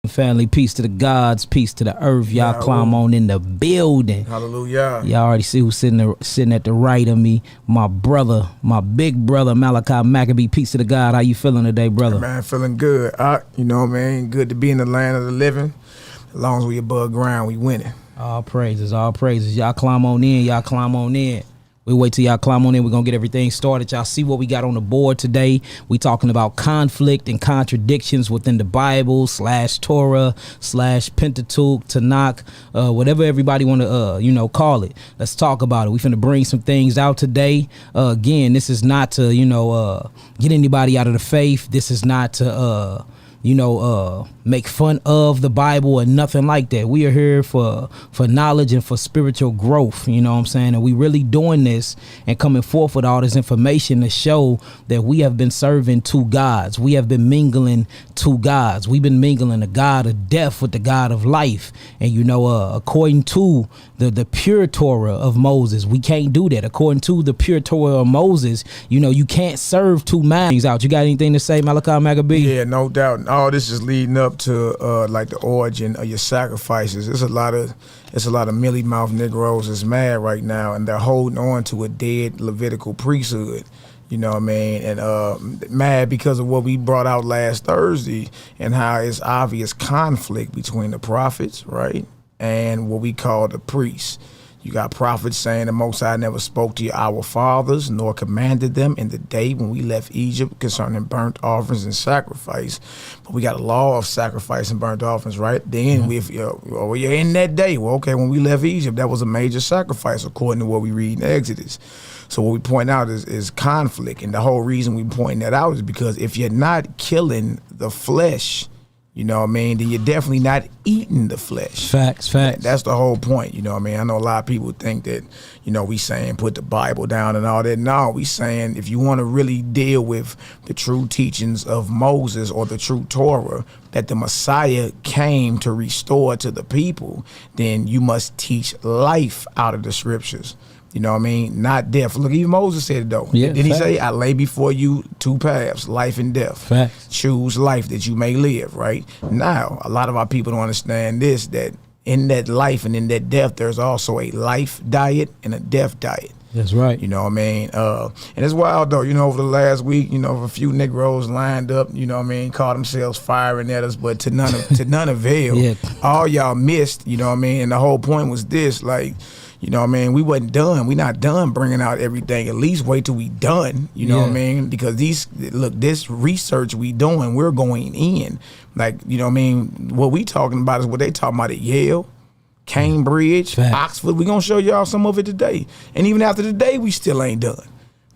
Family, peace to the gods, peace to the earth. Y'all climb on in the building. Hallelujah. Y'all already see who's sitting at the right of me. My brother, my big brother, Malaki Maccabee. Peace to the God. How you feeling today, brother? Hey, man, feeling good. You know, man, good to be in the land of the living. As long as we above ground, we winning. All praises, all praises. Y'all climb on in. Y'all climb on in. We wait till y'all climb on in. We're going to get everything started. Y'all see what we got on the board today. We talking about conflict and contradictions within the Bible / Torah / Pentateuch, Tanakh, whatever everybody want to, call it. Let's talk about it. We finna bring some things out today. Again, this is not to, get anybody out of the faith. This is not to, make fun of the Bible and nothing like that. We are here for knowledge and for spiritual growth, you know what I'm saying? And we really doing this and coming forth with all this information to show that we have been serving two gods. We have been mingling two gods. We've been mingling the God of death with the God of life. And, according to the pure Torah of Moses, we can't do that. According to the pure Torah of Moses, you can't serve two masters out. You got anything to say, Malaki Maccabee? Yeah, no doubt. All this is leading up to like the origin of your sacrifices. It's a lot of mealy mouth Negroes that's mad right now, and they're holding on to a dead Levitical priesthood. You know what I mean? And mad because of what we brought out last Thursday and how it's obvious conflict between the prophets, right, and what we call the priests. You got prophets saying the Most High never spoke to our fathers, nor commanded them in the day when we left Egypt concerning burnt offerings and sacrifice. But we got a law of sacrifice and burnt offerings, right? Then we're in that day. Well, okay, when we left Egypt, that was a major sacrifice according to what we read in Exodus. So what we point out is conflict. And the whole reason we point that out is because if you're not killing the flesh, you know what I mean, then you're definitely not eating the flesh. Facts. That's the whole point, you know what I mean? I know a lot of people think that, we saying put the Bible down and all that. No, we saying if you want to really deal with the true teachings of Moses or the true Torah that the Messiah came to restore to the people, then you must teach life out of the scriptures. You know what I mean? Not death. Look, even Moses said it though. Yeah, Did he say, I lay before you two paths, life and death. Facts. Choose life that you may live, right? Now, a lot of our people don't understand this, that in that life and in that death, there's also a life diet and a death diet. That's right. You know what I mean? And it's wild though, over the last week, a few Negroes lined up, called themselves firing at us, but to none avail. Yeah. All y'all missed, you know what I mean? And the whole point was this, like, you know what I mean? We wasn't done. We not done bringing out everything. At least wait till we done. You know what I mean? Because this research we doing, we're going in. Like, you know what I mean? What we talking about is what they talking about at Yale, Cambridge, Facts. Oxford. We gonna show y'all some of it today. And even after today, we still ain't done.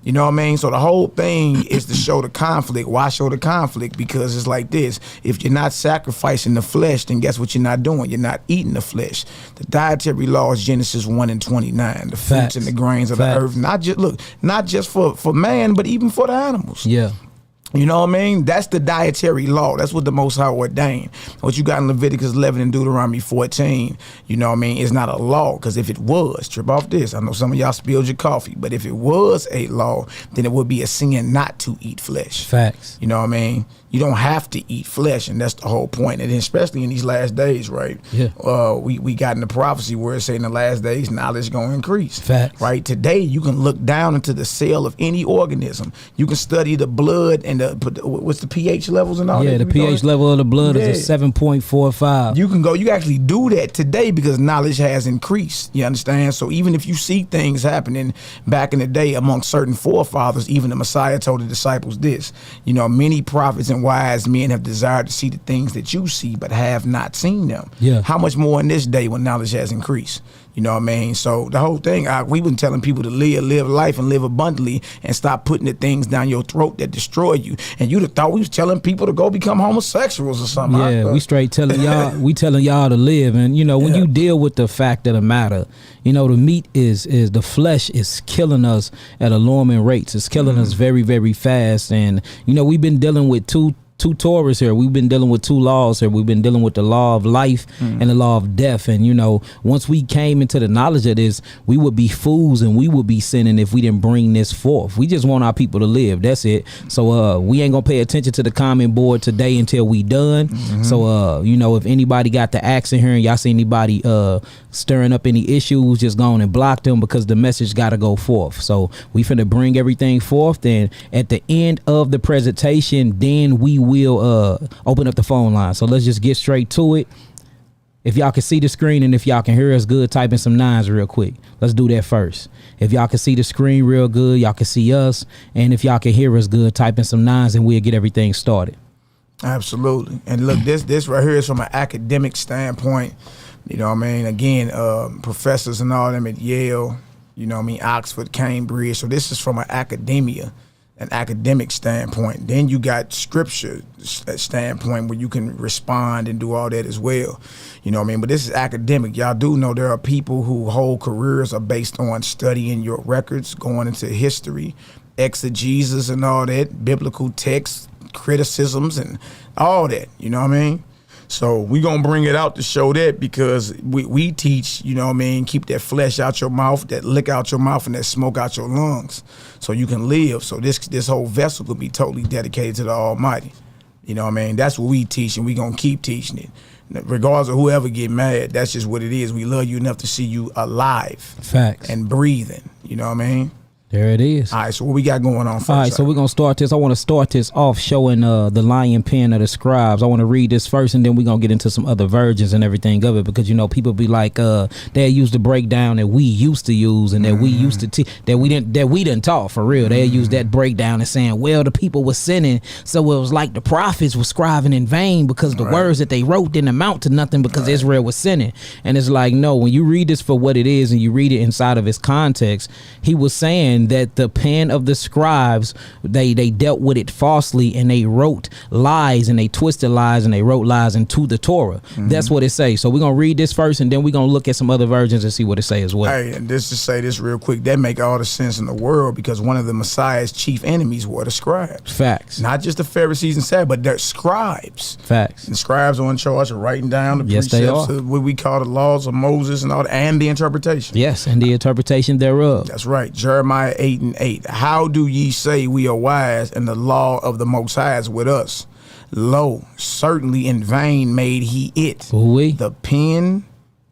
You know what I mean? So the whole thing is to show the conflict. Why show the conflict? Because it's like this. If you're not sacrificing the flesh, then guess what you're not doing? You're not eating the flesh. The dietary law is Genesis 1:29. The fruits and the grains of the earth. Not just for man, but even for the animals. Yeah. You know what I mean? That's the dietary law. That's what the Most High ordained. What you got in Leviticus 11 and Deuteronomy 14, you know what I mean, is not a law. Because if it was, trip off this, I know some of y'all spilled your coffee, but if it was a law, then it would be a sin not to eat flesh. Facts. You know what I mean? You don't have to eat flesh, and that's the whole point. And especially in these last days, right? Yeah. We got in the prophecy where it's saying in the last days, knowledge going to increase. Facts. Right? Today, you can look down into the cell of any organism. You can study the blood and what's the pH levels and all that? Yeah, the pH level of the blood is a 7.45. You can actually do that today because knowledge has increased. You understand? So even if you see things happening back in the day among certain forefathers, even the Messiah told the disciples this, many prophets and wise men have desired to see the things that you see, but have not seen them. Yeah. How much more in this day when knowledge has increased? You know what I mean? So the whole thing, we've been telling people to live life and live abundantly and stop putting the things down your throat that destroy you. And you'd have thought we was telling people to go become homosexuals or something. Yeah, we straight telling y'all, we telling y'all to live. And, when you deal with the fact of the matter, the meat is the flesh is killing us at alarming rates. It's killing us very, very fast. And, we've been dealing with two two Torahs here. We've been dealing with two laws here. We've been dealing with the law of life and the law of death. And, you know, once we came into the knowledge of this, we would be fools and we would be sinning if we didn't bring this forth. We just want our people to live. That's it. So we ain't gonna pay attention to the comment board today until we done. So you know, if anybody got the axe in here and y'all see anybody stirring up any issues, just go on and block them, because the message got to go forth. So we finna bring everything forth. Then at the end of the presentation, then we will open up the phone line. So let's just get straight to it. If y'all can see the screen and if y'all can hear us good, type in some nines real quick. Let's do that first. If y'all can see the screen real good, y'all can see us. And if y'all can hear us good, type in some nines and we'll get everything started. Absolutely. And look, this right here is from an academic standpoint. You know what I mean? Again, professors and all them at Yale, you know what I mean, Oxford, Cambridge. So this is from an academic standpoint. Then you got scripture standpoint where you can respond and do all that as well. You know what I mean? But this is academic. Y'all do know there are people who whole careers are based on studying your records, going into history, exegesis and all that, biblical texts, criticisms and all that. You know what I mean? So we gonna bring it out to show that, because we teach, you know what I mean, keep that flesh out your mouth, that lick out your mouth, and that smoke out your lungs, so you can live. So this whole vessel could be totally dedicated to the Almighty. You know what I mean? That's what we teach, and we gonna keep teaching it. Regardless of whoever get mad, that's just what it is. We love you enough to see you alive. Facts. And breathing. You know what I mean? There it is. All right, so what we got going on first? All right, so we're going to start this. I want to start this off showing the lion pen of the scribes. I want to read this first, and then we're going to get into some other versions and everything of it, because, you know, people be like, they use the breakdown that we used to use and that we used to that we didn't taught for real. They use that breakdown and saying, well, the people were sinning, so it was like the prophets were scribing in vain because the words that they wrote didn't amount to nothing because Israel was sinning. And it's like, no, when you read this for what it is and you read it inside of its context, he was saying that the pen of the scribes, they dealt with it falsely, and they wrote lies, and they twisted lies, and they wrote lies into the Torah. That's what it says. So we're gonna read this first, and then we're gonna look at some other versions and see what it say as well. Hey, and just to say this real quick, that make all the sense in the world, because one of the Messiah's chief enemies were the scribes. Facts. Not just the Pharisees and Sadducees, but they're scribes. Facts. And scribes are in charge of writing down the precepts of what we call the laws of Moses and all that, and the interpretation. Yes, and the interpretation thereof. That's right. Jeremiah 8:8. How do ye say we are wise, and the law of the Most High is with us? Lo, certainly in vain made he it. Ooh-wee. The pen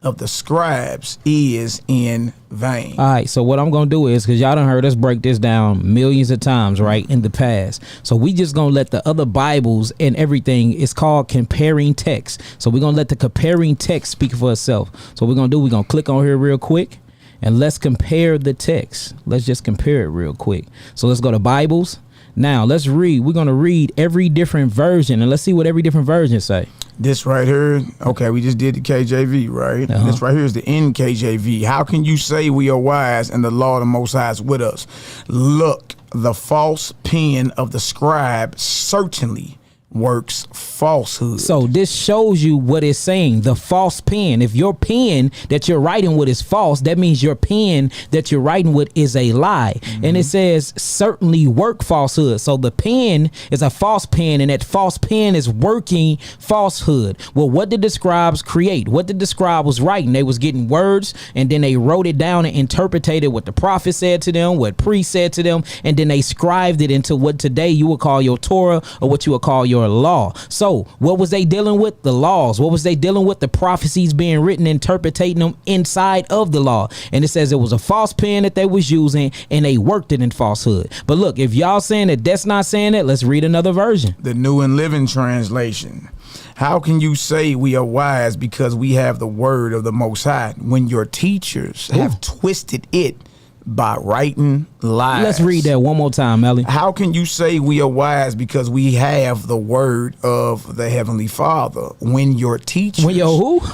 of the scribes is in vain. All right, so what I'm gonna do is, because y'all done heard us break this down millions of times, right, in the past, so we just gonna let the other Bibles and everything, it's called comparing text, so we're gonna let the comparing text speak for itself. So we're gonna click on here real quick, and let's compare the text. Let's just compare it real quick. So let's go to Bibles. Now let's read. We're going to read every different version, and let's see what every different version say. This right here, okay, we just did the KJV, right? This right here is the NKJV. How can you say we are wise and the law of the Most High is with us? Look, the false pen of the scribe certainly works falsehood. So this shows you what it's saying. The false pen. If your pen that you're writing with is false, that means your pen that you're writing with is a lie. And it says certainly work falsehood. So the pen is a false pen, and that false pen is working falsehood. Well, what did the scribes create? What did the scribe was writing? They was getting words, and then they wrote it down and interpreted what the prophet said to them, what priest said to them, and then they scribed it into what today you would call your Torah, or what you would call your law. So what was they dealing with? The laws. What was they dealing with? The prophecies being written, interpreting them inside of the law. And it says it was a false pen that they was using, and they worked it in falsehood. But look, if y'all saying that that's not saying it, let's read another version. The New and Living Translation. How can you say we are wise because we have the word of the Most High when your teachers have twisted it by writing lies? Let's read that one more time, Melly. How can you say we are wise because we have the word of the Heavenly Father when your teachers,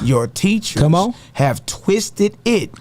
your teachers, have twisted it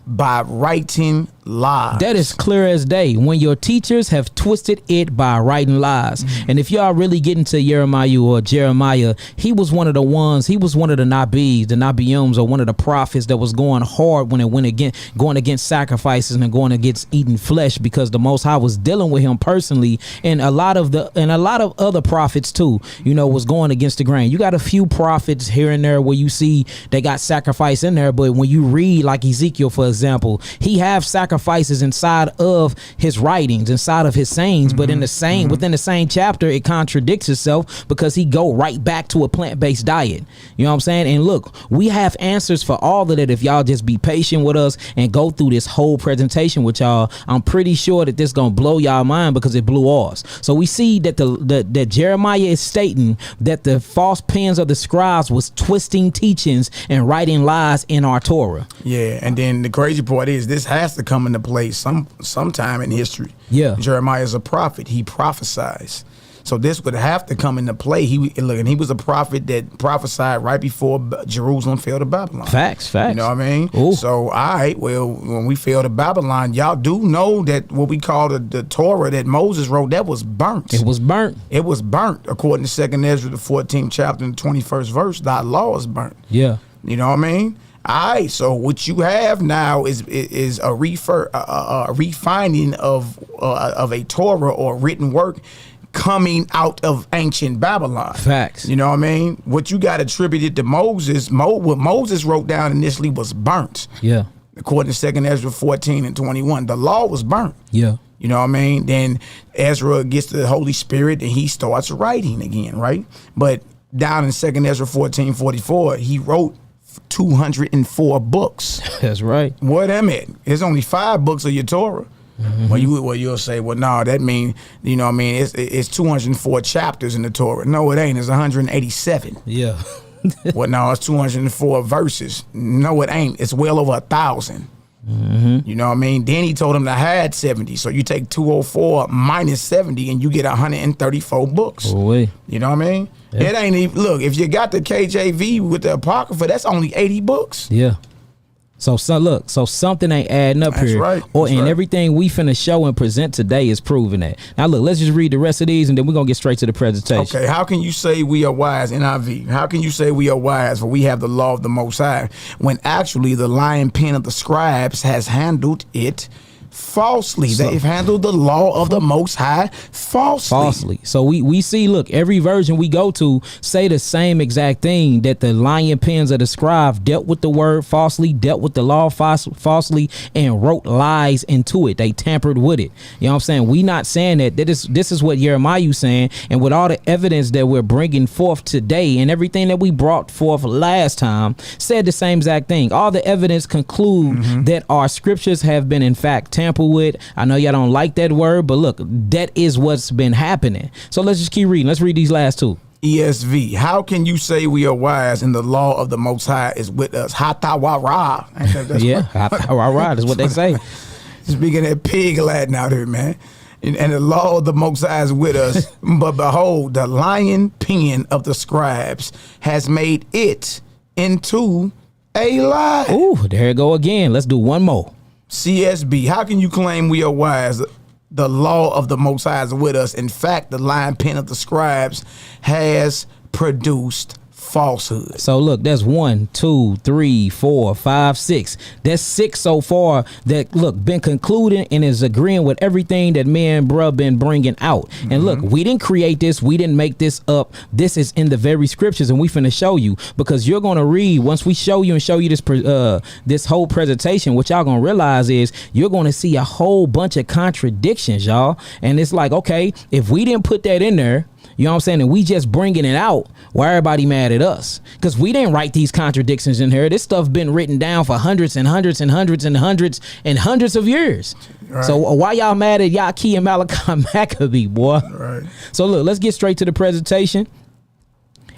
by writing lies? That is clear as day. When your teachers have twisted it by writing lies. And if y'all really get into Jeremiah, he was one of the ones, he was one of the Nabiums, or one of the prophets that was going hard when it went against, going against sacrifices and going against eating flesh flesh, because the Most High was dealing with him personally, and a lot of other prophets too, you know, was going against the grain. You got a few prophets here and there where you see they got sacrifice in there, but when you read like Ezekiel, for example, he have sacrifices inside of his writings, inside of his sayings, but in the same within the same chapter, it contradicts itself because he go right back to a plant-based diet. You know what I'm saying? And look, we have answers for all of that if y'all just be patient with us and go through this whole presentation with y'all. I'm pretty sure that this gonna blow y'all mind because it blew ours. So we see that that Jeremiah is stating that the false pens of the scribes was twisting teachings and writing lies in our Torah. Yeah, and then the crazy part is this has to come into play sometime in history. Yeah, Jeremiah is a prophet. He prophesies. So this would have to come into play. He was a prophet that prophesied right before Jerusalem fell to Babylon. Facts. You know what I mean? Ooh. So, all right, well, when we fell to Babylon, y'all do know that what we call the Torah that Moses wrote, that was burnt. It was burnt. It was burnt. According to 2nd Ezra, the 14th chapter and the 21st verse, thy law is burnt. Yeah. You know what I mean? All right, so what you have now is a refining of a Torah or written work coming out of ancient Babylon. Facts. You know what I mean? What you got attributed to Moses, what Moses wrote down initially was burnt. Yeah. According to 2nd Ezra 14 and 21, the law was burnt. Yeah. You know what I mean? Then Ezra gets the Holy Spirit and he starts writing again, right? But down in 2nd Ezra 14:44, he wrote 204 books. That's right. What am it? There's only 5 books of your Torah. Well, you'll say, well, no, that mean, you know what I mean, it's 204 chapters in the Torah. No, it ain't. It's 187. Yeah. Well, no, it's 204 verses. No, it ain't. It's well over 1,000. You know what I mean? Then he told him to hide 70. So you take 204 minus 70 and you get 134 books. Boy. You know what I mean? Yeah. It ain't even, look, if you got the KJV with the Apocrypha, that's only 80 books. Yeah. So something ain't adding up That's here. right. And everything we finna show and present today is proving that. Now look, let's just read the rest of these and then we're gonna get straight to the presentation. Okay, how can you say we are wise, NIV? How can you say we are wise for we have the law of the Most High when actually the lying pen of the scribes has handled it falsely? They've handled the law of the Most High falsely. So we see, look, every version we go to say the same exact thing, that the lying pens of the scribe dealt with the word falsely, dealt with the law falsely, and wrote lies into it. They tampered with it. You know what I'm saying? We not saying that. This is what Jeremiah saying, and with all the evidence that we're bringing forth today and everything that we brought forth last time said the same exact thing. All the evidence conclude that our scriptures have been in fact tampered with. I know y'all don't like that word, but look, that is what's been happening. So let's just keep reading. Let's read these last two. ESV, how can you say we are wise and the law of the Most High is with us? Hatawara. Yeah, hatawara is what they say. Speaking that pig Latin out here, man. And the law of the Most High is with us. But behold, the lying pen of the scribes has made it into a lie. Ooh, there you go again. Let's do one more. CSB, how can you claim we are wise? The law of the Most High is with us. In fact, the lying pen of the scribes has produced falsehood. So look, that's 1, 2, 3, 4, 5, 6. That's 6 so far that look been concluding and is agreeing with everything that me and bruh been bringing out. And look, we didn't create this, we didn't make this up. This is in the very scriptures, and we finna show you, because you're gonna read once we show you this whole presentation. What y'all gonna realize is you're gonna see a whole bunch of contradictions, y'all. And it's like, okay, if we didn't put that in there, you know what I'm saying, and we just bringing it out, why everybody mad at us? Because we didn't write these contradictions in here. This stuff been written down for hundreds and hundreds and hundreds and hundreds and hundreds of years. Right. So why y'all mad at YAHKI and MALAKIMAC, boy? Right. So look, let's get straight to the presentation.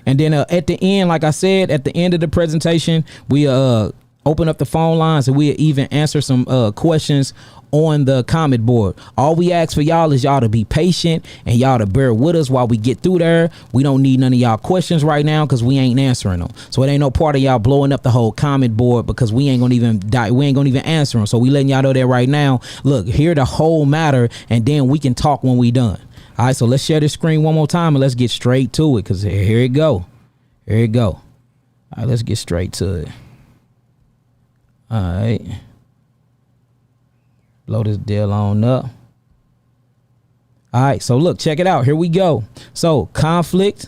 And then at the end, like I said, at the end of the presentation, we open up the phone lines and we'll even answer some questions on the comment board. All we ask for y'all is y'all to be patient and y'all to bear with us while we get through there. We don't need none of y'all questions right now because we ain't answering them. So it ain't no part of y'all blowing up the whole comment board because we ain't gonna even answer them. So we letting y'all know that right now. Look, hear the whole matter and then we can talk when we done. All right, so let's share the screen one more time and let's get straight to it, because here it go. Here it go. All right, let's get straight to it. All right. Blow this deal on up. All right, so look, check it out. Here we go. So conflict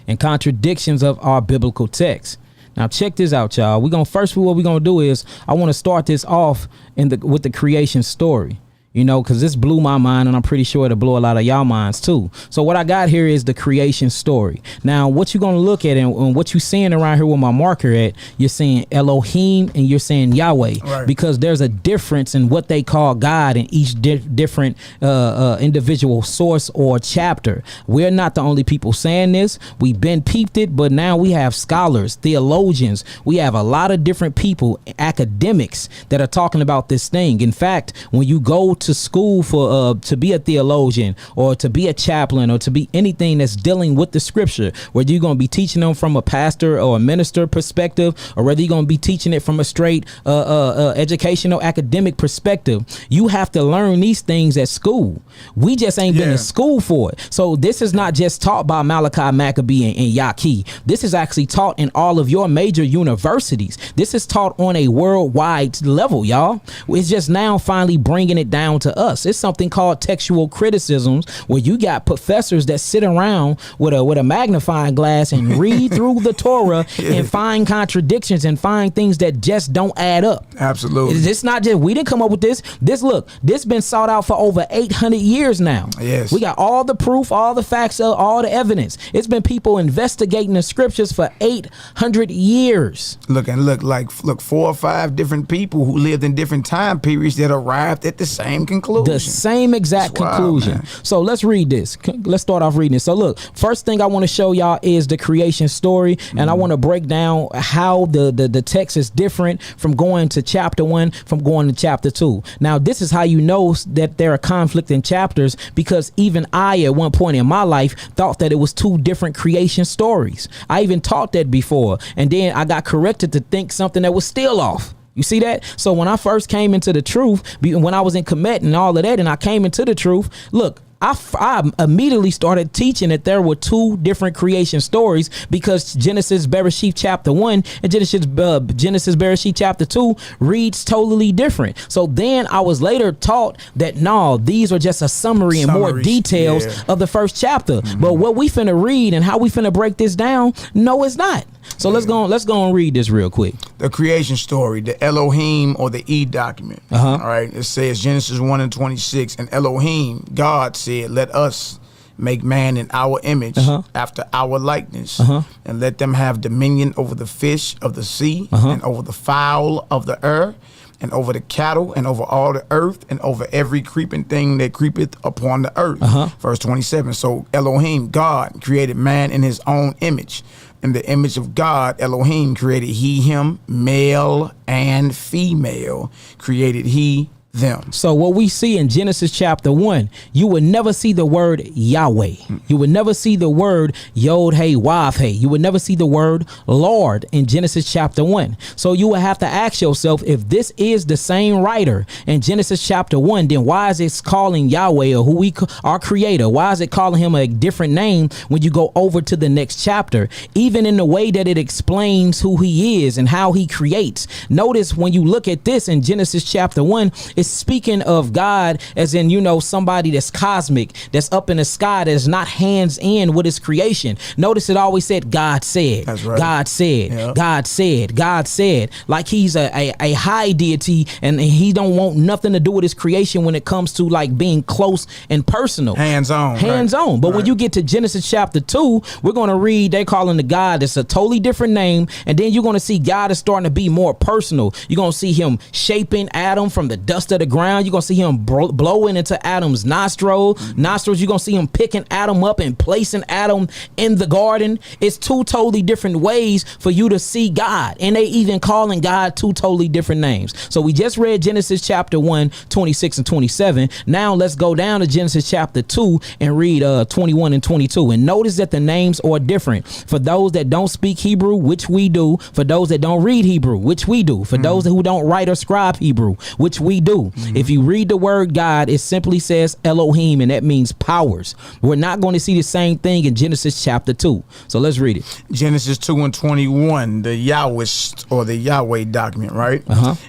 and contradictions of our biblical text. Now check this out, y'all. What we're gonna do is I want to start this off with the creation story. You know, because this blew my mind, and I'm pretty sure it'll blow a lot of y'all minds too. So what I got here is the creation story. Now, what you're going to look at and what you're seeing around here with my marker at, you're seeing Elohim and you're saying Yahweh, right? Because there's a difference in what they call God in each different individual source or chapter. We're not the only people saying this. We've been peeped it, but now we have scholars, theologians. We have a lot of different people, academics that are talking about this thing. In fact, when you go to school for to be a theologian or to be a chaplain or to be anything that's dealing with the scripture, whether you're going to be teaching them from a pastor or a minister perspective, or whether you're going to be teaching it from a straight educational academic perspective, you have to learn these things at school. We just ain't been in school for it. So this is not just taught by Malaki, Maccabee, and YAHKI. This is actually taught in all of your major universities. This is taught on a worldwide level, y'all. It's just now finally bringing it down to us. It's something called textual criticisms, where you got professors that sit around with a magnifying glass and read through the Torah and find contradictions and find things that just don't add up. Absolutely. It's not just we didn't come up with this. This been sought out for over 800 years now. Yes. We got all the proof, all the facts, all the evidence. It's been people investigating the scriptures for 800 years. Look, 4 or 5 different people who lived in different time periods that arrived at the same conclusion. The same exact conclusion. So let's read this. Let's start off reading it. So look, first thing I want to show y'all is the creation story, and I want to break down how the text is different from going to chapter 1 from going to chapter 2. Now, this is how you know that there are conflicting chapters, because even I at one point in my life thought that it was 2 different creation stories. I even taught that before, and then I got corrected to think something that was still off. You see that? So when I first came into the truth, when I was in Kemet and all of that, and I came into the truth, look, I immediately started teaching that there were 2 different creation stories, because Genesis Bereshit chapter 1 and Genesis Bereshit chapter 2 reads totally different. So then I was later taught that no, these are just a summary and more details of the first chapter. But what we finna read and how we finna break this down, no, it's not. So let's go and read this real quick. The creation story, the Elohim or the E document. All right. It says Genesis 1:26, and Elohim, God said, let us make man in our image, after our likeness, and let them have dominion over the fish of the sea, and over the fowl of the air, and over the cattle, and over all the earth, and over every creeping thing that creepeth upon the earth. Verse 27. So Elohim, God, created man in his own image. In the image of God, Elohim created he him, male and female created he them. So what we see in Genesis chapter 1, you would never see the word Yahweh. You would never see the word Yod-Hey, Wav-Hey. You would never see the word Lord in Genesis chapter 1. So you would have to ask yourself, if this is the same writer in Genesis chapter 1, then why is it calling Yahweh, or who our creator, why is it calling him a different name when you go over to the next chapter? Even in the way that it explains who he is and how he creates. Notice when you look at this in Genesis chapter 1, it's speaking of God as in, somebody that's cosmic, that's up in the sky, that's not hands in with his creation. Notice it always said God said. That's right. God said. Yep. God said. God said. Like he's a high deity, and he don't want nothing to do with his creation when it comes to like being close and personal. Hands on. But when you get to Genesis chapter 2, we're going to read, they calling the God that's a totally different name, and then you're going to see God is starting to be more personal. You're going to see him shaping Adam from the dust of the ground. You're gonna see him blowing into Adam's nostrils. You're gonna see him picking Adam up and placing Adam in the garden. It's 2 totally different ways for you to see God, and they even calling God 2 totally different names. So we just read Genesis chapter 1:26 and 27. Now let's go down to Genesis chapter 2 and read 21 and 22, and notice that the names are different for those that don't speak Hebrew, which we do, for those that don't read Hebrew, which we do, for those who don't write or scribe Hebrew, which we do. 2. If you read the word God, it simply says Elohim, and that means powers. We're not going to see the same thing in Genesis chapter 2. So let's read it. Genesis 2:21, the Yahweh or the Yahweh document, right?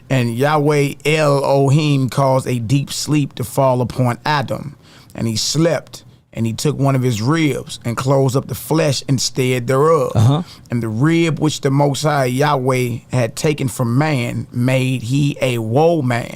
And Yahweh Elohim caused a deep sleep to fall upon Adam, and he slept. And he took one of his ribs and closed up the flesh instead thereof. And the rib which the Most High Yahweh had taken from man made he a woman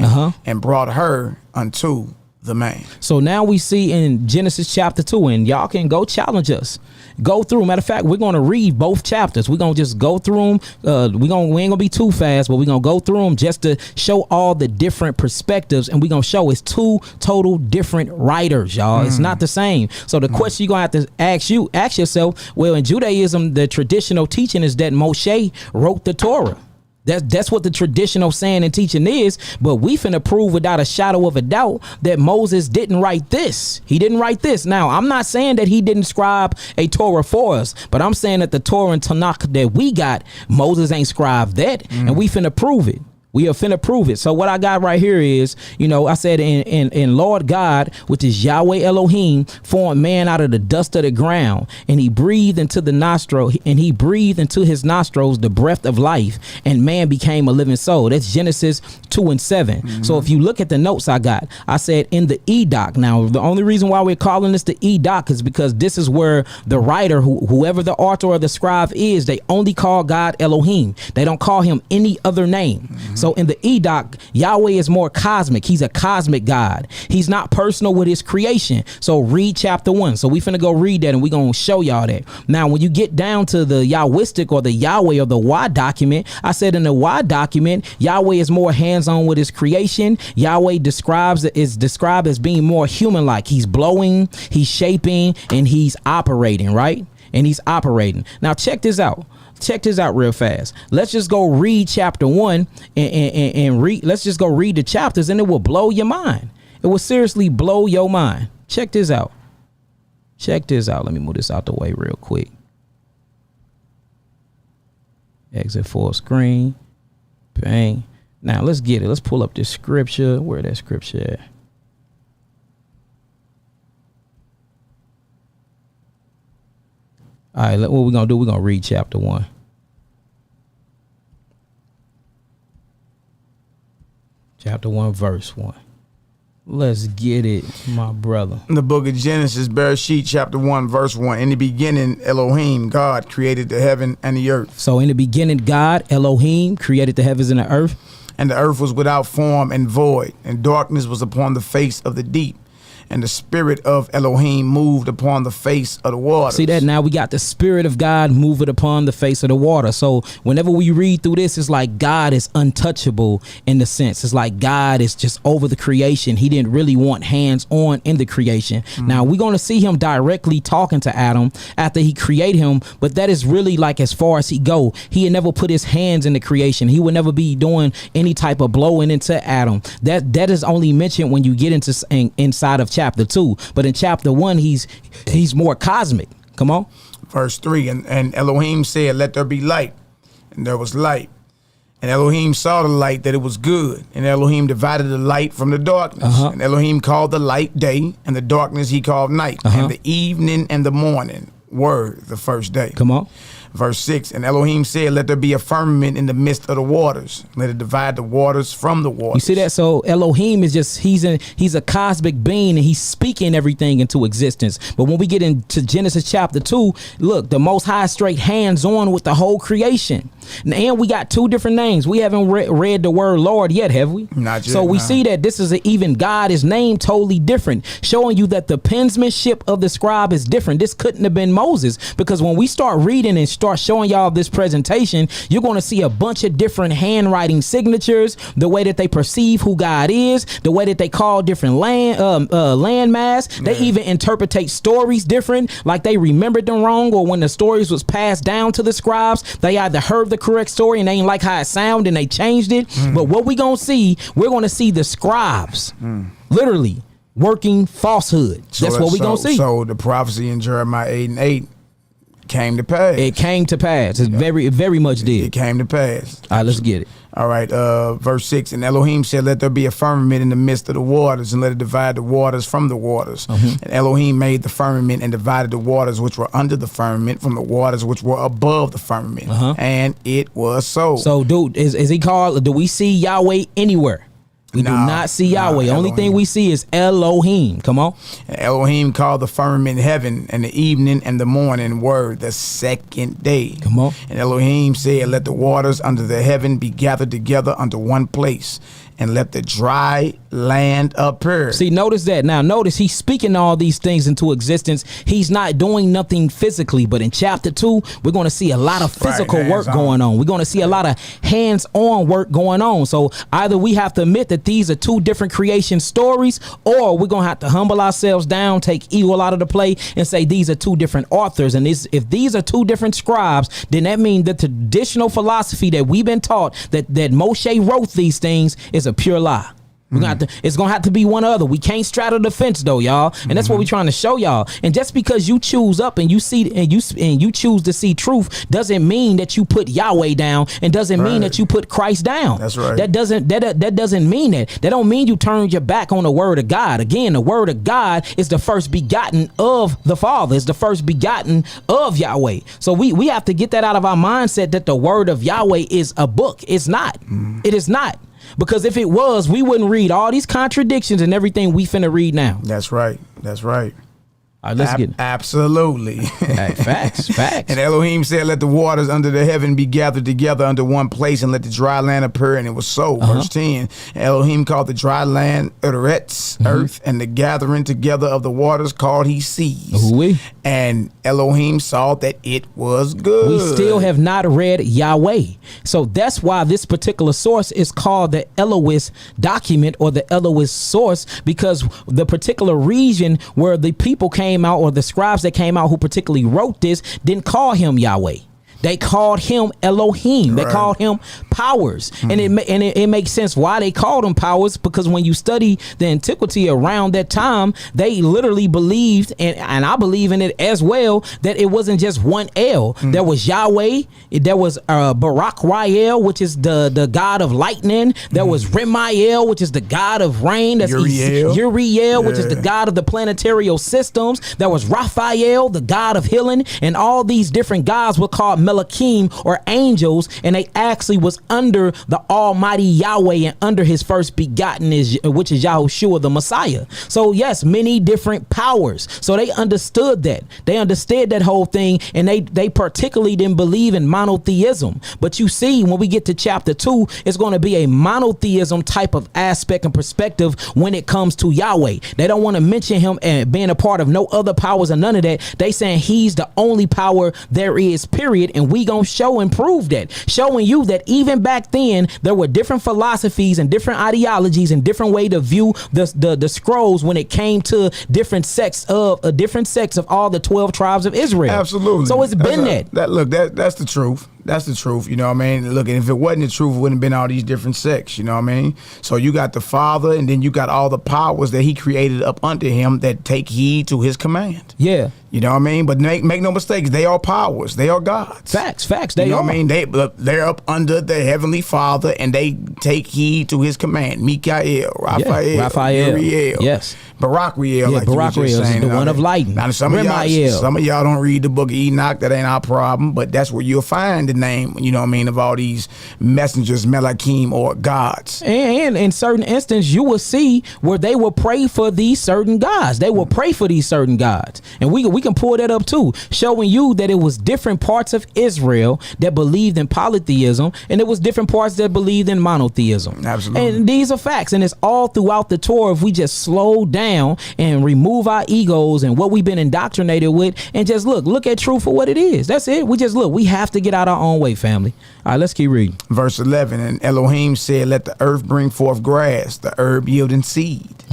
and brought her unto the man. So now we see in Genesis chapter 2, and y'all can go challenge us. Go through. Matter of fact, we're going to read both chapters. We're going to just go through them. We ain't going to be too fast, but we're going to go through them just to show all the different perspectives. And we're going to show it's two total different writers, y'all. It's not the same. So the question you're going to have to ask yourself, well, in Judaism, the traditional teaching is that Moshe wrote the Torah. That's what the traditional saying and teaching is, but we finna prove without a shadow of a doubt that Moses didn't write this. He didn't write this. Now, I'm not saying that he didn't scribe a Torah for us, but I'm saying that the Torah and Tanakh that we got, Moses ain't scribed that, and we finna prove it. We are finna prove it. So what I got right here is, I said in Lord God, which is Yahweh Elohim, formed man out of the dust of the ground, and he breathed into his nostrils the breath of life, and man became a living soul. That's Genesis 2:7. So if you look at the notes I said in the Edok. Now, the only reason why we're calling this the Edok is because this is where the writer, whoever the author or the scribe is, they only call God Elohim. They don't call him any other name. So in the Edok, Yahweh is more cosmic. He's a cosmic God. He's not personal with his creation. So read chapter 1. So we finna go read that, and we're going to show y'all that. Now, when you get down to the Yahwistic or the Yahweh or the Y document, I said in the Y document, Yahweh is more hands-on with his creation. Yahweh is described as being more human-like. He's blowing, he's shaping, and he's operating, right? And he's operating. Now, check this out. Check this out real fast. Let's just go read chapter 1 and read. Let's just go read the chapters, and it will blow your mind. It will seriously blow your mind. Check this out. Check this out. Let me move this out the way real quick. Exit full screen. Bang. Now let's get it. Let's pull up this scripture. Where that scripture at? All right, what we're going to do, we're going to read chapter 1. Chapter 1, verse 1. Let's get it, my brother. In the book of Genesis, Bereshit, chapter 1, verse 1. In the beginning, Elohim, God, created the heaven and the earth. So in the beginning, God, Elohim, created the heavens and the earth. And the earth was without form and void, and darkness was upon the face of the deep. And the spirit of Elohim moved upon the face of the water. See that? Now we got the spirit of God moving upon the face of the water. So whenever we read through this, it's like God is untouchable in the sense. It's like God is just over the creation. He didn't really want hands on in the creation. Now we're going to see him directly talking to Adam after he created him. But that is really like as far as he go. He had never put his hands in the creation. He would never be doing any type of blowing into Adam. That is only mentioned when you get into inside of chapter 2, but in chapter 1 he's more cosmic. Come on. Verse 3, and Elohim said, let there be light, and there was light. And Elohim saw the light that it was good, and Elohim divided the light from the darkness. And Elohim called the light day, and the darkness he called night. And the evening and the morning were the first day. Come on. Verse 6, and Elohim said, let there be a firmament in the midst of the waters. Let it divide the waters from the waters. You see that? So Elohim is just, he's a cosmic being, and he's speaking everything into existence. But when we get into Genesis chapter 2, look, the Most High straight hands on with the whole creation. And we got two different names. We haven't read the word Lord yet, have we? Not yet. So we see that this is even God is named totally different, showing you that the penmanship of the scribe is different. This couldn't have been Moses, because when we start reading and start showing y'all this presentation, you're going to see a bunch of different handwriting signatures, the way that they perceive who God is, the way that they call different landmass. They even interpretate stories different, like they remembered them wrong, or when the stories was passed down to the scribes, they either heard the correct story and they ain't like how it sounded and they changed it. But what we gonna see, we're gonna see the scribes literally working falsehood. That's what we gonna see. So the prophecy in Jeremiah 8:8 came to pass. It came to pass. It very much did. It came to pass. All right, let's get it. All right, verse 6, and Elohim said, let there be a firmament in the midst of the waters, and let it divide the waters from the waters. And Elohim made the firmament and divided the waters which were under the firmament from the waters which were above the firmament. And it was so. So, dude, is he called, do we see Yahweh anywhere? We do not see Yahweh. Only thing we see is Elohim. Come on. And Elohim called the firmament heaven, and the evening and the morning were the second day. Come on. And Elohim said, let the waters under the heaven be gathered together unto one place, and let the dry land appear. See, notice that. Now, notice he's speaking all these things into existence. He's not doing nothing physically, but in chapter 2, we're going to see a lot of physical work going on. We're going to see a lot of hands-on work going on. So either we have to admit that these are two different creation stories, or we're going to have to humble ourselves down, take ego out of the play, and say these are two different authors. And if these are two different scribes, then that means the traditional philosophy that we've been taught that Moshe wrote these things is a pure lie. It's gonna have to be one other. We can't straddle the fence though, y'all, and that's what we're trying to show y'all. And just because you choose up and you see and you choose to see truth doesn't mean that you put Yahweh down, and doesn't mean that you put Christ down. That's right. That doesn't mean that. That don't mean you turned your back on the word of God. Again, the word of God is the first begotten of the Father. It's the first begotten of Yahweh. So we have to get that out of our mindset that the word of Yahweh is a book. It's not. It is not. Because if it was, we wouldn't read all these contradictions and everything we finna read now. That's right. That's right. All right, let's get it. Absolutely. Hey, facts. And Elohim said, let the waters under the heaven be gathered together unto one place, and let the dry land appear. And it was so. Verse 10. And Elohim called the dry land Eretz, earth, and the gathering together of the waters called he seas. And Elohim saw that it was good. We still have not read Yahweh. So that's why this particular source is called the Elohist document, or the Elohist source, because the particular region where the people came out, or the scribes that came out who particularly wrote this, didn't call him Yahweh. They called him Elohim. They called him powers. And it makes sense why they called him powers, because when you study the antiquity around that time, they literally believed, and I believe in it as well, that it wasn't just one El. There was Yahweh. There was Barak Rael, which is the god of lightning. There was Remael, which is the god of rain. That's Uriel, which is the god of the planetary systems. There was Raphael, the god of healing. And all these different gods were called Malakim, or angels, and they actually was under the Almighty Yahweh and under his first begotten, which is Yahushua the Messiah. So yes, many different powers. So they understood that. They understood that whole thing, and they particularly didn't believe in monotheism. But you see, when we get to chapter 2, it's going to be a monotheism type of aspect and perspective when it comes to Yahweh. They don't want to mention him and being a part of no other powers or none of that. They saying he's the only power there is, period. And we gonna show and prove that, showing you that even back then there were different philosophies and different ideologies and different way to view the scrolls when it came to different sects of all the 12 tribes of Israel. Absolutely. So it's been that's the truth. That's the truth, you know what I mean? Look, and if it wasn't the truth, it wouldn't have been all these different sects, you know what I mean? So you got the Father, and then you got all the powers that he created up under him that take heed to his command. Yeah. You know what I mean? But make no mistakes, they are powers. They are gods. Facts. They you know what I mean? They're up under the Heavenly Father, and they take heed to his command. Mikael, Raphael, Uriel. Yes. Barak Riel, like Barak Riel is the one of lightning. Now, some of y'all don't read the book of Enoch. That ain't our problem, but that's where you'll find the name, you know what I mean, of all these messengers, Malakim, or gods. And in certain instances, you will see where they will pray for these certain gods. They will pray for these certain gods. And we can pull that up too, showing you that it was different parts of Israel that believed in polytheism, and it was different parts that believed in monotheism. Absolutely. And these are facts, and it's all throughout the Torah. If we just slow down and remove our egos and what we've been indoctrinated with, and just look at truth for what it is. That's it. We have to get out our own way, family. All right, let's keep reading. Verse 11, and Elohim said, let the earth bring forth grass, the herb yielding seed,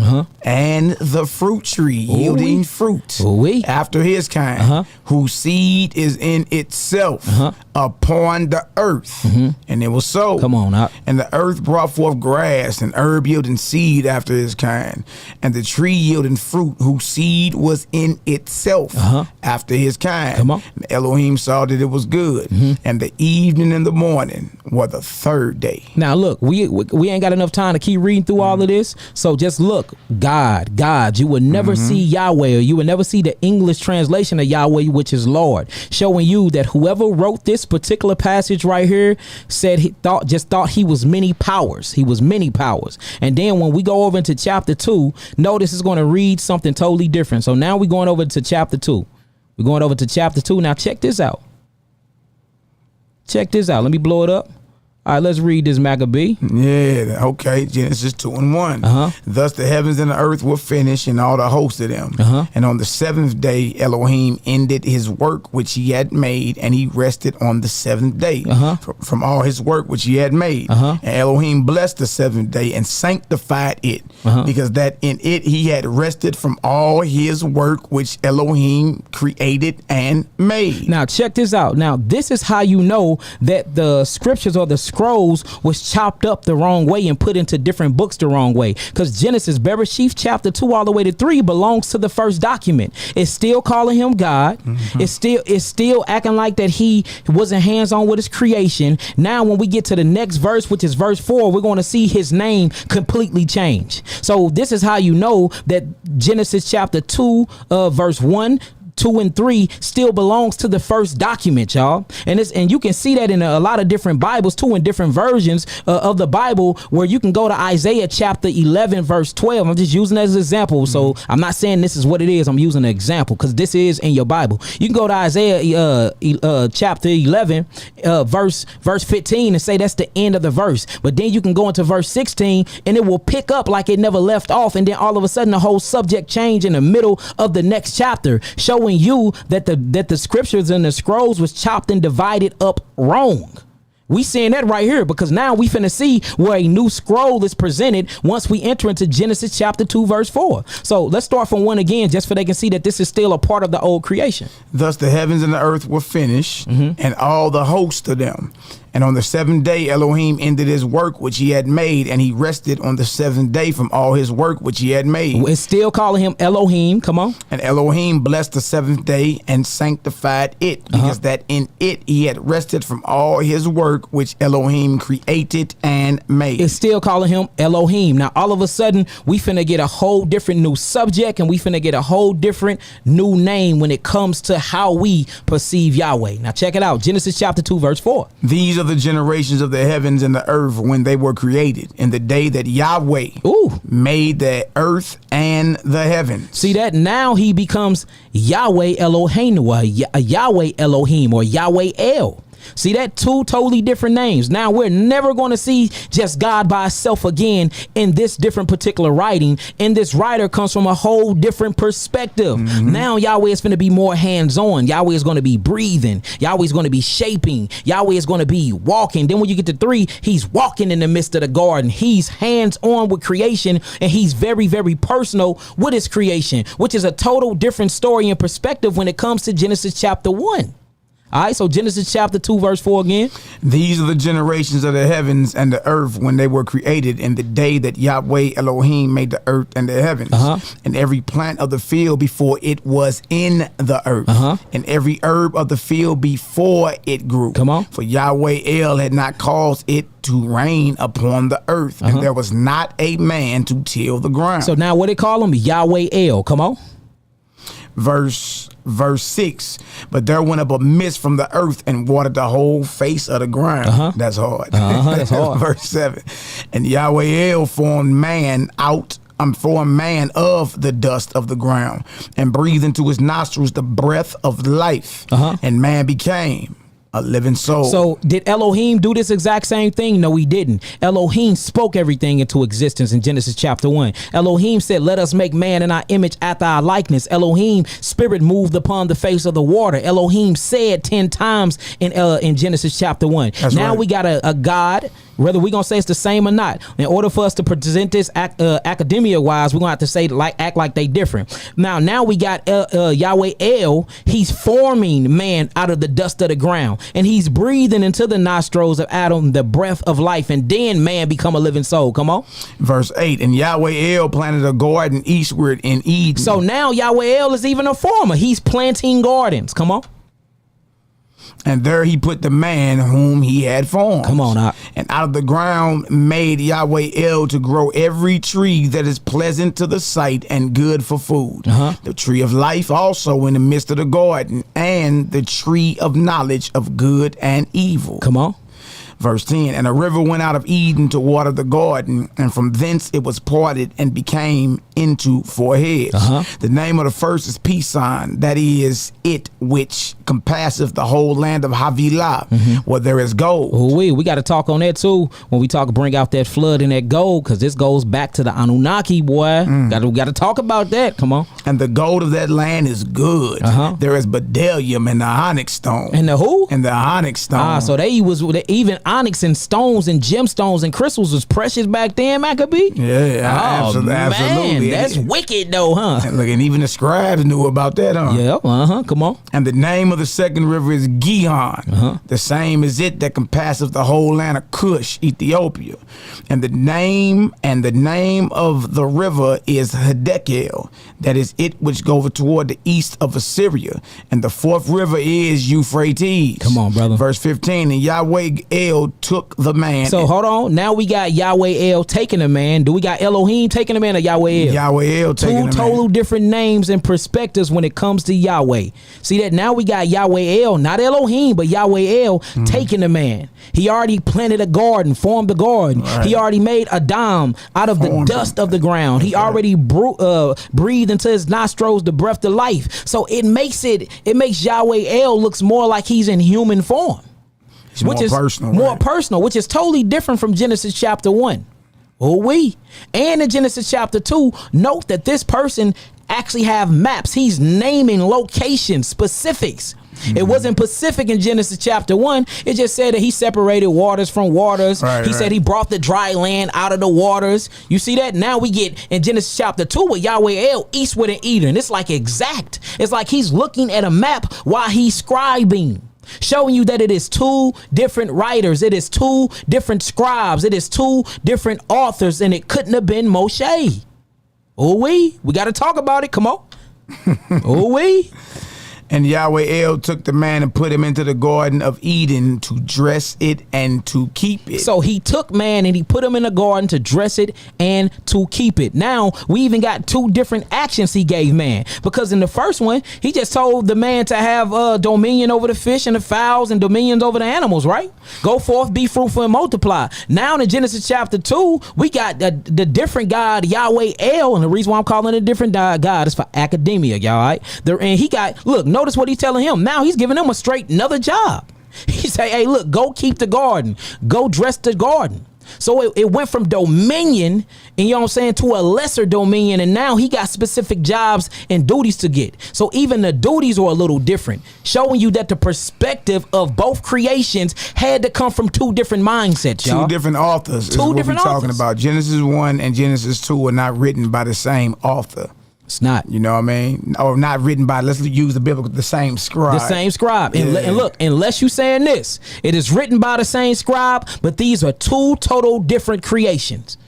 and the fruit tree yielding fruit after his kind, whose seed is in itself upon the earth. And it was so. Come on out. And the earth brought forth grass, and herb yielding seed after his kind, and the tree yielding fruit, whose seed was in itself after his kind. Come on. And Elohim saw that it was good, and the evening and the morning were the third day. Now look, we ain't got enough time to keep reading through all of this, so just look. God, you will never see Yahweh, or you will never see the English translation of Yahweh, which is Lord, showing you that whoever wrote this particular passage right here said he thought he was many powers. He was many powers. And then when we go over into chapter 2, notice it's going to read something totally different. So now we're going over to chapter 2. We're going over to chapter 2. Now check this out. Check this out. Let me blow it up. All right, let's read this, Maccabee. Yeah, okay. Genesis 2:1. Thus the heavens and the earth were finished, and all the host of them. And on the seventh day, Elohim ended his work which he had made, and he rested on the seventh day from all his work which he had made. And Elohim blessed the seventh day and sanctified it, because that in it he had rested from all his work which Elohim created and made. Now check this out. Now this is how you know that the scriptures or the scrolls was chopped up the wrong way and put into different books the wrong way, because Genesis, Bereshith chapter 2 all the way to 3 belongs to the first document. It's still calling him God. It's still acting like that he wasn't hands-on with his creation. Now when we get to the next verse, which is verse 4, we're going to see his name completely change. So this is how you know that Genesis chapter 2 verse 1, 2 and 3 still belongs to the first document, y'all. And you can see that in a lot of different Bibles too, in different versions of the Bible, where you can go to Isaiah chapter 11 verse 12. I'm just using it as an example. So I'm not saying this is what it is. I'm using an example because this is in your Bible. You can go to Isaiah chapter 11 verse 15 and say that's the end of the verse. But then you can go into verse 16 and it will pick up like it never left off. And then all of a sudden the whole subject change in the middle of the next chapter, showing you that the scriptures and the scrolls was chopped and divided up wrong. We seeing that right here, because now we finna see where a new scroll is presented once we enter into Genesis chapter 2 verse 4. So let's start from 1 again, just so they can see that this is still a part of the old creation. Thus the heavens and the earth were finished, and all the host of them. And on the seventh day, Elohim ended his work which he had made, and he rested on the seventh day from all his work which he had made. It's still calling him Elohim. Come on. And Elohim blessed the seventh day and sanctified it, because that in it he had rested from all his work which Elohim created and made. It's still calling him Elohim. Now, all of a sudden, we finna get a whole different new subject, and we finna get a whole different new name when it comes to how we perceive Yahweh. Now, check it out. Genesis chapter 2, verse 4. These are the generations of the heavens and the earth when they were created, in the day that Yahweh made the earth and the heavens. See that? Now he becomes Yahweh Eloheinu, Yahweh Elohim, or Yahweh El. See that? Two totally different names. Now we're never going to see just God by itself again in this different particular writing. And this writer comes from a whole different perspective. Now Yahweh is going to be more hands-on. Yahweh is going to be breathing. Yahweh is going to be shaping. Yahweh is going to be walking. Then when you get to 3, he's walking in the midst of the garden. He's hands-on with creation, and he's very, very personal with his creation, which is a total different story and perspective when it comes to Genesis chapter 1. All right, so Genesis chapter 2, verse 4 again. These are the generations of the heavens and the earth when they were created, in the day that Yahweh Elohim made the earth and the heavens, and every plant of the field before it was in the earth, and every herb of the field before it grew. Come on. For Yahweh El had not caused it to rain upon the earth, and there was not a man to till the ground. So now what they call him? Yahweh El. Come on. Verse 6, but there went up a mist from the earth and watered the whole face of the ground. That's hard. That's hard. Verse 7, and Yahweh El formed man of the dust of the ground, and breathed into his nostrils the breath of life, and man became. a living soul. So did Elohim do this exact same thing? No, he didn't. Elohim spoke everything into existence in Genesis chapter 1. Elohim said, let us make man in our image after our likeness. Elohim spirit moved upon the face of the water. Elohim said 10 times in Genesis chapter 1. That's now right. we got a God. Whether we're going to say it's the same or not, in order for us to present this academia wise, we're going to have to say act like they different. Now we got Yahweh El. He's forming man out of the dust of the ground, and he's breathing into the nostrils of Adam the breath of life, and then man become a living soul. Come on. Verse 8, and Yahweh El planted a garden eastward in Eden. So now Yahweh El is even a former. He's planting gardens. Come on. And there he put the man whom he had formed. Come on, Ak. And out of the ground made Yahweh El to grow every tree that is pleasant to the sight and good for food. The tree of life also in the midst of the garden, and the tree of knowledge of good and evil. Come on. Verse 10, and a river went out of Eden to water the garden, and from thence it was parted and became into 4 heads. The name of the first is Pison, that is it which compasseth the whole land of Havilah, where there is gold. We got to talk on that too when we bring out that flood and that gold, because this goes back to the Anunnaki, boy. We got to talk about that. Come on. And the gold of that land is good. There is bdellium and the onyx stone. And the who? And the onyx stone. So even onyx and stones and gemstones and crystals was precious back then, Maccabee. Yeah, absolutely. Man, that's wicked though, huh? And look, and even the scribes knew about that, huh? Yeah, come on. And the name of the second river is Gihon. The same is it that compasseth the whole land of Cush, Ethiopia. And the name of the river is Hiddekel, that is it which goeth toward the east of Assyria. And the fourth river is Euphrates. Come on, brother. Verse 15, and Yahweh El took the man. So hold on. Now we got Yahweh El taking the man. Do we got Elohim taking the man or Yahweh El? Yahweh El taking the man. Two total different names and perspectives when it comes to Yahweh. See that now we got Yahweh El, not Elohim, but Yahweh El taking the man. He already planted a garden, formed the garden. Right. He already made Adam out of the dust of the ground. He already breathed into his nostrils the breath of life. So it makes Yahweh El looks more like he's in human form. Which is more personal, which is totally different from Genesis chapter 1. And in Genesis chapter 2, note that this person actually have maps. He's naming locations, specifics. It wasn't specific in Genesis chapter 1. It just said that he separated waters from waters. He said he brought the dry land out of the waters. You see that? Now we get in Genesis chapter 2 with Yahweh El, eastward and Eden. It's like exact. It's like he's looking at a map while he's scribing, showing you that it is 2 different writers. It is 2 different scribes. It is 2 different authors, and it couldn't have been Moshe. We got to talk about it. Come on. And Yahweh El took the man and put him into the Garden of Eden to dress it and to keep it. So he took man and he put him in the garden to dress it and to keep it. Now we even got 2 different actions he gave man, because in the first one he just told the man to have dominion over the fish and the fowls and dominions over the animals, right? Go forth, be fruitful and multiply. Now in Genesis chapter 2 we got the different God Yahweh El, and the reason why I'm calling it a different God is for academia, y'all. Right? And he got, look, notice what he's telling him. Now he's giving him a straight another job. He say, hey, look, go keep the garden, go dress the garden. So it went from dominion, and you know what I'm saying, to a lesser dominion, and now he got specific jobs and duties to get. So even the duties are a little different, showing you that the perspective of both creations had to come from 2 different mindsets, y'all. 2 different authors. 2 different authors. Talking about Genesis 1 and Genesis 2 are not written by the same author. It's not. You know what I mean? Or not written by, let's use the same scribe. The same scribe. And look, unless you saying this, it is written by the same scribe, but these are 2 total different creations.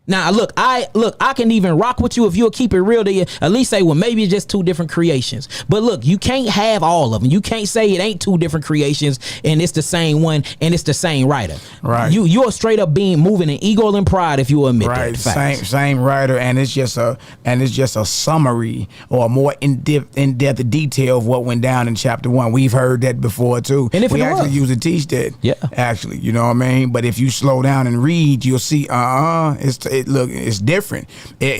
Now, look, I can even rock with you if you'll keep it real to you. At least say, well, maybe it's just 2 different creations. But look, you can't have all of them. You can't say it ain't 2 different creations and it's the same one and it's the same writer. Right. You're straight up moving in ego and pride if you admit that. Right. Same writer, and it's just a summary or a more in-depth detail of what went down in chapter 1. We've heard that before too. And if we actually used to teach that. Yeah. Actually, you know what I mean? But if you slow down and read, you'll see. it's different.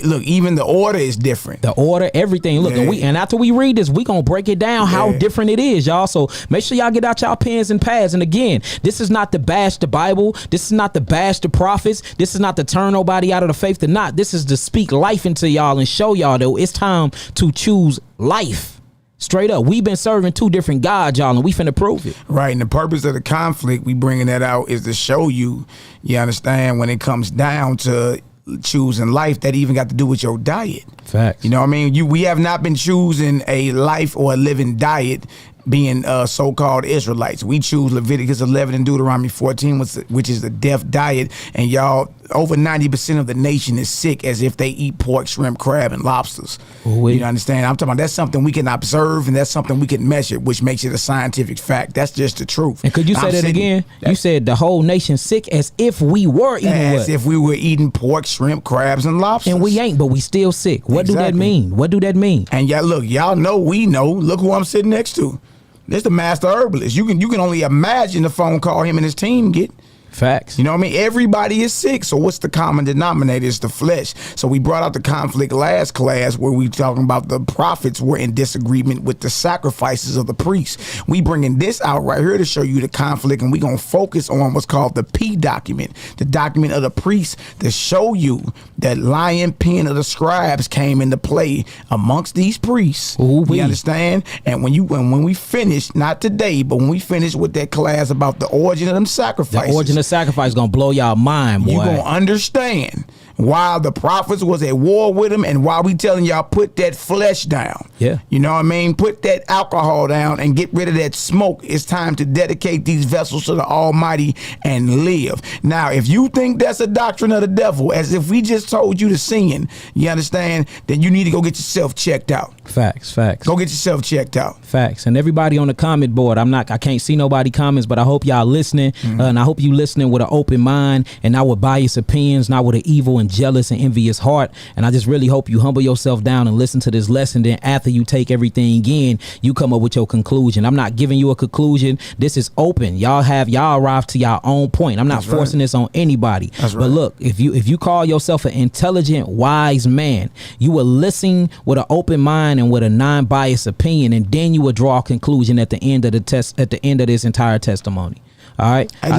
Look, even the order is different. The order, everything. Look, and after we read this, we gonna break it down how different it is, y'all. So make sure y'all get out y'all pens and pads. And again, this is not to bash the Bible. This is not to bash the prophets. This is not to turn nobody out of the faith to not. This is to speak life into y'all and show y'all that it's time to choose life. Straight up, we've been serving two different gods, y'all, and we finna prove it. Right, and the purpose of the conflict, we bringing that out, is to show you, you understand, when it comes down to choosing life, that even got to do with your diet. Facts. You know what I mean? We have not been choosing a life or a living diet being so-called Israelites. We choose Leviticus 11 and Deuteronomy 14, which is the death diet, and y'all, over 90% of the nation is sick as if they eat pork, shrimp, crab, and lobsters. You understand? I'm talking about that's something we can observe, and that's something we can measure, which makes it a scientific fact. That's just the truth. And could you say that again? You said the whole nation sick as if we were eating as if we were eating pork, shrimp, crabs, and lobsters. And we ain't, but we still sick. What do that mean? What do that mean? And look, y'all know, we know. Look who I'm sitting next to. This the master herbalist. You can only imagine the phone call him and his team get. Facts. You know what I mean? Everybody is sick. So what's the common denominator? It's the flesh. So we brought out the conflict last class where we talking about the prophets were in disagreement with the sacrifices of the priests. We bringing this out right here to show you the conflict, and we going to focus on what's called the P document, the document of the priests, to show you that lion pen of the scribes came into play amongst these priests. You understand? And when we finish, not today, but when we finish with that class about the origin of them sacrifices, the origin of sacrifice gonna blow y'all mind, boy. You gonna understand why the prophets was at war with him, and why we telling y'all put that flesh down. Yeah. You know what I mean? Put that alcohol down and get rid of that smoke. It's time to dedicate these vessels to the Almighty and live. Now, if you think that's a doctrine of the devil, as if we just told you to sin, you understand, then you need to go get yourself checked out. Facts. Go get yourself checked out. Facts. And everybody on the comment board, I can't see nobody comments, but I hope y'all listening, and I hope you listening with an open mind and not with biased opinions, not with an evil and jealous and envious heart. And I just really hope you humble yourself down and listen to this lesson. Then after you take everything in, you come up with your conclusion. I'm not giving you a conclusion. This is open. Y'all arrive to your own point. I'm not forcing this on anybody. But look, if you call yourself an intelligent, wise man, you will listen with an open mind and with a non-biased opinion, and then you will draw a conclusion at the end of the test, at the end of this entire testimony. All right. And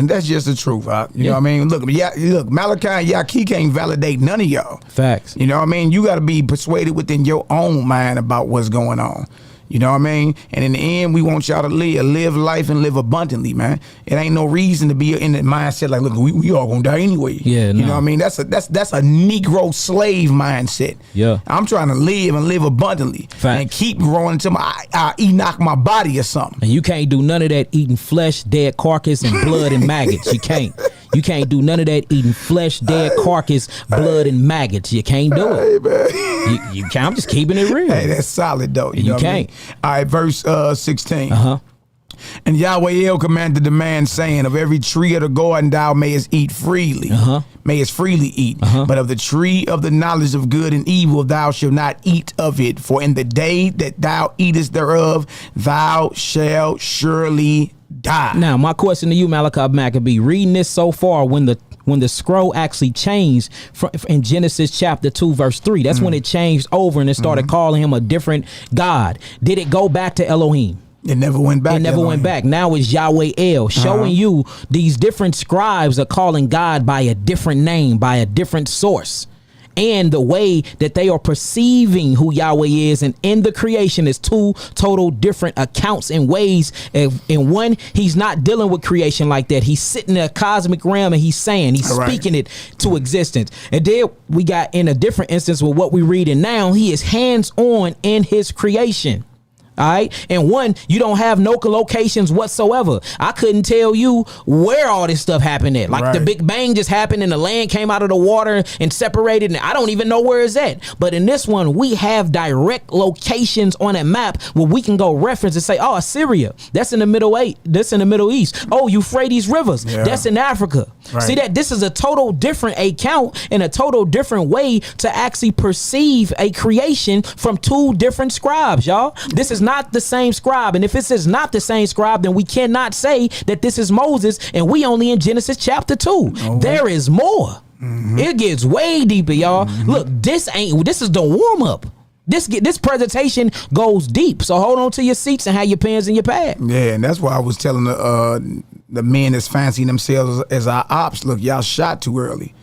that's just the truth. You know what I mean? Look, Malaki and YAHKI can't validate none of y'all. Facts. You know what I mean? You got to be persuaded within your own mind about what's going on. You know what I mean? And in the end, we want y'all to live life and live abundantly, man. It ain't no reason to be in the mindset like, look, we all gonna die anyway. Yeah, you know what I mean? That's a Negro slave mindset. Yeah, I'm trying to live and live abundantly. Fact. And keep growing until I Enoch my body or something. And you can't do none of that eating flesh, dead carcass, and blood and maggots. You can't. You can't do none of that eating flesh, dead carcass, blood, and maggots. You can't do it. You can't. I'm just keeping it real. Hey, that's solid though. You know can't. What I mean? All right, verse 16. And YAHWH commanded the man, saying, of every tree of the garden thou mayest eat freely. Mayest freely eat. But of the tree of the knowledge of good and evil thou shalt not eat of it. For in the day that thou eatest thereof, thou shalt surely die. Now, my question to you, MALAKIMAC, could be reading this so far when the scroll actually changed in Genesis chapter 2 verse 3. That's when it changed over and it started calling him a different God. Did it go back to Elohim? It never went back. It never went back. Now it's YAHWH, showing you these different scribes are calling God by a different name, by a different source. And the way that they are perceiving who Yahweh is, and in the creation is two total different accounts and ways. In one, he's not dealing with creation like that. He's sitting in a cosmic realm and he's speaking it to existence. And then we got in a different instance with what we read in now, he is hands-on in his creation. All right. And one, you don't have no locations whatsoever. I couldn't tell you where all this stuff happened at. Like the Big Bang just happened and the land came out of the water and separated. And I don't even know where it's at. But in this one, we have direct locations on a map where we can go reference and say, oh, Assyria, that's in the Middle East. Oh, Euphrates rivers, that's in Africa. See that this is a total different account and a total different way to actually perceive a creation from two different scribes, y'all. This is not the same scribe, and if this is not the same scribe, then we cannot say that this is Moses and we only in Genesis chapter 2. There is more. It gets way deeper, y'all. Look, this is the warm up. This presentation goes deep, so hold on to your seats and have your pens and your pad. Yeah, and that's why I was telling the men that's fancying themselves as our ops, look, y'all shot too early.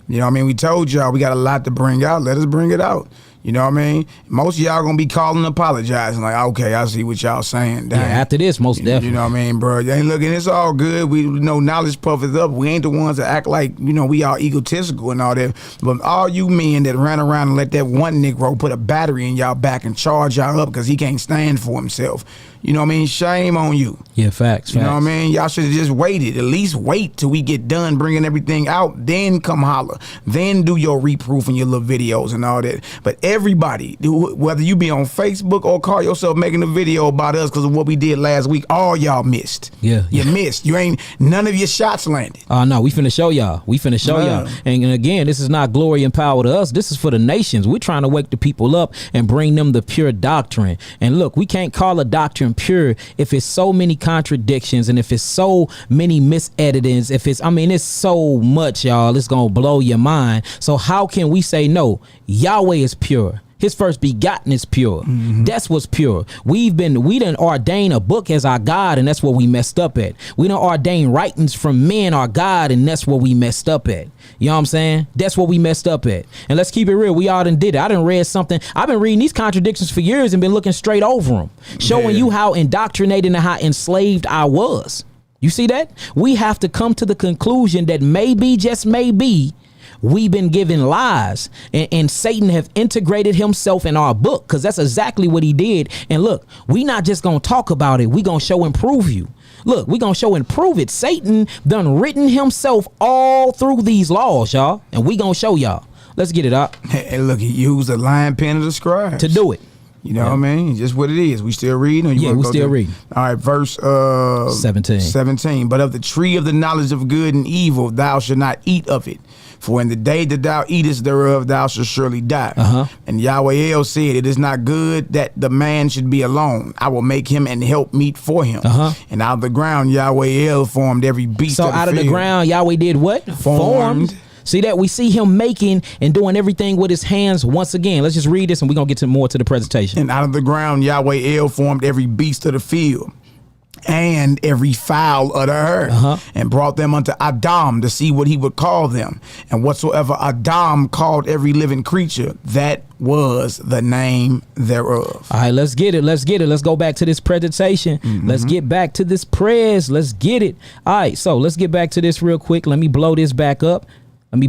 You know what I mean? We told y'all we got a lot to bring out. Let us bring it out. You know what I mean? Most of y'all gonna be calling, apologizing, like, okay, I see what y'all saying. Dang. Yeah, after this, most definitely. You know what I mean, bro? You ain't looking, it's all good. We know knowledge puffers up. We ain't the ones that act like, you know, we all egotistical and all that. But all you men that ran around and let that one Negro put a battery in y'all back and charge y'all up because he can't stand for himself. You know what I mean? Shame on you. Yeah, facts. You know what I mean? Y'all should have just waited. At least wait till we get done bringing everything out. Then come holler. Then do your reproof and your little videos and all that. But everybody, whether you be on Facebook or call yourself making a video about us because of what we did last week, all y'all missed. Yeah. You missed. You ain't, none of your shots landed. No, we finna show y'all. Y'all. And again, this is not glory and power to us. This is for the nations. We're trying to wake the people up and bring them the pure doctrine. And look, we can't call a doctrine pure if it's so many contradictions and if it's so many miseditings, if it's, I mean, it's so much, y'all, it's gonna blow your mind. So how can we say no? Yahweh is pure. His first begotten is pure. That's what's pure. We done ordain a book as our God, and that's what we messed up at. We done ordain writings from men our God, and that's what we messed up at. You know what I'm saying? That's what we messed up at. And let's keep it real. We all done did it. I done read something. I've been reading these contradictions for years and been looking straight over them, showing you how indoctrinated and how enslaved I was. You see that? We have to come to the conclusion that maybe, just maybe, we've been given lies and Satan have integrated himself in our book, because that's exactly what he did. And look, we not just gonna talk about it, we gonna show and prove you. Look, we gonna show and prove it. Satan done written himself all through these laws, y'all, and we gonna show y'all. Let's get it up. And look, he used the lion pen of the scribes to do it. You know what I mean? Just what it is. We still reading? Or you yeah, we still reading. All right, verse 17. But of the tree of the knowledge of good and evil, thou shalt not eat of it. For in the day that thou eatest thereof, thou shalt surely die. And Yahweh said, it is not good that the man should be alone. I will make him an help meet for him. And out of the ground, Yahweh formed every beast of the field. So out of the ground, Yahweh did what? Formed. See that? We see him making and doing everything with his hands once again. Let's just read this and we're going to get more to the presentation. And out of the ground, Yahweh formed every beast of the field and every fowl of the earth, and brought them unto Adam to see what he would call them. And whatsoever Adam called every living creature, that was the name thereof. All right, let's get it. Let's go back to this presentation. Let's get back to this prayers. Let's get it. All right, so let's get back to this real quick. Let me blow this back up. Matter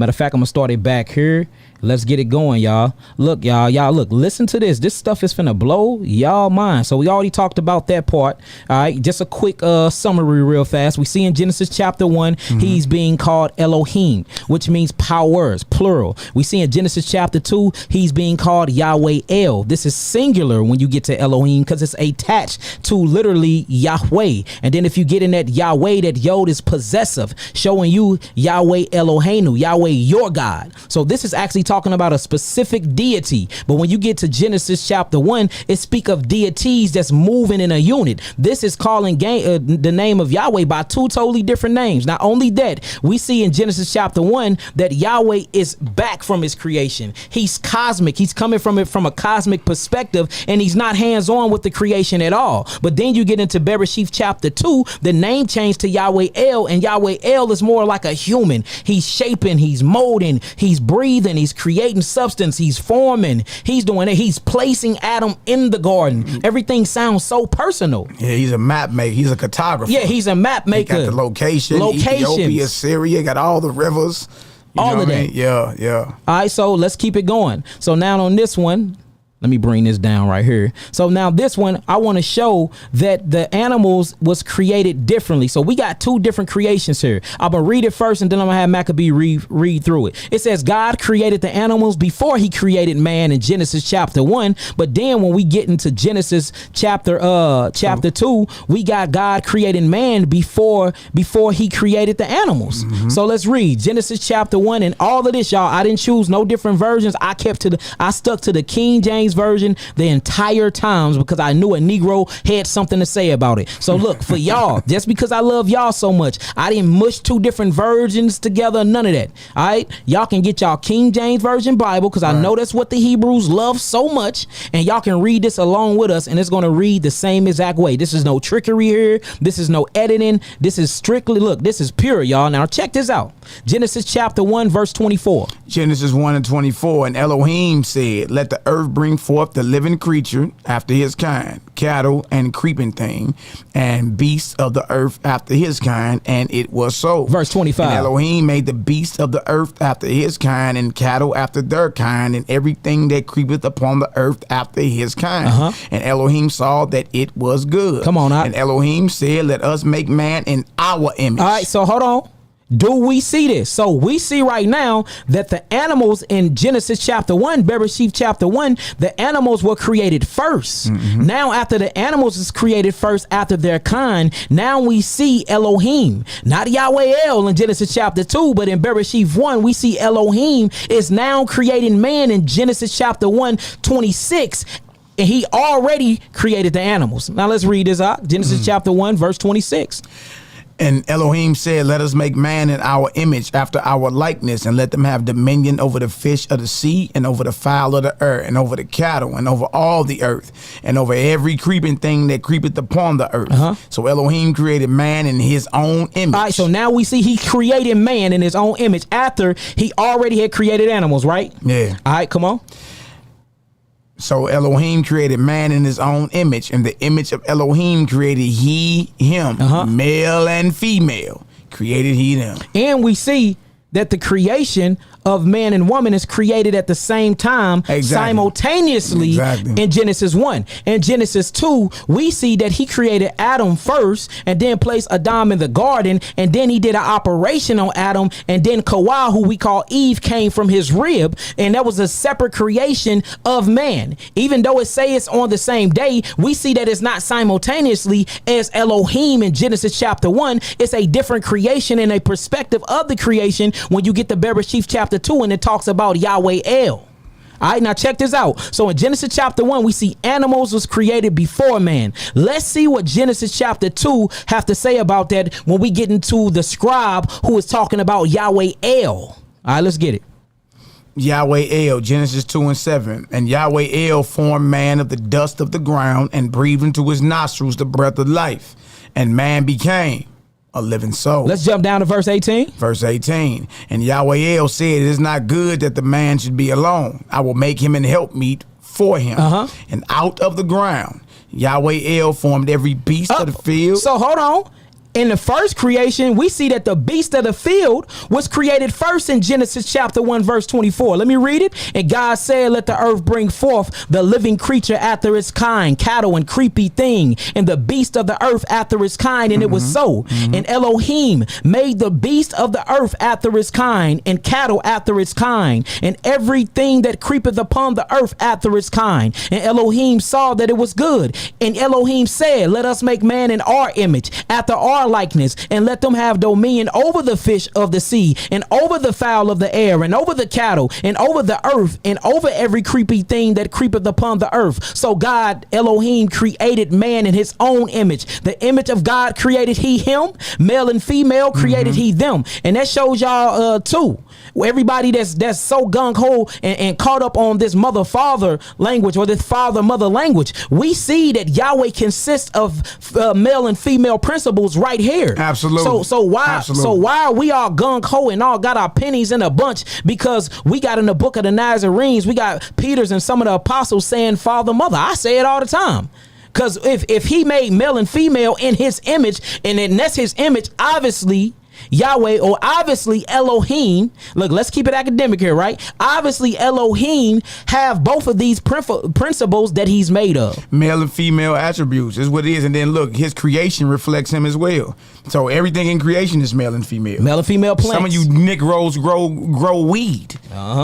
of fact, I'm gonna start it back here. Let's get it going, y'all. Look, y'all look, listen to this. This stuff is finna blow y'all mind. So we already talked about that part. All right, just a quick summary real fast. We see in Genesis chapter 1, he's being called Elohim, which means powers, plural. We see in Genesis chapter 2, he's being called Yahweh El. This is singular when you get to Elohim because it's attached to literally Yahweh. And then if you get in that Yahweh, that Yod is possessive, showing you Yahweh Eloheinu, Yahweh your God. So this is actually talking about a specific deity. But when you get to Genesis chapter 1, it speaks of deities that's moving in a unit. This is calling the name of Yahweh by two totally different names. Not only that, we see in Genesis chapter 1 that Yahweh is back from his creation. He's cosmic. He's coming from it from a cosmic perspective, and he's not hands-on with the creation at all. But then you get into Bereshith chapter 2, the name changed to Yahweh El, and Yahweh El is more like a human. He's shaping, he's molding, he's breathing, he's creating substance, he's forming, he's doing it, he's placing Adam in the garden. Everything sounds so personal. Yeah, he's a map maker, he's a cartographer. Yeah, he's a map maker. He got the location, Ethiopia, Syria, got all the rivers. All of that. Yeah. All right, so let's keep it going. So now on this one, let me bring this down right here. So now this one, I want to show that the animals was created differently. So we got two different creations here. I'm going to read it first, and then I'm going to have Maccabee read through it. It says God created the animals before he created man in Genesis chapter 1. But then when we get into Genesis chapter 2, we got God creating man before he created the animals. So let's read Genesis chapter 1, and all of this, y'all, I didn't choose no different versions. I stuck to the King James James Version the entire times because I knew a Negro had something to say about it. So look, for y'all, just because I love y'all so much, I didn't mush two different versions together, none of that. All right, y'all can get y'all King James Version Bible because I know that's what the Hebrews love so much, and y'all can read this along with us, and it's going to read the same exact way. This is no trickery here. This is no editing. This is strictly, look, this is pure, y'all. Now check this out. Genesis chapter 1 verse 24. Genesis 1 and 24. And Elohim said, let the earth bring forth the living creature after his kind, cattle and creeping thing, and beasts of the earth after his kind, and it was so. Verse 25. And Elohim made the beasts of the earth after his kind, and cattle after their kind, and everything that creepeth upon the earth after his kind. And Elohim saw that it was good. Come on, and Elohim said, let us make man in our image. All right, so hold on. Do we see this? So we see right now that the animals in Genesis chapter 1, Bereshit chapter 1, the animals were created first. Now after the animals is created first after their kind, now we see Elohim, not Yahweh El in Genesis chapter 2, but in Bereshit 1, we see Elohim is now creating man in Genesis chapter 1, 26. And he already created the animals. Now let's read this out. Genesis chapter 1, verse 26. And Elohim said, let us make man in our image after our likeness, and let them have dominion over the fish of the sea, and over the fowl of the earth, and over the cattle, and over all the earth, and over every creeping thing that creepeth upon the earth. So Elohim created man in his own image. All right, so now we see he created man in his own image after he already had created animals, right? Yeah. All right, come on. So Elohim created man in his own image, and the image of Elohim created he, him, male and female, created he them. And we see that the creation of man and woman is created at the same time, simultaneously in Genesis 1. In Genesis 2, we see that he created Adam first and then placed Adam in the garden, and then he did an operation on Adam, and then Kawah, who we call Eve, came from his rib, and that was a separate creation of man. Even though it say it's on the same day, we see that it's not simultaneously as Elohim in Genesis chapter 1. It's a different creation and a perspective of the creation when you get to Bereshit chapter 2, and it talks about Yahweh El. All right, now check this out. So in Genesis chapter 1, we see animals was created before man. Let's see what Genesis chapter 2 have to say about that when we get into the scribe who is talking about Yahweh El. All right, let's get it. Yahweh El, Genesis 2 and 7. And Yahweh El formed man of the dust of the ground, and breathed into his nostrils the breath of life, and man became a living soul. Let's jump down to verse 18. Verse 18. And Yahweh El said, it is not good that the man should be alone. I will make him an helpmeet for him. And out of the ground, Yahweh El formed every beast of the field. So hold on. In the first creation, we see that the beast of the field was created first in Genesis chapter 1, verse 24. Let me read it. And God said, let the earth bring forth the living creature after its kind, cattle and creepy thing, and the beast of the earth after its kind. And it was so. And Elohim made the beast of the earth after its kind, and cattle after its kind, and everything that creepeth upon the earth after its kind. And Elohim saw that it was good. And Elohim said, let us make man in our image, after our likeness, and let them have dominion over the fish of the sea, and over the fowl of the air, and over the cattle, and over the earth, and over every creepy thing that creepeth upon the earth. So God, Elohim, created man in his own image. The image of God created he him, male and female created he them. And that shows y'all too. Everybody that's so gung-ho and caught up on this mother-father language, or this father-mother language, we see that Yahweh consists of male and female principles right here. Absolutely. So why are we all gung-ho and all got our pennies in a bunch? Because we got in the book of the Nazarenes, we got Peter's and some of the apostles saying father, mother. I say it all the time. Because if he made male and female in his image, and then that's his image, obviously Yahweh, or obviously Elohim, look, let's keep it academic here, right? Obviously Elohim have both of these principles that he's made of. Male and female attributes is what it is. And then look, his creation reflects him as well. So everything in creation is male and female. Male and female plants. Some of you Negroes grow weed.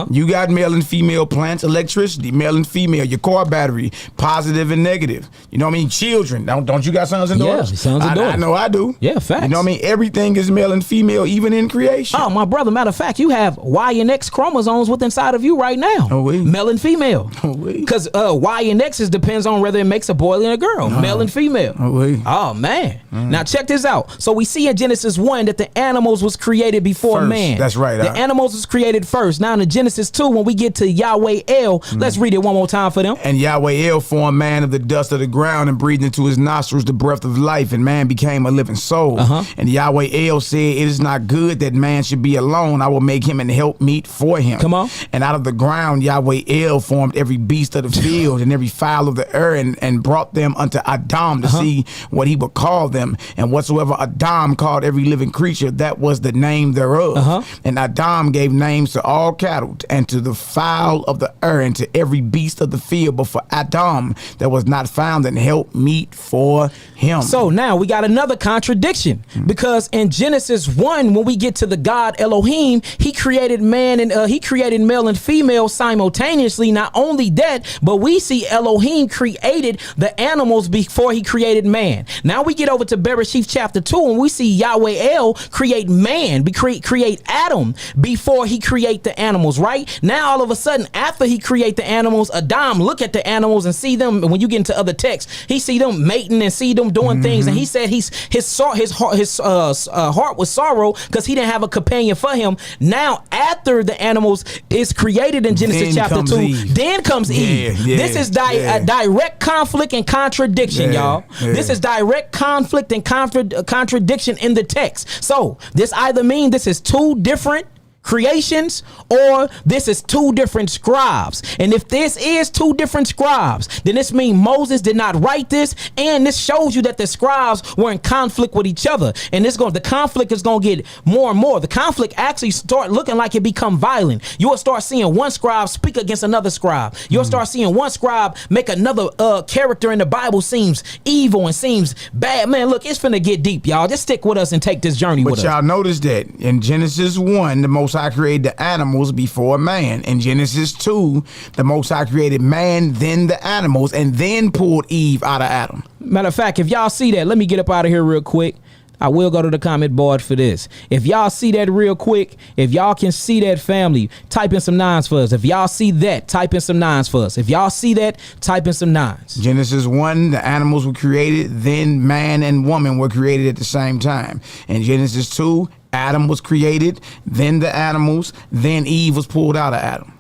You got male and female plants, electricity, male and female, your car battery, positive and negative. You know what I mean? Children. Don't you got sons and daughters? Yeah, sons and daughters. I know I do. Yeah, facts. You know what I mean? Everything is male and female even in creation. Oh, my brother, matter of fact, you have Y and X chromosomes within inside of you right now. Oh, wait. Male and female. Oh, wait. Because Y and X depends on whether it makes a boy and a girl, male and female. Oh, wait. Oh, man. Now, check this out. So we see in Genesis 1 that the animals was created before First. man. That's right. The animals was created first. Now, in Genesis 2, when we get to Yahweh El, let's read it one more time for them. And Yahweh El formed man of the dust of the ground and breathed into his nostrils the breath of life, and man became a living soul. And Yahweh El said, it is not good that man should be alone. I will make him an helpmeet for him. Come on. And out of the ground Yahweh El formed every beast of the field and every fowl of the earth, and brought them unto Adam to see what he would call them. And whatsoever Adam called every living creature, that was the name thereof. And Adam gave names to all cattle, and to the fowl of the earth, and to every beast of the field. But for Adam there was not found an helpmeet for him. So now we got another contradiction, because in Genesis 1, when we get to the God Elohim, he created man and he created male and female simultaneously. Not only that, but we see Elohim created the animals before he created man. Now we get over to Bereshith chapter 2, and we see Yahweh El create man, create Adam before he create the animals, right? Now all of a sudden, after he create the animals, Adam look at the animals and see them. When you get into other texts, he see them mating and see them doing things, and he said his heart was sorrow because he didn't have a companion for him. Now after the animals is created in Genesis chapter 2, then comes Eve. This is direct conflict and contradiction, y'all. This is direct conflict and contradiction in the text. So this either means this is two different creations, or this is two different scribes. And if this is two different scribes, then this means Moses did not write this, and this shows you that the scribes were in conflict with each other. And the conflict is going to get more and more. The conflict actually start looking like it become violent. You'll start seeing one scribe speak against another scribe. You'll start seeing one scribe make another character in the Bible seems evil and seems bad. Man, look, it's finna get deep, y'all. Just stick with us and take this journey with us. But y'all notice that in Genesis 1, the Most High created the animals before man. In Genesis 2, the Most High created man, then the animals, and then pulled Eve out of Adam. Matter of fact, if y'all see that, let me get up out of here real quick. I will go to the comment board for this. If y'all see that real quick, if y'all can see that, family, type in some nines for us. If y'all see that, type in some nines for us. If y'all see that, type in some nines. Genesis 1, the animals were created, then man and woman were created at the same time. In Genesis 2, Adam was created, then the animals, then Eve was pulled out of Adam.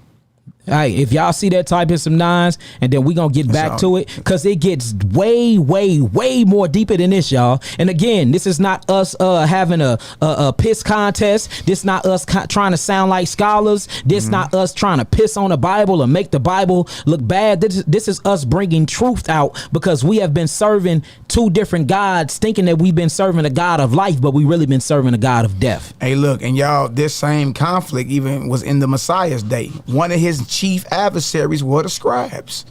All right, if y'all see that, type in some nines, and then we're going to get back to it, because it gets way, way, way more deeper than this, y'all. And again, this is not us having a piss contest. This not us trying to sound like scholars. This not us trying to piss on the Bible or make the Bible look bad. This is us bringing truth out, because we have been serving two different gods, thinking that we've been serving a God of life, but we really been serving a God of death. Hey, look, and y'all, this same conflict even was in the Messiah's day. One of his chief adversaries were the scribes.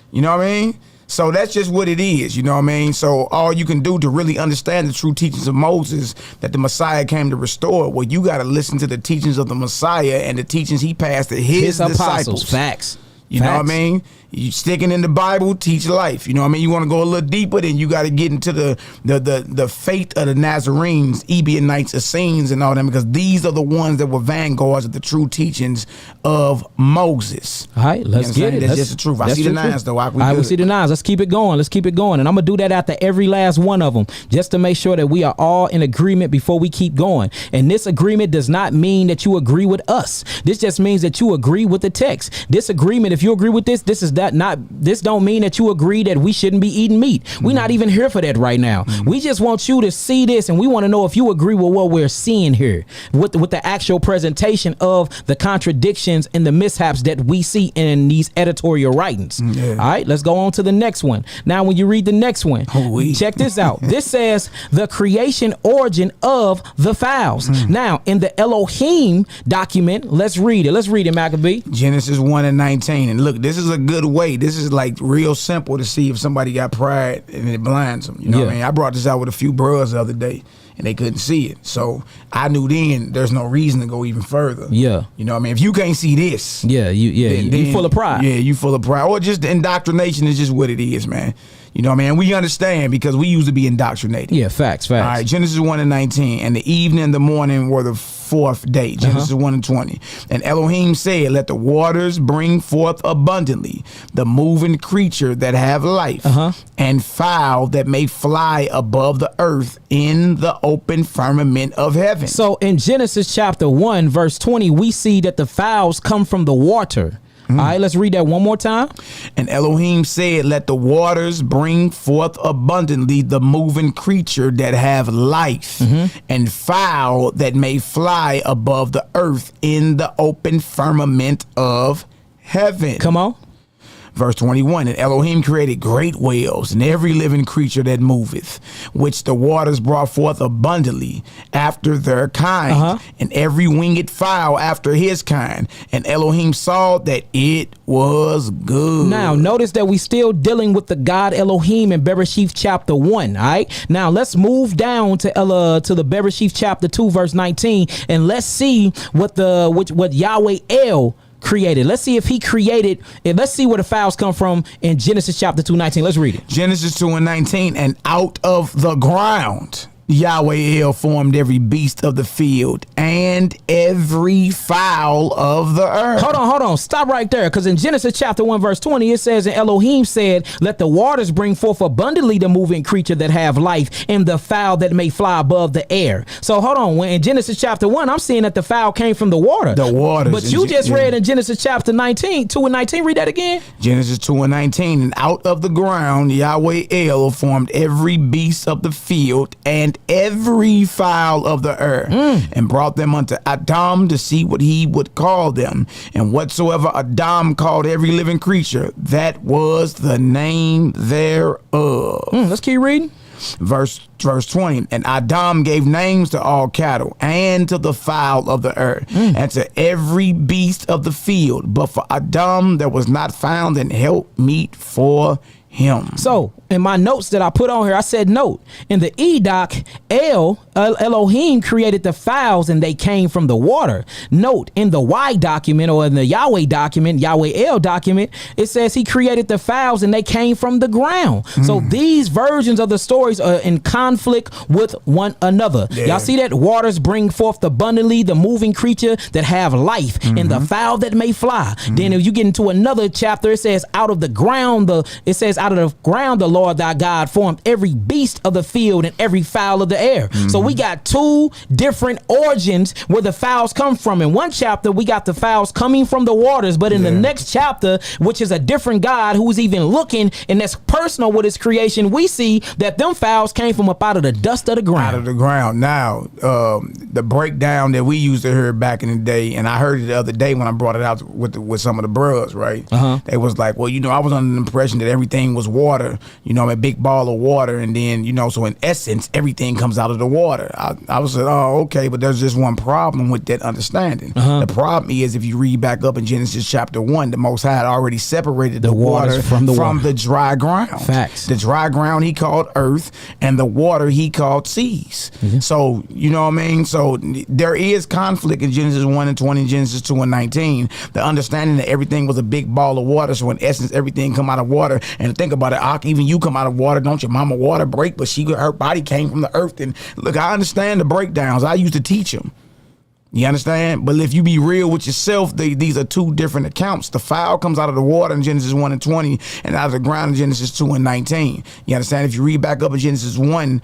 You know what I mean? So that's just what it is, you know what I mean? So all you can do to really understand the true teachings of Moses that the Messiah came to restore, well, you got to listen to the teachings of the Messiah and the teachings he passed to his disciples. Facts. You know what I mean? You sticking in the Bible, teach life. You know what I mean? You want to go a little deeper, then you got to get into the faith of the Nazarenes, Ebionites, Essenes, and all them, because these are the ones that were vanguards of the true teachings of Moses. All right, let's get it. That's just the truth. I see the nines, though. All right, we see the nines. Let's keep it going. Let's keep it going. And I'm going to do that after every last one of them, just to make sure that we are all in agreement before we keep going. And this agreement does not mean that you agree with us. This just means that you agree with the text. This agreement, if you agree with this don't mean that you agree that we shouldn't be eating meat. We're not even here for that right now. We just want you to see this, and we want to know if you agree with what we're seeing here with the actual presentation of the contradictions and the mishaps that we see in these editorial writings. All right, let's go on to the next one. Now, when you read the next one, check this out. This says the creation origin of the fowls. Now, in the Elohim document, let's read it. Let's read it, Maccabee. Genesis 1:19. And look, this is a good way. This is like real simple to see if somebody got pride and it blinds them. You know what I mean? I brought this out with a few bros the other day, and they couldn't see it. So I knew then there's no reason to go even further. Yeah. You know what I mean? If you can't see this. Yeah, you full of pride. Yeah, you full of pride. Or just the indoctrination is just what it is, man. You know what I mean? We understand because we used to be indoctrinated. Yeah, facts. All right, Genesis 1:19, and the evening and the morning were the fourth day. Genesis 1:20. And Elohim said, let the waters bring forth abundantly the moving creature that have life, and fowl that may fly above the earth in the open firmament of heaven. So in Genesis chapter 1, verse 20, we see that the fowls come from the water. All right, let's read that one more time. And Elohim said, let the waters bring forth abundantly the moving creature that have life, and fowl that may fly above the earth in the open firmament of heaven. Come on. Verse 21, and Elohim created great whales and every living creature that moveth, which the waters brought forth abundantly after their kind, and every winged fowl after his kind. And Elohim saw that it was good. Now, notice that we still dealing with the God Elohim in Bereshith chapter 1. All right. Now, let's move down to the Bereshith chapter 2, verse 19, and let's see what Yahweh El created. Let's see if he created, and let's see where the fowls come from in Genesis chapter 2:19. Let's read it. Genesis 2:19, and out of the ground Yahweh El formed every beast of the field and every fowl of the earth. Hold on. Stop right there. Because in Genesis chapter 1, verse 20, it says, and Elohim said, let the waters bring forth abundantly the moving creature that have life and the fowl that may fly above the air. So hold on. When in Genesis chapter 1, I'm seeing that the fowl came from the water. The waters. But you just read in Genesis chapter 2:19. Read that again. Genesis 2:19, and out of the ground Yahweh El formed every beast of the field and every fowl of the earth, and brought them unto Adam to see what he would call them. And whatsoever Adam called every living creature, that was the name thereof. Let's keep reading. Verse 20, and Adam gave names to all cattle and to the fowl of the earth and to every beast of the field. But for Adam there was not found an help meet for him. So in my notes that I put on here, I said, note, in the Edoc, Elohim created the fowls and they came from the water. Note, in the Y document, or in the Yahweh document, Yahweh El document, it says he created the fowls and they came from the ground. So these versions of the stories are in conflict with one another. Y'all see that? Waters bring forth abundantly the moving creature that have life and the fowl that may fly. Then if you get into another chapter, it says out of the ground, the Lord thy God formed every beast of the field and every fowl of the air. So we got two different origins where the fowls come from. In one chapter, we got the fowls coming from the waters, but in the next chapter, which is a different God who's even looking and that's personal with his creation, we see that them fowls came from up out of the dust of the ground. Out of the ground. Now, the breakdown that we used to hear back in the day, and I heard it the other day when I brought it out with some of the bros, right? They was like, well, I was under the impression that everything was water, a big ball of water, and then, so in essence, everything comes out of the water. I was like, oh, okay, but there's just one problem with that understanding. The problem is, if you read back up in Genesis chapter 1, the Most High had already separated the water from the dry ground. Facts. The dry ground he called earth, and the water he called seas. So, you know what I mean? So there is conflict in Genesis 1:20, Genesis 2:19. The understanding that everything was a big ball of water, so in essence, everything come out of water. And think about it, even you come out of water, don't your mama water break? But her body came from the earth. And look, I understand the breakdowns. I used to teach them. You understand? But if you be real with yourself, these are two different accounts. The fowl comes out of the water in Genesis 1:20 and out of the ground in Genesis 2:19. You understand? If you read back up in Genesis 1,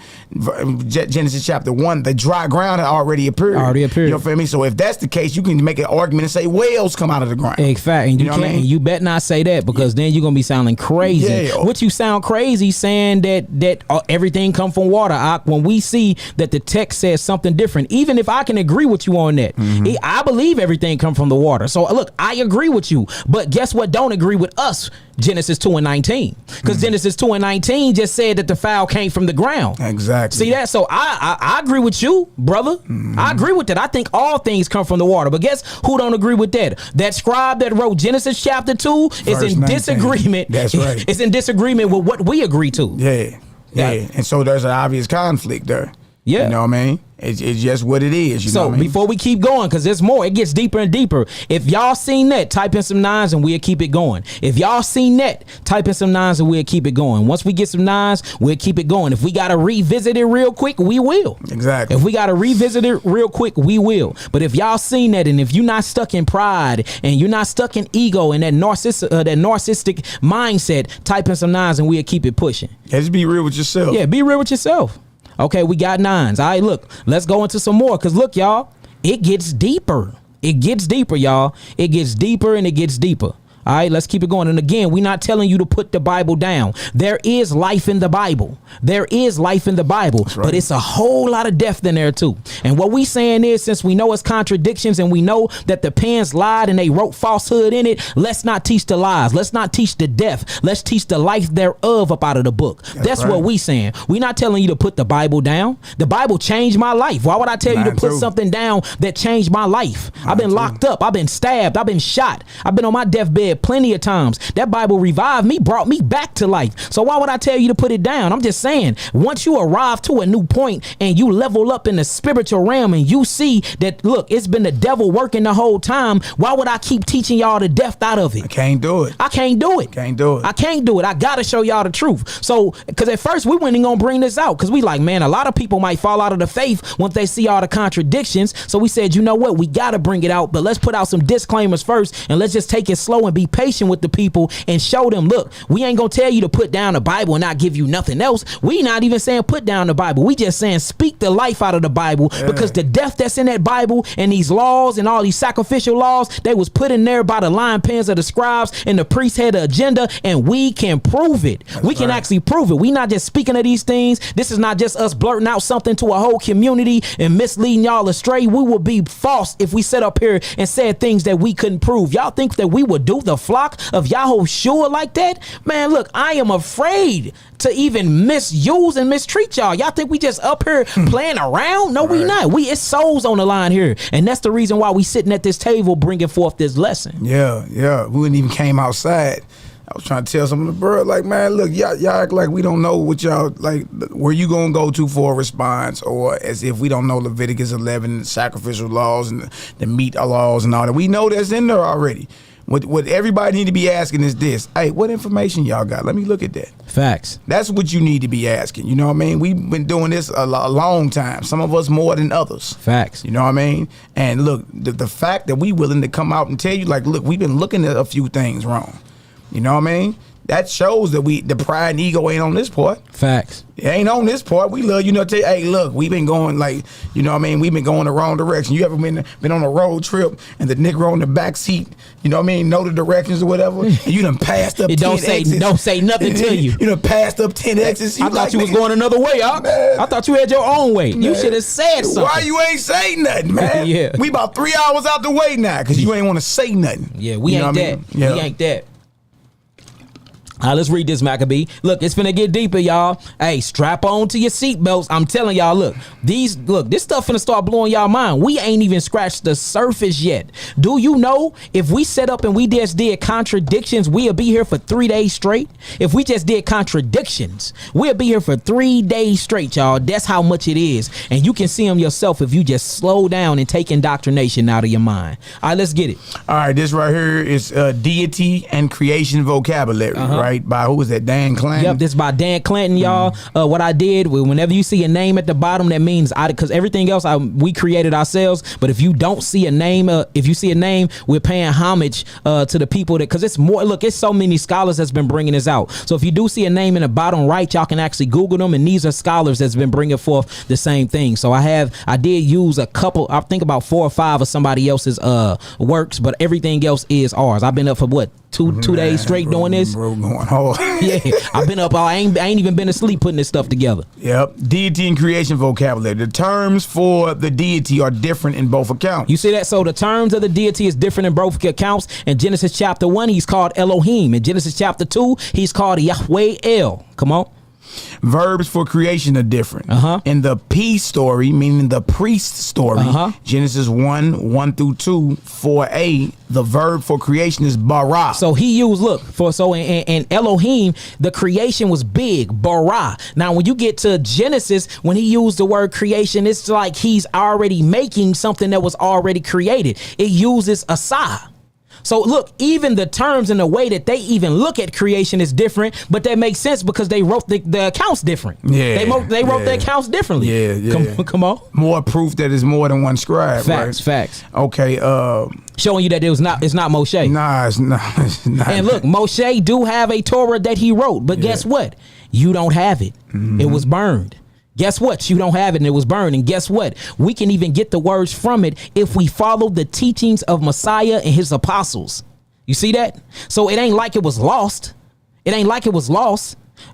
Genesis chapter 1, the dry ground had already appeared. You know what I mean? So if that's the case, you can make an argument and say whales come out of the ground. Exactly. And you can't, you bet not say that, because then you're going to be sounding crazy. What you sound crazy saying that everything come from water. When we see that the text says something different, even if I can agree with you on that, I believe everything come from the water. So look, I agree with you, but guess what? Don't agree with us. Genesis 2:19, because Genesis 2:19 just said that the fowl came from the ground. Exactly. See that? So I agree with you, brother. I agree with that. I think all things come from the water. But guess who don't agree with that? That scribe that wrote Genesis chapter 2 is in 19. Disagreement. That's right. It's in disagreement with what we agree to. Yeah. And so there's an obvious conflict there. Yeah. You know what I mean? It's just what it is. You know So what I mean? before we keep going, because there's more, it gets deeper and deeper. If y'all seen that, type in some 9s and we'll keep it going. If y'all seen that, type in some 9s and we'll keep it going. Once we get some 9s, we'll keep it going. If we got to revisit it real quick, we will. Exactly. If we got to revisit it real quick, we will. But if y'all seen that, and if you're not stuck in pride and you're not stuck in ego and that narcissistic mindset, type in some 9s and we'll keep it pushing. Yeah, just be real with yourself. Yeah, be real with yourself. Okay, we got 9s. All right, look, let's go into some more. Because look, y'all, it gets deeper. It gets deeper, y'all. It gets deeper and it gets deeper. All right, let's keep it going. And again, we're not telling you to put the Bible down. There is life in the Bible. There is life in the Bible, right. But it's a whole lot of death in there too. And what we saying is, since we know it's contradictions and we know that the pens lied and they wrote falsehood in it, let's not teach the lies. Let's not teach the death. Let's teach the life thereof up out of the book. That's right. What we saying. We're not telling you to put the Bible down. The Bible changed my life. Why would I tell you to put something down that changed my life? I've been locked up. I've been stabbed. I've been shot. I've been on my deathbed plenty of times. That Bible revived me, brought me back to life. So why would I tell you to put it down? I'm just saying, once you arrive to a new point and you level up in the spiritual realm and you see that, look, it's been the devil working the whole time, why would I keep teaching y'all the death out of it? I can't do it. I can't do it. Can't do it. I can't do it. I gotta show y'all the truth. So, because at first we weren't even gonna bring this out because we like, man, a lot of people might fall out of the faith once they see all the contradictions. So we said, you know what, we gotta bring it out, but let's put out some disclaimers first and let's just take it slow and be patient with the people and show them, look, we ain't gonna tell you to put down the Bible and not give you nothing else. We not even saying put down the Bible. We just saying speak the life out of the Bible, because the death that's in that Bible and these laws and all these sacrificial laws, they was put in there by the lion pens of the scribes, and the priests had an agenda, and we can prove it. We can actually prove it. We not just speaking of these things. This is not just us blurting out something to a whole community and misleading y'all astray. We would be false if we sat up here and said things that we couldn't prove. Y'all think that we would do the flock of Yahushua like that? Man, look, I am afraid to even misuse and mistreat y'all. Y'all think we just up here playing around? No, we not. It's souls on the line here. And that's the reason why we sitting at this table bringing forth this lesson. Yeah. We wouldn't even came outside. I was trying to tell some of the bird, like, man, look, y'all act like we don't know what y'all, like, where you gonna go to for a response, or as if we don't know Leviticus 11, sacrificial laws and the meat laws and all that. We know that's in there already. What everybody need to be asking is this: hey, what information y'all got? Let me look at that. Facts. That's what you need to be asking. You know what I mean? We've been doing this a long time. Some of us more than others. Facts. You know what I mean? And look, the fact that we willing to come out and tell you, like, look, we've been looking at a few things wrong. You know what I mean? That shows that the pride and ego ain't on this part. Facts. It ain't on this part. We love, you know, tell you, hey, look, we've been going, like, you know what I mean? We've been going the wrong direction. You ever been on a road trip and the nigga on the back seat, you know what I mean, know the directions or whatever, and you done passed up 10 exits. Don't say nothing to you. You done passed up 10 exits. I thought you was going another way, I thought you had your own way. Man. You should have said something. Why you ain't say nothing, man? Yeah. We about 3 hours out the way now because you ain't want to say nothing. Yeah, we ain't that. Yeah. We ain't that. Let's read this, Maccabee. Look, it's finna get deeper, y'all. Hey, strap on to your seatbelts. I'm telling y'all, look, this stuff finna start blowing y'all mind. We ain't even scratched the surface yet. Do you know if we set up and we just did contradictions, we'll be here for 3 days straight? If we just did contradictions, we'll be here for 3 days straight, y'all. That's how much it is. And you can see them yourself if you just slow down and take indoctrination out of your mind. All right, let's get it. All right, this right here is deity and creation vocabulary, right? By who was that? Dan Clanton. Yep, this is by Dan Clanton, y'all. What I did, whenever you see a name at the bottom, that means because everything else we created ourselves. But if you don't see a name, if you see a name, we're paying homage to the people that, because it's more. Look, it's so many scholars that's been bringing this out. So if you do see a name in the bottom right, y'all can actually Google them, and these are scholars that's been bringing forth the same thing. So I did use a couple. I think about 4 or 5 of somebody else's works, but everything else is ours. I've been up for what? Two days straight doing this. Bro, going hard. Yeah, I've been up. I ain't even been asleep putting this stuff together. Yep. Deity and creation vocabulary. The terms for the deity are different in both accounts. You see that? So the terms of the deity is different in both accounts. In Genesis chapter 1, he's called Elohim. In Genesis chapter 2, he's called Yahweh El. Come on. Verbs for creation are different. In the P story, meaning the priest story, Genesis 1:1-2, 4a, the verb for creation is bara. So he used, in Elohim, the creation was big, bara. Now, when you get to Genesis, when he used the word creation, it's like he's already making something that was already created. It uses asa. So look, even the terms and the way that they even look at creation is different, but that makes sense because they wrote the accounts different. Yeah, they wrote the accounts differently. Yeah. Come on. More proof that it's more than one scribe. Facts. Okay. Showing you that it's not Moshe. Nah, it's not. And look, Moshe do have a Torah that he wrote, but guess what? You don't have it. It was burned. Guess what? You don't have it and it was burned. And guess what? We can even get the words from it if we follow the teachings of Messiah and his apostles. You see that? So it ain't like it was lost.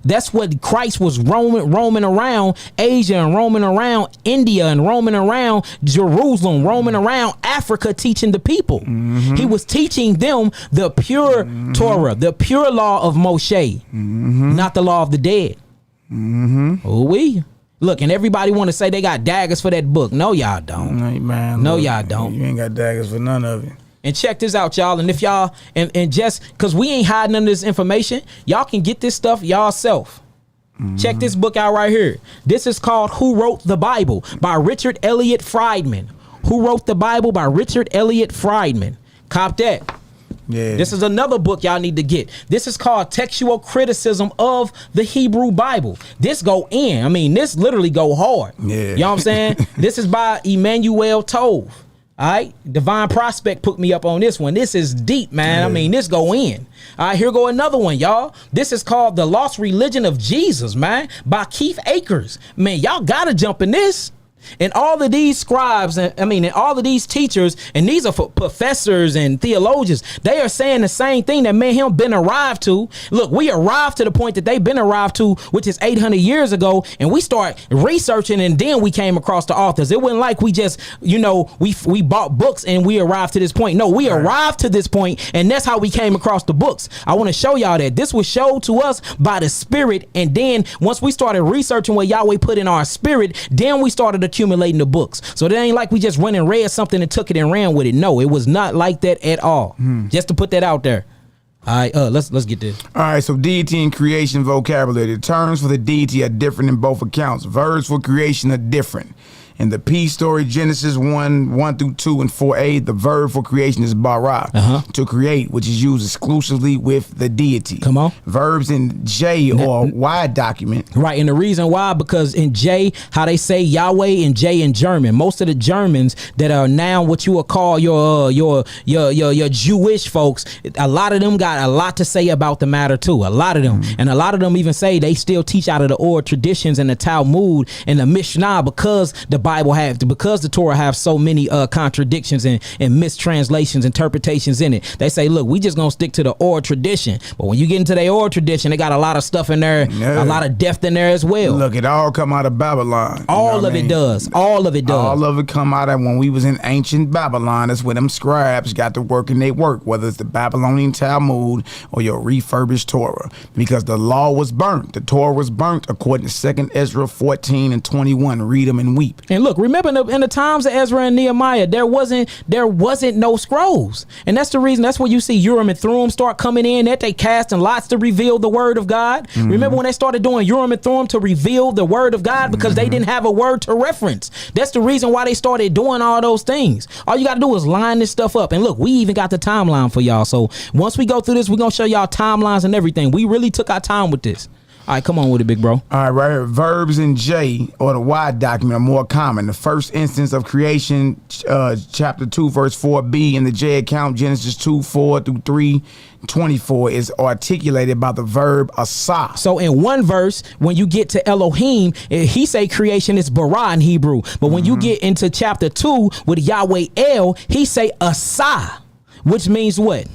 That's what Christ was roaming around Asia and roaming around India and roaming around Jerusalem, roaming around Africa, teaching the people. He was teaching them the pure Torah, the pure law of Moshe, not the law of the dead. Look, and everybody want to say they got daggers for that book. No, y'all don't. Y'all don't. You ain't got daggers for none of it. And check this out, y'all. And if y'all, and just because we ain't hiding none of this information, y'all can get this stuff y'all self. Check this book out right here. This is called Who Wrote the Bible by Richard Elliott Friedman. Who Wrote the Bible by Richard Elliott Friedman. Cop that. Yeah. This is another book y'all need to get. This is called Textual Criticism of the Hebrew Bible. This go in. I mean, this literally go hard. Yeah. You know what I'm saying? This is by Emmanuel Tove. All right. Divine Prospect put me up on this one. This is deep, man. Yeah. I mean, this go in. All right, here go another one, y'all. This is called The Lost Religion of Jesus, man, by Keith Akers. Man, y'all gotta jump in this. And all of these scribes, and all of these teachers, and these are professors and theologians, they are saying the same thing that me and him been arrived to. Look, we arrived to the point that they've been arrived to, which is 800 years ago, and we start researching, and then we came across the authors. It wasn't like we just, we bought books and we arrived to this point. No, we arrived to this point, and that's how we came across the books. I want to show y'all that this was showed to us by the Spirit, and then once we started researching what Yahweh put in our spirit, then we started accumulating the books. So it ain't like we just went and read something and took it and ran with it. No, it was not like that at all. Just to put that out there. All right, let's get this. All right, so deity and creation vocabulary. The terms for the deity are different in both accounts. Verbs for creation are different. In the P story, Genesis 1:1-2 and 4a, the verb for creation is bara, to create, which is used exclusively with the deity. Come on. Verbs in J or Y document. Right, and the reason why, because in J, how they say Yahweh and J in German, most of the Germans that are now what you would call your Jewish folks, a lot of them got a lot to say about the matter too. A lot of them. And a lot of them even say they still teach out of the oral traditions and the Talmud and the Mishnah because the Torah have so many contradictions and mistranslations, interpretations in it. They say, look, we just gonna stick to the oral tradition. But when you get into the oral tradition, they got a lot of stuff in there, a lot of depth in there as well. Look, it all come out of Babylon. All of it does. All of it does. All of it come out of when we was in ancient Babylon. That's where them scribes got to work and they work, whether it's the Babylonian Talmud or your refurbished Torah, because the law was burnt. The Torah was burnt according to 2 Ezra 14 and 21. Read them and weep. And look, remember in the times of Ezra and Nehemiah, there wasn't no scrolls. And that's the reason, that's where you see Urim and Thummim start coming in, that they casting lots to reveal the word of God. Remember when they started doing Urim and Thummim to reveal the word of God, because they didn't have a word to reference. That's the reason why they started doing all those things. All you got to do is line this stuff up. And look, we even got the timeline for y'all. So once we go through this, we're going to show y'all timelines and everything. We really took our time with this. All right, come on with it, big bro. All right, right here. Verbs in J or the Y document are more common. The first instance of creation, chapter 2, verse 4b in the J account, Genesis 2:4-3:24, is articulated by the verb asa. So in one verse, when you get to Elohim, he say creation is bara in Hebrew. But when you get into chapter 2 with Yahweh El, he say asa, which means what?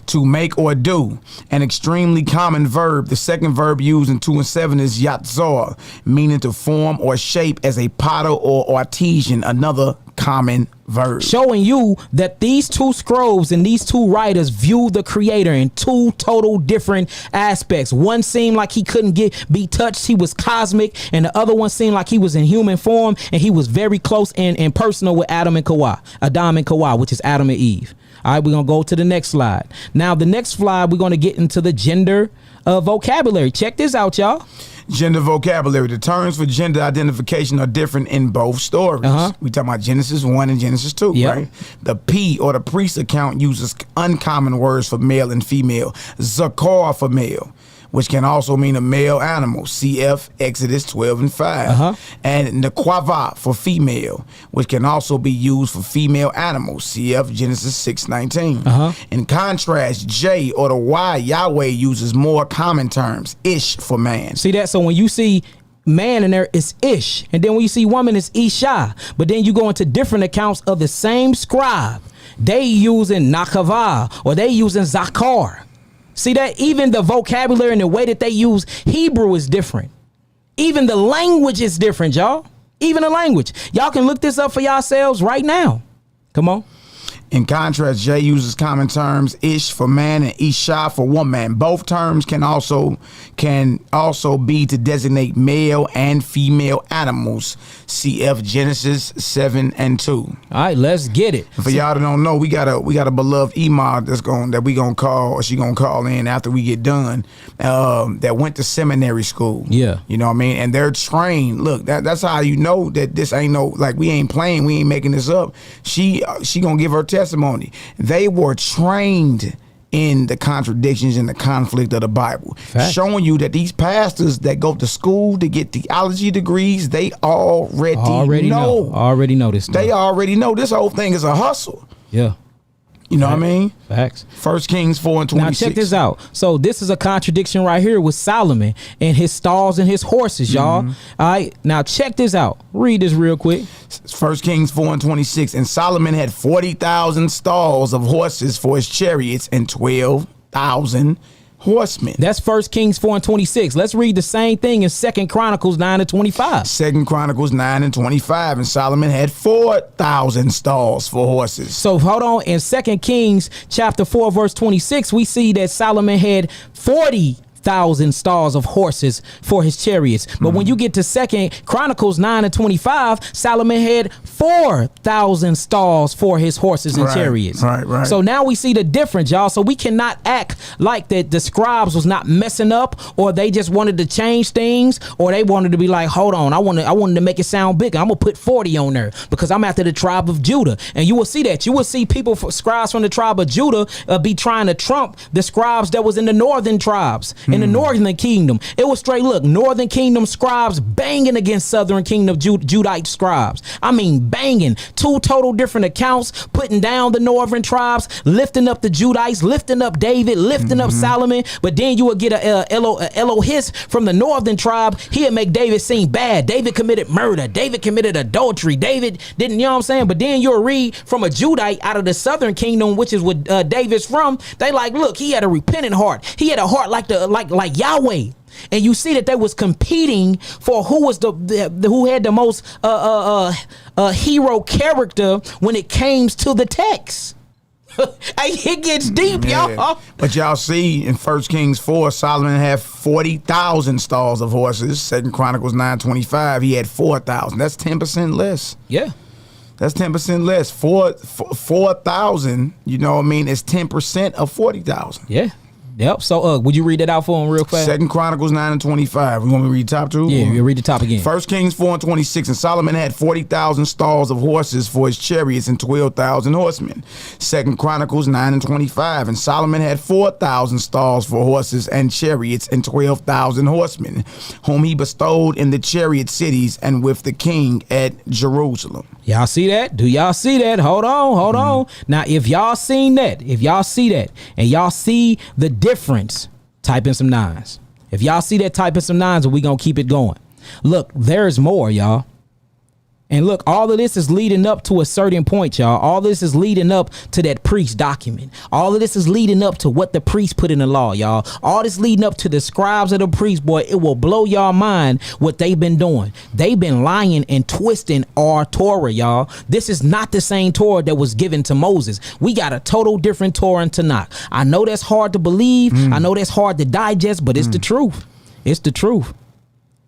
To make or do. An extremely common verb. The second verb used in 2 and 7 is yatzor, meaning to form or shape as a potter or artisan. Another common verb. Showing you that these two scrolls and these two writers view the creator in two total different aspects. One seemed like he couldn't be touched. He was cosmic. And the other one seemed like he was in human form. And he was very close and personal with Adam and Kawah, which is Adam and Eve. All right, we're going to go to the next slide. Now, the next slide, we're going to get into the gender vocabulary. Check this out, y'all. Gender vocabulary. The terms for gender identification are different in both stories. We talking about Genesis 1 and Genesis 2, right? The P or the priest account uses uncommon words for male and female. Zakar for male, which can also mean a male animal. CF Exodus 12 and 5. And Nekwava for female, which can also be used for female animals. CF Genesis 6:19. In contrast, J or the Y, Yahweh, uses more common terms. Ish for man. See that? So when you see man in there, it's Ish. And then when you see woman, it's Isha. But then you go into different accounts of the same scribe. They using Nakava or they using Zakar. See that? Even the vocabulary and the way that they use Hebrew is different. Even the language is different, y'all. Even the language. Y'all can look this up for yourselves right now. Come on. In contrast, J uses common terms Ish for man and Isha for woman. Both terms can also be to designate male and female animals. CF Genesis 7 and 2. All right, let's get it. For y'all that don't know, we got a beloved Emma that we gonna call, or she gonna call in after we get done. That went to seminary school. Yeah, you know what I mean, and they're trained. Look, that's how you know that this ain't no, like, we ain't playing, we ain't making this up. She gonna give her testimony. They were trained in the contradictions and the conflict of the Bible. Fact. Showing you that these pastors that go to school to get theology degrees, they already know this stuff. They already know this whole thing is a hustle. Yeah. You know what I mean? Facts. 1 Kings 4 and 26. Now check this out. So this is a contradiction right here with Solomon and his stalls and his horses, y'all. All right. Now check this out. Read this real quick. 1 Kings 4 and 26. And Solomon had 40,000 stalls of horses for his chariots and 12,000 horsemen. That's 1 Kings 4 and 26. Let's read the same thing in 2 Chronicles 9 and 25. 2 Chronicles 9 and 25. And Solomon had 4,000 stalls for horses. So hold on. In 2 Kings chapter 4 verse 26, we see that Solomon had 40,000 stalls of horses for his chariots. But when you get to 2 Chronicles 9 and 25, Solomon had 4,000 stalls for his horses and chariots. Right. So now we see the difference, y'all. So we cannot act like that the scribes was not messing up, or they just wanted to change things, or they wanted to be like, hold on, I wanted to make it sound bigger. I'm gonna put 40 on there because I'm after the tribe of Judah. And you will see that. You will see people, scribes from the tribe of Judah, be trying to trump the scribes that was in the northern tribes. In the northern kingdom, it was straight, look, northern kingdom scribes banging against southern kingdom Judite scribes. I mean, banging. Two total different accounts, putting down the northern tribes, lifting up the Judites, lifting up David, lifting up Solomon. But then you would get a Elohis from the northern tribe. He'd make David seem bad. David committed murder. David committed adultery. David didn't, you know what I'm saying? But then you'll read from a Judite out of the southern kingdom, which is what David's from. They like, look, he had a repentant heart. He had a heart like Yahweh. And you see that they was competing for who was who had the most hero character when it came to the text. It gets deep, y'all. But y'all see in 1 Kings 4, Solomon had 40,000 stalls of horses. 2 Chronicles 9:25, he had 4,000. That's 10% less. Yeah. That's 10% less. 4,000, you know what I mean, is 10% of 40,000. Yeah. Yep. So, would you read that out for him real fast? 2 Chronicles 9 and 25. We want me to read the top two? Yeah, you read the top again. 1 Kings 4 and 26. And Solomon had 40,000 stalls of horses for his chariots and 12,000 horsemen. 2 Chronicles 9 and 25. And Solomon had 4,000 stalls for horses and chariots and 12,000 horsemen, whom he bestowed in the chariot cities and with the king at Jerusalem. Y'all see that? Do y'all see that? Hold on. Now, if y'all see that, and y'all see the difference, type in some nines. If y'all see that, type in some nines, and we gonna keep it going. Look, there's more, y'all. And look, all of this is leading up to a certain point, y'all. All this is leading up to that priest document. All of this is leading up to what the priest put in the law, y'all. All this leading up to the scribes of the priest, boy. It will blow y'all mind what they've been doing. They've been lying and twisting our Torah, y'all. This is not the same Torah that was given to Moses. We got a total different Torah and Tanakh. I know that's hard to believe. I know that's hard to digest, but it's the truth. It's the truth.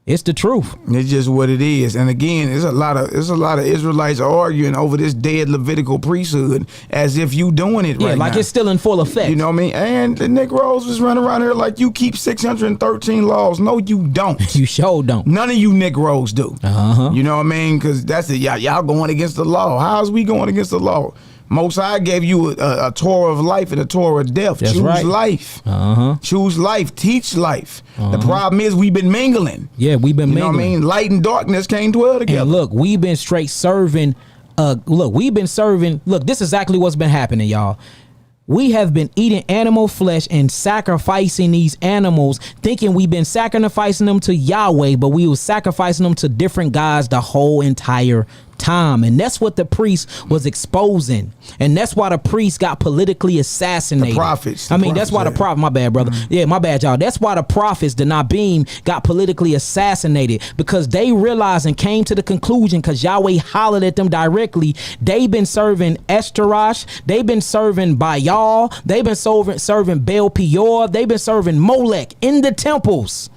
It's the truth. It's just what it is. And again, there's a lot of Israelites arguing over this dead Levitical priesthood as if you doing it right like now. It's still in full effect. You know what I mean? And the Negroes was running around here like you keep 613 laws. No, you don't. You sure don't. None of you Negroes do. You know what I mean? Because that's it. Y'all going against the law. How's we going against the law? Most High gave you a Torah of life and a Torah of death. That's Choose right. life. Choose life. Teach life. The problem is we've been mingling. Yeah, we've been mingling. You know what I mean? Light and darkness can't dwell together. And look, we've been straight serving. Look, this is exactly what's been happening, y'all. We have been eating animal flesh and sacrificing these animals, thinking we've been sacrificing them to Yahweh, but we were sacrificing them to different gods the whole entire time. And that's what the priest was exposing. And that's why the priest got politically assassinated. The prophets. That's why the prophet, my bad, brother. Yeah, my bad, y'all. That's why the prophets, the Nabim, got politically assassinated, because they realized and came to the conclusion, because Yahweh hollered at them directly, they've been serving Eshtarosh, they've been serving Baal, they've been serving Baal Peor, they've been serving Molech in the temples,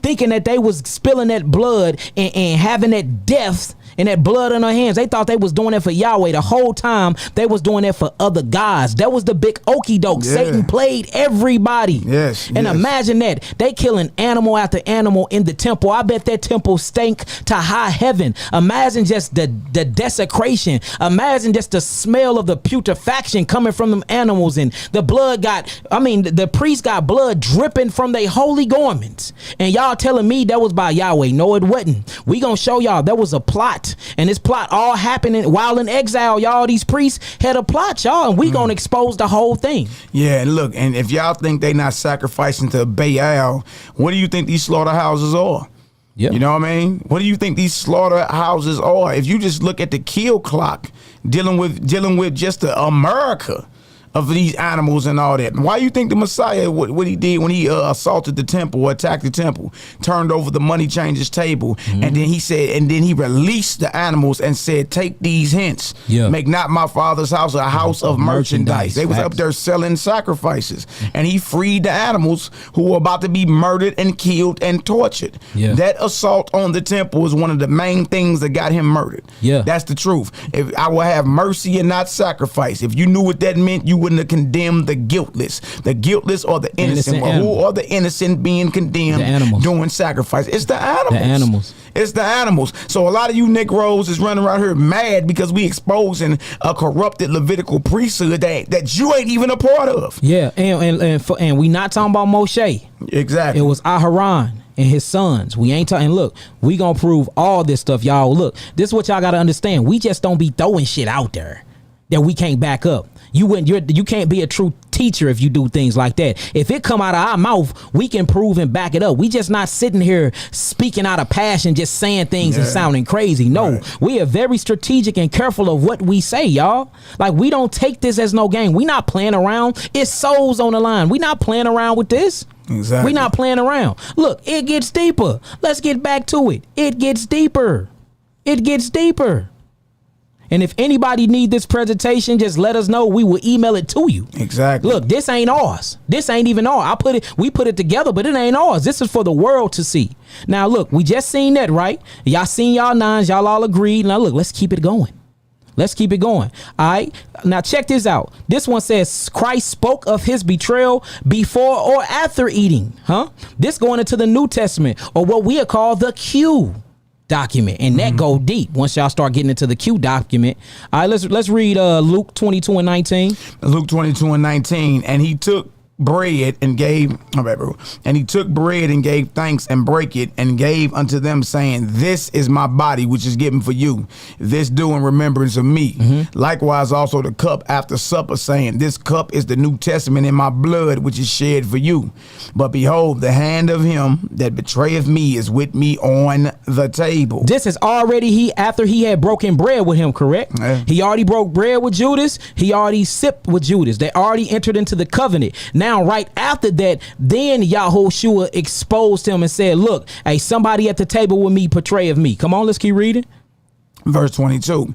thinking that they was spilling that blood and having that death and that blood on their hands. They thought they was doing it for Yahweh. The whole time they was doing it for other gods. That was the big okie doke. Yeah. Satan played everybody. Yes. And imagine that. They killing animal after animal in the temple. I bet that temple stank to high heaven. Imagine just the desecration. Imagine just the smell of the putrefaction coming from them animals. And the blood the priest got blood dripping from their holy garments. And y'all telling me that was by Yahweh. No, it wasn't. We gonna show y'all there was a plot. And this plot all happening while in exile, y'all. These priests had a plot, y'all, and we gonna expose the whole thing. Yeah, and look, and if y'all think they not sacrificing to Baal, what do you think these slaughterhouses are? Yep. You know what I mean? What do you think these slaughterhouses are? If you just look at the kill clock, dealing with just the America of these animals and all that. Why you think the Messiah, what he did when he assaulted the temple or attacked the temple, turned over the money changers table, and then he said, and then he released the animals and said, take these hence. Make not my father's house a house of merchandise. They was up there selling sacrifices, and he freed the animals who were about to be murdered and killed and tortured. That assault on the temple is one of the main things that got him murdered. That's the truth. If I will have mercy and not sacrifice. If you knew what that meant, you wouldn't have condemned the guiltless or the innocent. Well, who are the innocent being condemned doing sacrifice? It's the animals. It's the animals. So a lot of you Negroes is running around here mad because we exposing a corrupted Levitical priesthood that you ain't even a part of. Yeah, and we not talking about Moshe. Exactly. It was Aharon and his sons. We ain't talking. Look, we gonna prove all this stuff, y'all. Look, this is what y'all gotta understand. We just don't be throwing shit out there that we can't back up. You can't be a true teacher if you do things like that. If it come out of our mouth, we can prove and back it up. We just not sitting here speaking out of passion, just saying things and sounding crazy. No, we are very strategic and careful of what we say, y'all. Like, we don't take this as no game. We not playing around. It's souls on the line. We not playing around with this. Exactly. We not playing around. Look, it gets deeper. Let's get back to it. It gets deeper. It gets deeper. And if anybody need this presentation, just let us know. We will email it to you. Exactly. Look, this ain't ours. This ain't even ours. We put it together, but it ain't ours. This is for the world to see. Now, look, we just seen that, right? Y'all seen y'all nines. Y'all all agreed. Now, look, let's keep it going. Let's keep it going. All right. Now, check this out. This one says Christ spoke of his betrayal before or after eating. This going into the New Testament, or what we call the Q document, and that go deep once y'all start getting into the Q document. All right, let's read Luke 22:19. Luke 22:19, and he took bread and gave, and he took bread and gave thanks and brake it and gave unto them, saying, this is my body, which is given for you. This do in remembrance of me. Likewise also the cup after supper, saying, this cup is the New Testament in my blood, which is shed for you. But behold, the hand of him that betrayeth me is with me on the table. This is already after he had broken bread with him, correct? Yeah. He already broke bread with Judas. He already sipped with Judas. They already entered into the covenant. Now, right after that, then Yahushua exposed him and said, look, hey, somebody at the table with me betrayeth me. Come on, let's keep reading. Verse 22,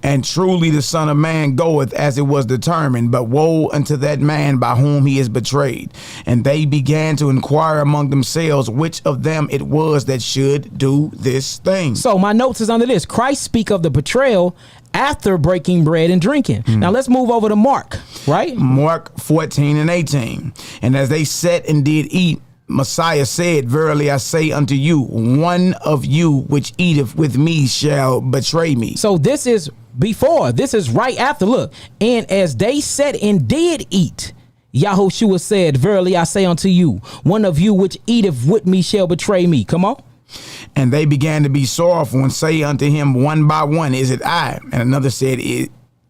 and truly the Son of Man goeth as it was determined, but woe unto that man by whom he is betrayed. And they began to inquire among themselves which of them it was that should do this thing. So my notes is under this. Christ speak of the betrayal after breaking bread and drinking. Now let's move over to Mark, right? Mark 14 and 18. And as they sat and did eat, Messiah said, verily I say unto you, one of you which eateth with me shall betray me. So this is before. This is right after. Look, and as they sat and did eat, Yahushua said, verily I say unto you, one of you which eateth with me shall betray me. Come on. And they began to be sorrowful and say unto him one by one, is it I? And another said,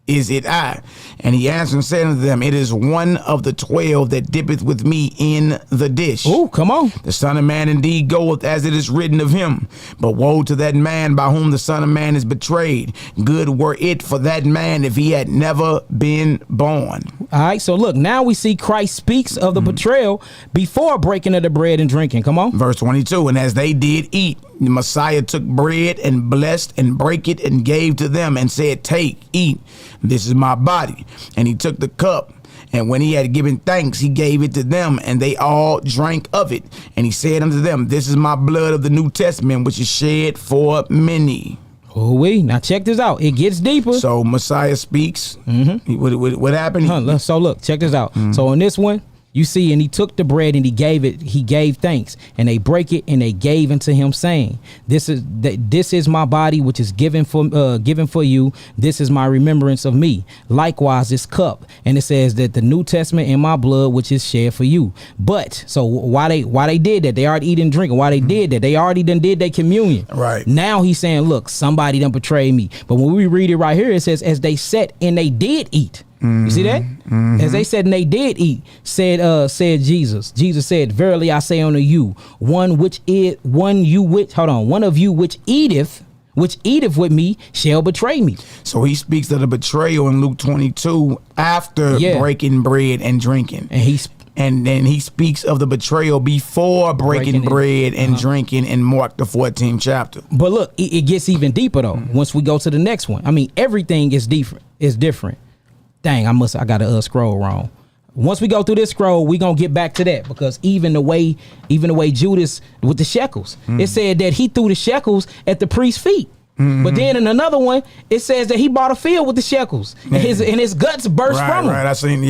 is it I? And he answered and said unto them, it is one of the 12 that dippeth with me in the dish. Oh, come on. The Son of Man indeed goeth as it is written of him. But woe to that man by whom the Son of Man is betrayed. Good were it for that man if he had never been born. All right, so look, now we see Christ speaks of the betrayal before breaking of the bread and drinking. Come on. Verse 22, and as they did eat, the Messiah took bread and blessed and brake it and gave to them and said, take, eat, this is my body. And he took the cup, and when he had given thanks, he gave it to them, and they all drank of it. And he said unto them, this is my blood of the New Testament, which is shed for many. Now check this out. It gets deeper. So Messiah speaks. What happened? So look, check this out. So on this one, you see, and he took the bread and he gave thanks, and they break it and they gave unto him, saying, this is my body which is given for you. This is my remembrance of me. Likewise this cup. And it says that the New Testament in my blood which is shed for you. But so why they did that? They already eating and drinking. Why they did that? They already done did their communion. Right. Now he's saying, look, somebody done betrayed me. But when we read it right here, it says, as they sat and they did eat. You see that? As they said and they did eat, said Jesus. Jesus said, verily I say unto you, one of you which eateth with me shall betray me. So he speaks of the betrayal in Luke 22 after breaking bread and drinking. And then he speaks of the betrayal before breaking bread and drinking in Mark the 14th chapter. But look, it gets even deeper though. Once we go to the next one, I mean, everything is different. Dang, I got to scroll wrong. Once we go through this scroll, we gonna get back to that, because even the way Judas with the shekels, it said that he threw the shekels at the priest's feet. But then in another one, it says that he bought a field with the shekels, and his guts burst from him. Right, I seen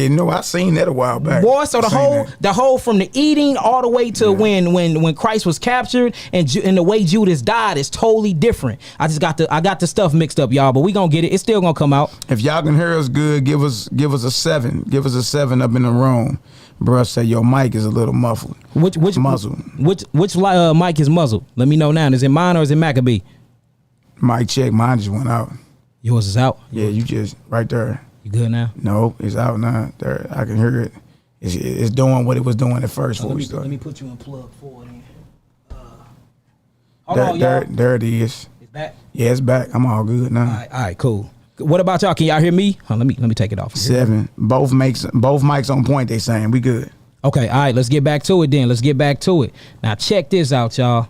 that a while back. Boy, so the whole from the eating all the way to when Christ was captured and the way Judas died is totally different. I got the stuff mixed up, y'all, but we gonna get it. It's still gonna come out. If y'all can hear us good, give us a 7. Give us a 7 up in the room. Bruh say your mic is a little muffled. Which muzzle? Which mic is muzzled? Let me know now. Is it mine or is it Maccabee? Mic check. Mine just went out. Yours is out? Yeah, you just right there. You good now? No, it's out now. There, I can hear it. It's doing what it was doing at first. Let me put you in plug 4 then. There it is. It's back? Yeah, it's back. I'm all good now. All right, cool. What about y'all? Can y'all hear me? Let me take it off. 7. Both mics on point. They saying we good. Okay, all right. Let's get back to it then. Now check this out, y'all.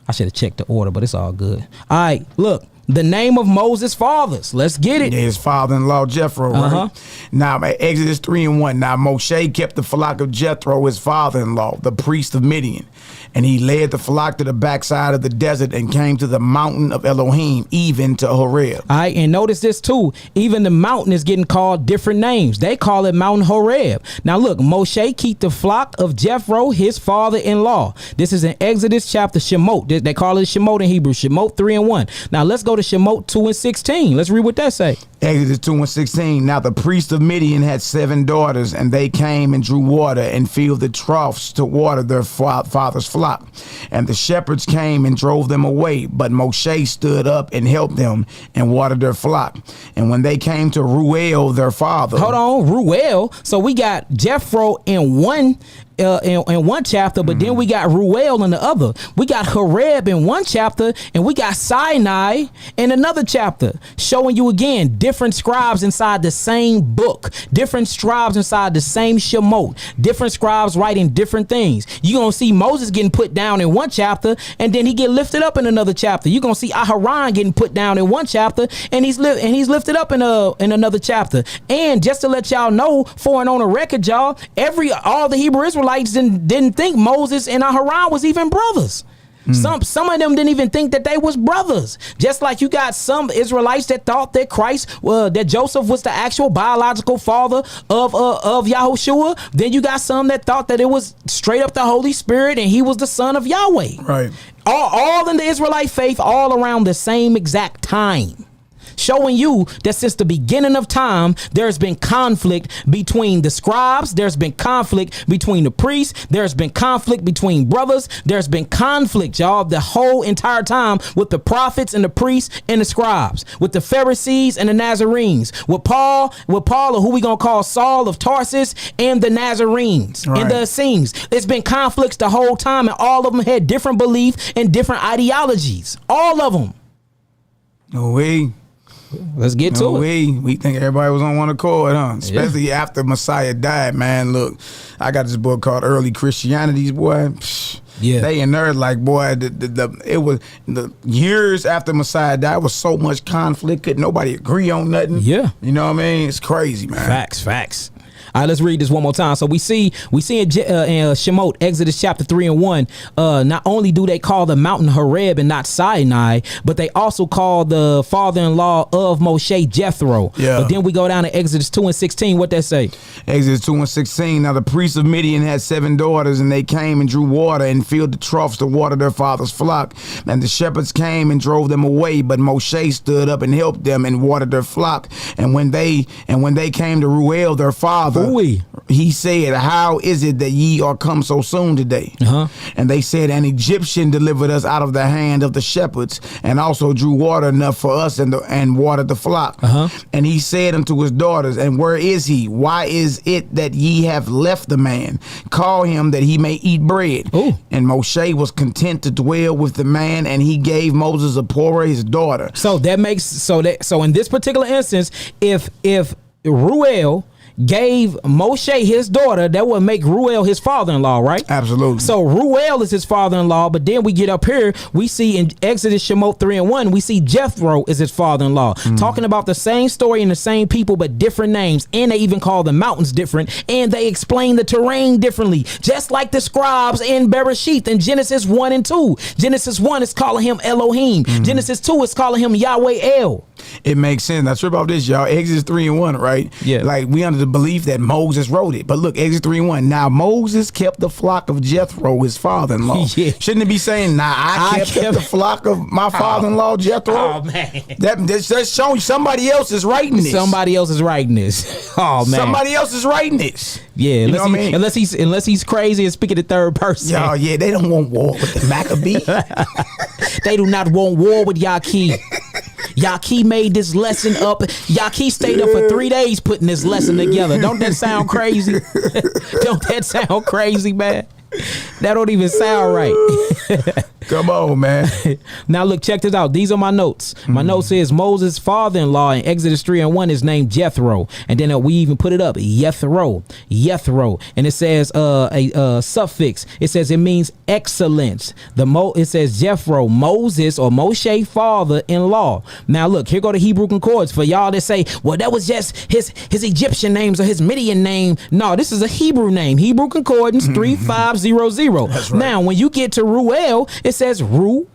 I should have checked the order, but it's all good. All right, look. The name of Moses' fathers. Let's get it. Yeah, his father-in-law Jethro, right? Now, Exodus 3:1. Now, Moshe kept the flock of Jethro, his father-in-law, the priest of Midian. And he led the flock to the backside of the desert and came to the mountain of Elohim, even to Horeb. All right, and notice this too. Even the mountain is getting called different names. They call it Mount Horeb. Now look, Moshe keep the flock of Jethro, his father-in-law. This is in Exodus chapter Shemot. They call it Shemot in Hebrew. Shemot 3:1. Now let's go to to Shemot 2:16. Let's read what that say. Exodus 2:16. Now the priest of Midian had 7 daughters, and they came and drew water and filled the troughs to water their father's flock. And the shepherds came and drove them away, but Moshe stood up and helped them and watered their flock. And when they came to Reuel, their father. Hold on, Reuel. So we got Jethro in one chapter, but then we got Reuel in the other. We got Horeb in one chapter, and we got Sinai in another chapter, showing you again different scribes inside the same book, different scribes inside the same Shemot, different scribes writing different things. You're gonna see Moses getting put down in one chapter, and then he get lifted up in another chapter. You're gonna see Aharon getting put down in one chapter, and he's lifted up in another chapter. And just to let y'all know, for and on the record, y'all, all the Hebrew Israelites didn't think Moses and Aharon was even brothers. Some of them didn't even think that they was brothers. Just like you got some Israelites that thought that that Joseph was the actual biological father of Yahushua. Then you got some that thought that it was straight up the Holy Spirit and he was the son of Yahweh. Right. All in the Israelite faith, all around the same exact time. Showing you that since the beginning of time, there's been conflict between the scribes. There's been conflict between the priests. There's been conflict between brothers. There's been conflict, y'all, the whole entire time with the prophets and the priests and the scribes, with the Pharisees and the Nazarenes, with Paul, or who we gonna call Saul of Tarsus, and the Nazarenes and the Essenes. It's been conflicts the whole time, and all of them had different beliefs and different ideologies. All of them. No way. Let's get to it. We think everybody was on one accord, huh? Especially after Messiah died, man. Look, I got this book called Early Christianities, boy. Yeah, they in there like, boy, it was the years after Messiah died, was so much conflict, could nobody agree on nothing. Yeah, you know what I mean? It's crazy, man. Facts. All right, let's read this one more time. So we see in Shemot, Exodus chapter 3:1, not only do they call the mountain Horeb and not Sinai, but they also call the father-in-law of Moshe Jethro. Yeah. But then we go down to Exodus 2:16. What that say? Exodus 2:16. Now the priest of Midian had 7 daughters, and they came and drew water and filled the troughs to water their father's flock. And the shepherds came and drove them away, but Moshe stood up and helped them and watered their flock. And when they came to Reuel, their father, he said, how is it that ye are come so soon today? And they said, an Egyptian delivered us out of the hand of the shepherds, and also drew water enough for us and watered the flock. And he said unto his daughters, and where is he? Why is it that ye have left the man? Call him that he may eat bread. And Moshe was content to dwell with the man, and he gave Moses Zipporah his daughter. So in this particular instance, if Reuel gave Moshe his daughter, that would make Reuel his father-in-law, right? Absolutely. So Reuel is his father-in-law, but then we get up here, we see in Exodus Shemot 3:1, we see Jethro is his father-in-law, talking about the same story and the same people, but different names, and they even call the mountains different, and they explain the terrain differently, just like the scribes in Bereshith in Genesis 1 and 2. Genesis 1 is calling him Elohim. Genesis 2 is calling him Yahweh El. It makes sense. Now trip off this, y'all. Exodus 3:1, right? Yeah. Like we under the belief that Moses wrote it. But look, Exodus 3:1. Now Moses kept the flock of Jethro, his father-in-law. Yeah. Shouldn't it be saying, now I kept the flock of my father-in-law, Jethro? Oh, man. That's showing somebody else is writing this. Somebody else is writing this. Oh, man. Somebody else is writing this. Yeah, unless he's crazy and speaking in third person. Y'all, yeah, they don't want war with the Maccabee. They do not want war with YAHKI. YAHKI made this lesson up. YAHKI stayed up for 3 days putting this lesson together. Don't that sound crazy? Don't that sound crazy, man? That don't even sound right. Come on, man. Now look, check this out. These are my notes. My note says Moses' father-in-law in Exodus 3:1 is named Jethro, and then we even put it up, Jethro, and it says a suffix. It says it means excellence. It says Jethro, Moses or Moshe father-in-law. Now look, here go the Hebrew concordance for y'all that say, well, that was just his Egyptian names or his Midian name. No, this is a Hebrew name. Hebrew concordance 3500. That's right. Now when you get to Reuel, it says Reuel.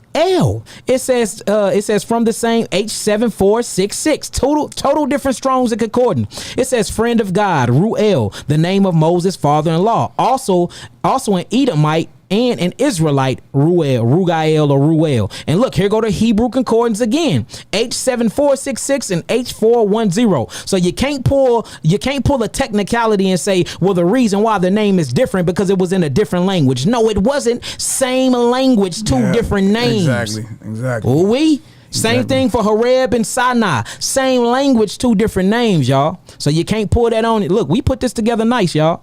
It says from the same H7466. Total different Strongs and concordance. It says friend of God, Reuel, the name of Moses' father-in-law. Also an Edomite and an Israelite, Rugael or Ruel. And look, here go the Hebrew concordance again, H7466 and H410. So you can't pull a technicality and say, well, the reason why the name is different because it was in a different language. No, it wasn't. Same language, two different names. Exactly. Ooh-wee. Same thing for Horeb and Sinai. Same language, two different names, y'all. So you can't pull that on it. Look, we put this together nice, y'all.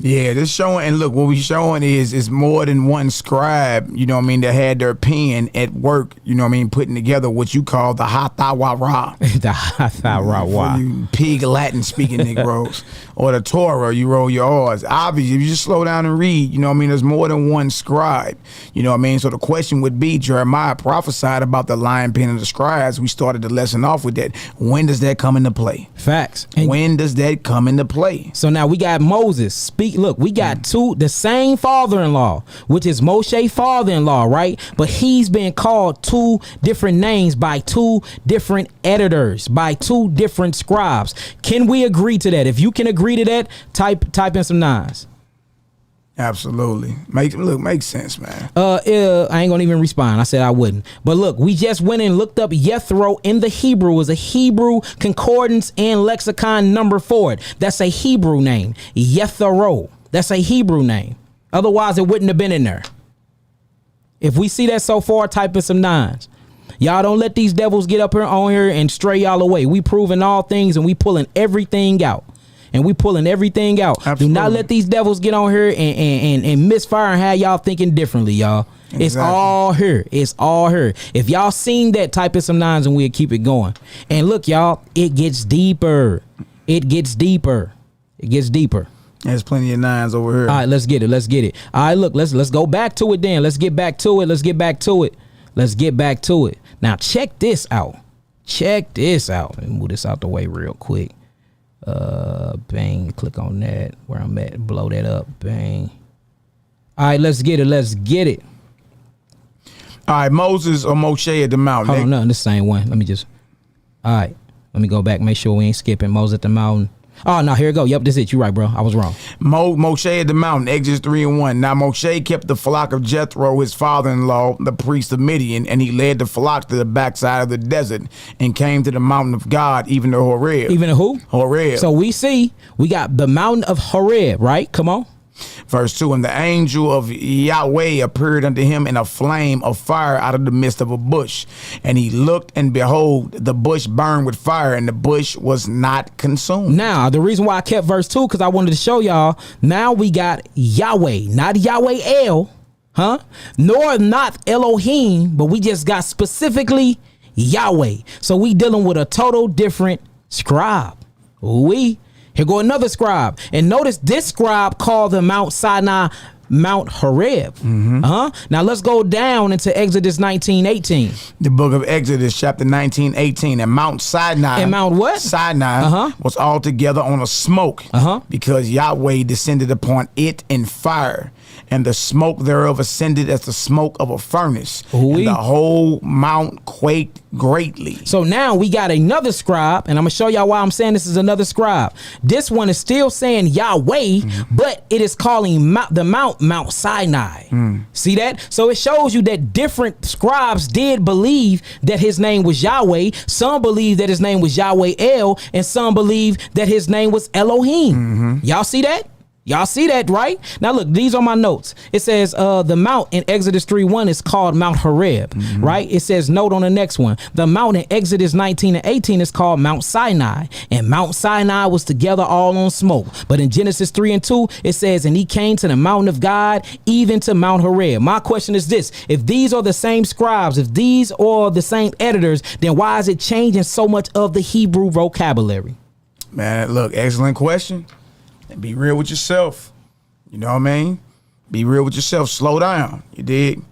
Yeah, this showing, and look, what we showing is more than one scribe, you know what I mean, that had their pen at work, you know what I mean, putting together what you call the Hathawarah. The Hathawarah. You pig Latin speaking Negroes. Or the Torah, you roll your R's. Obviously, if you just slow down and read, you know what I mean, there's more than one scribe. You know what I mean? So the question would be, Jeremiah prophesied about the lion pen of the scribes. We started the lesson off with that. When does that come into play? Facts. When does that come into play? So now we got Moses. Look, we got the same father-in-law, which is Moshe father-in-law, right? But he's been called two different names by two different editors, by two different scribes. Can we agree to that? If you can agree to that, type in some nines. Absolutely. Makes sense, man. I ain't gonna even respond. I said I wouldn't. But look, we just went and looked up Jethro in the Hebrew. Is a Hebrew concordance and lexicon number for it. That's a Hebrew name. Jethro. That's a Hebrew name. Otherwise, it wouldn't have been in there. If we see that so far, type in some nines. Y'all don't let these devils get up here on here and stray y'all away. We proving all things and we pulling everything out. Absolutely. Do not let these devils get on here and misfire and have y'all thinking differently, y'all. Exactly. It's all here. If y'all seen that, type in some nines and we'll keep it going. And look, y'all, it gets deeper. There's plenty of nines over here. All right, let's get it. All right, look, let's go back to it then. Let's get back to it. Now check this out. Let me move this out the way real quick. Bang, click on that where I'm at, blow that up, bang. All right, let's get it. All right, Moses or Moshe at the mountain. Hold on, no, this same one. Let me go back, make sure we ain't skipping Moses at the mountain. Oh, no, here we go. Yep, this is it. You're right, bro. I was wrong. Moshe at the mountain, Exodus 3:1. Now Moshe kept the flock of Jethro, his father-in-law, the priest of Midian, and he led the flock to the backside of the desert and came to the mountain of God, even to Horeb. Even to who? Horeb. So we got the mountain of Horeb, right? Come on. Verse 2, and the angel of Yahweh appeared unto him in a flame of fire out of the midst of a bush. And he looked, and behold, the bush burned with fire, and the bush was not consumed. Now, the reason why I kept verse 2, because I wanted to show y'all, now we got Yahweh, not Yahweh El, nor not Elohim, but we just got specifically Yahweh. So we dealing with a total different scribe. Here go another scribe. And notice this scribe called the Mount Sinai Mount Horeb. Now let's go down into Exodus 19:18. The book of Exodus, chapter 19:18. And Mount Sinai. And Mount what? Sinai was altogether on a smoke because Yahweh descended upon it in fire. And the smoke thereof ascended as the smoke of a furnace. And the whole mount quaked greatly. So now we got another scribe, and I'm going to show y'all why I'm saying this is another scribe. This one is still saying Yahweh, but it is calling the Mount Sinai. See that? So it shows you that different scribes did believe that his name was Yahweh. Some believe that his name was Yahweh El, and some believe that his name was Elohim. Y'all see that? Y'all see that, right? Now, look, these are my notes. It says the mount in Exodus 3:1 is called Mount Horeb, right? It says, note on the next one, the mount in Exodus 19:18 is called Mount Sinai, and Mount Sinai was together all on smoke. But in Genesis 3:2, it says, and he came to the mountain of God, even to Mount Horeb. My question is this: if these are the same scribes, if these are the same editors, then why is it changing so much of the Hebrew vocabulary? Man, look, excellent question. And be real with yourself. You know what I mean? Be real with yourself. Slow down. You dig?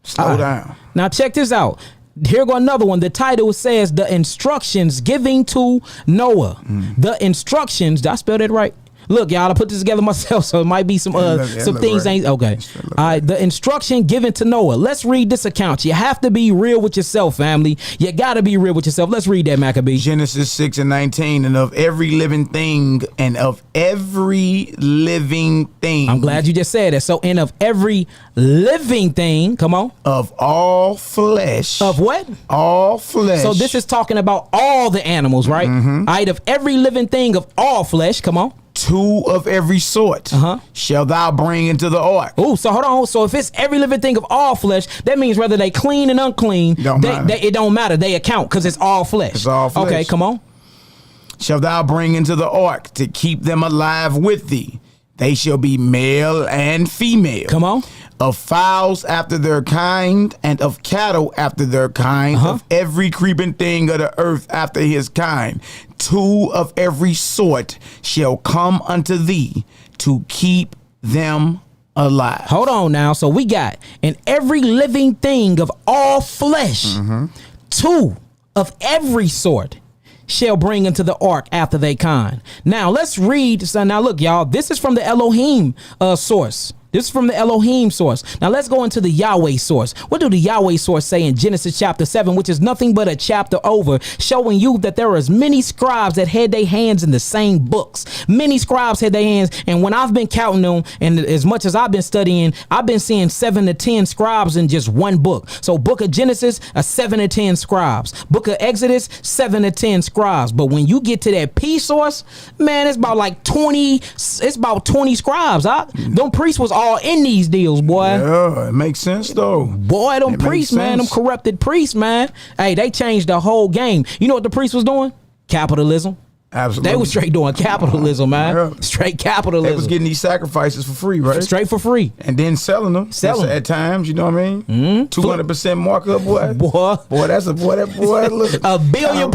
Slow down. Now check this out. Here go another one. The title says the instructions giving to Noah. The instructions, did I spell that right? Look, y'all, I put this together myself, so it might be some things right. ain't okay. All right, the instruction given to Noah. Let's read this account. You have to be real with yourself, family. You gotta be real with yourself. Let's read that, Maccabee. Genesis 6:19, and of every living thing, and of every living thing. I'm glad you just said that. So, and of every living thing, come on. Of all flesh. Of what? All flesh. So this is talking about all the animals, right? All right, of every living thing of all flesh, come on. 2 of every sort shall thou bring into the ark. Oh, so hold on. So if it's every living thing of all flesh, that means whether they clean and unclean, it don't matter. They account because it's all flesh. It's all flesh. Okay, come on. Shall thou bring into the ark to keep them alive with thee. They shall be male and female. Come on. Of fowls after their kind, and of cattle after their kind, of every creeping thing of the earth after his kind. 2 of every sort shall come unto thee to keep them alive. Hold on now. So we got in every living thing of all flesh, 2 of every sort shall bring into the ark after they kind. Now let's read. So now look, y'all, this is from the Elohim source. This is from the Elohim source. Now let's go into the Yahweh source. What do the Yahweh source say in Genesis chapter 7, which is nothing but a chapter over, showing you that there is many scribes that had their hands in the same books. Many scribes had their hands, and when I've been counting them, and as much as I've been studying, I've been seeing 7 to 10 scribes in just one book. So book of Genesis, 7 to 10 scribes. Book of Exodus, 7 to 10 scribes. But when you get to that P source, man, it's about like 20. It's about 20 scribes. Them priests was all in these deals, boy. Yeah, it makes sense though. Boy, them priests, man, them corrupted priests, man. Hey, they changed the whole game. You know what the priests was doing? Capitalism. Absolutely. They was straight doing capitalism, man. Yeah. Straight capitalism. They was getting these sacrifices for free, right? Straight for free. And then selling them. At times, you know what I mean? 200% markup, boy. Boy, that's a boy. That boy, look. $1.5 billion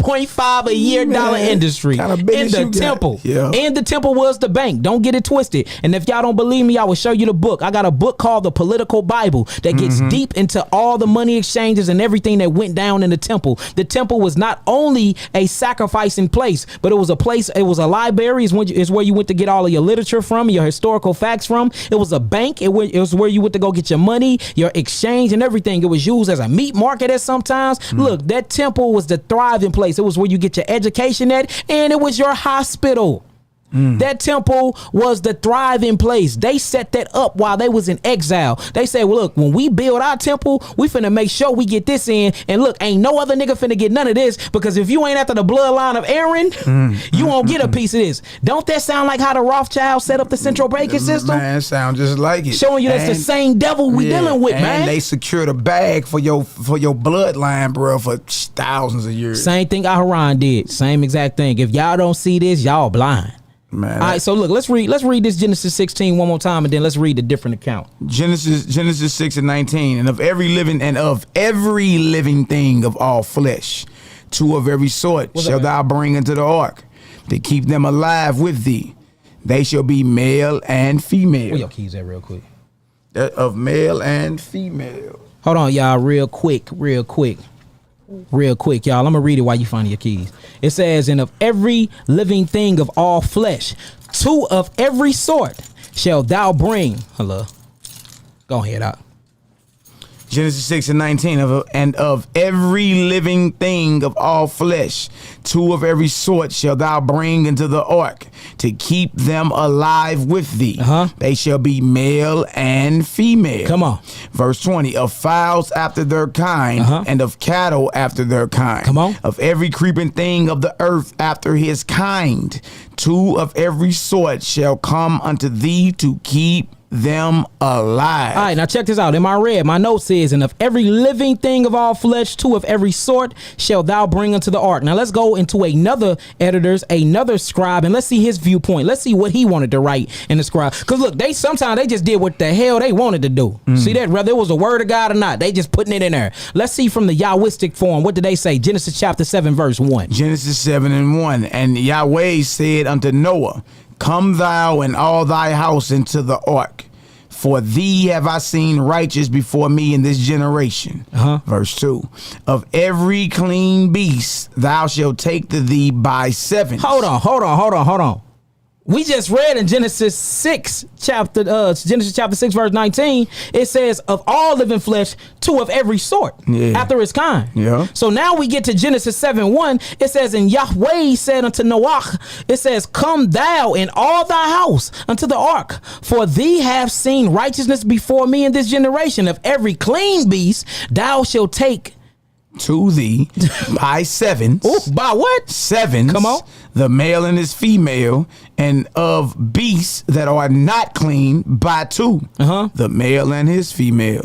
a year dollar industry in the temple. Yeah. And the temple was the bank. Don't get it twisted. And if y'all don't believe me, I will show you the book. I got a book called The Political Bible that gets deep into all the money exchanges and everything that went down in the temple. The temple was not only a sacrificing place, but it was a place, it was a library, is where you went to get all of your literature from, your historical facts from. It was a bank. It was where you went to go get your money, your exchange and everything. It was used as a meat market at sometimes. Look, that temple was the thriving place. It was where you get your education at, and it was your hospital. That temple was the thriving place. They set that up while they was in exile. They say, well, look, when we build our temple, we finna make sure we get this in. And look, ain't no other nigga finna get none of this, because if you ain't after the bloodline of Aaron, you won't get a piece of this. Don't that sound like how the Rothschild set up the central banking system? Man, it sound just like it. Showing you that's the same devil we dealing with, man. And they secured a bag for your bloodline, bro, for thousands of years. Same thing Aharon did. Same exact thing. If y'all don't see this, y'all blind. Man, all right, so look, let's read this Genesis 16 one more time, and then let's read a different account. Genesis 6:19, and of every living thing of all flesh, 2 of every sort shall thou bring into the ark to keep them alive with thee. They shall be male and female. Where your keys at, real quick? Of male and female. Hold on, y'all, real quick, y'all. I'm gonna read it while you find your keys. It says, and of every living thing of all flesh, 2 of every sort shall thou bring. Hello. Go ahead, out. Genesis 6:19, and of every living thing of all flesh, 2 of every sort shall thou bring into the ark to keep them alive with thee. They shall be male and female. Come on. Verse 20, of fowls after their kind, and of cattle after their kind. Come on. Of every creeping thing of the earth after his kind, 2 of every sort shall come unto thee to keep them alive. All right, now check this out. In my red, my note says, and of every living thing of all flesh, 2 of every sort shall thou bring unto the ark. Now let's go into another scribe, and let's see his viewpoint. Let's see what he wanted to write in the scribe. Because look, sometimes they just did what the hell they wanted to do. See that? Whether it was a word of God or not, they just putting it in there. Let's see from the Yahwistic form. What did they say? Genesis chapter 7, verse 1. Genesis 7:1. And Yahweh said unto Noah, come thou and all thy house into the ark, for thee have I seen righteous before me in this generation. Verse 2. Of every clean beast thou shalt take to thee by 7. Hold on. We just read in Genesis 6 chapter 6 verse 19, it says of all living flesh, 2 of every sort after its kind. Yeah. So now we get to Genesis 7:1. It says, and Yahweh said unto Noah, it says, come thou and all thy house unto the ark, for thee have seen righteousness before me in this generation. Of every clean beast thou shalt take to thee by sevens. Ooh, by what? Sevens. Come on. The male and his female, and of beasts that are not clean by 2. The male and his female.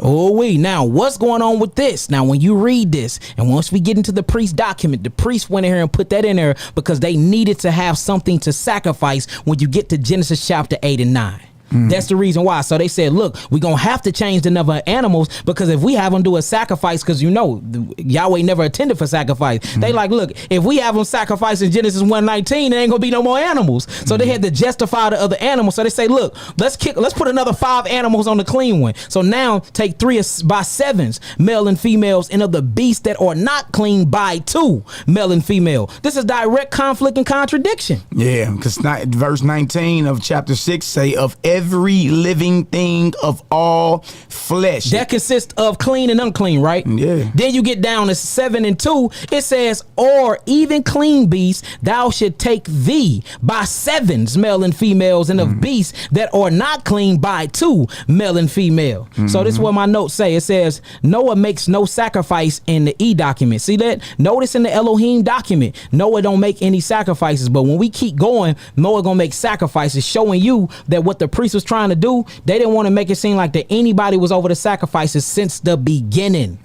Now what's going on with this? Now when you read this, and once we get into the priest document, the priest went in here and put that in there because they needed to have something to sacrifice when you get to Genesis chapter 8 and 9. That's the reason why. So they said, look, we're going to have to change the number of animals, because if we have them do a sacrifice, because Yahweh never attended for sacrifice. They like, look, if we have them sacrifice in Genesis 1:19, there ain't going to be no more animals. So they had to justify the other animals. So they say, look, let's put another 5 animals on the clean one. So now take 3 by 7s, male and females, and of the beasts that are not clean by 2, male and female. This is direct conflict and contradiction. Yeah, because verse 19 of chapter 6 say of every living thing of all flesh. That consists of clean and unclean, right? Yeah. Then you get down to 7 and 2. It says, or even clean beasts, thou should take thee by 7s, male and females, and of beasts that are not clean by 2, male and female. So this is what my notes say. It says, Noah makes no sacrifice in the E document. See that? Notice in the Elohim document, Noah don't make any sacrifices. But when we keep going, Noah gonna make sacrifices, showing you that what the priest was trying to do, they didn't want to make it seem like that anybody was over the sacrifices since the beginning.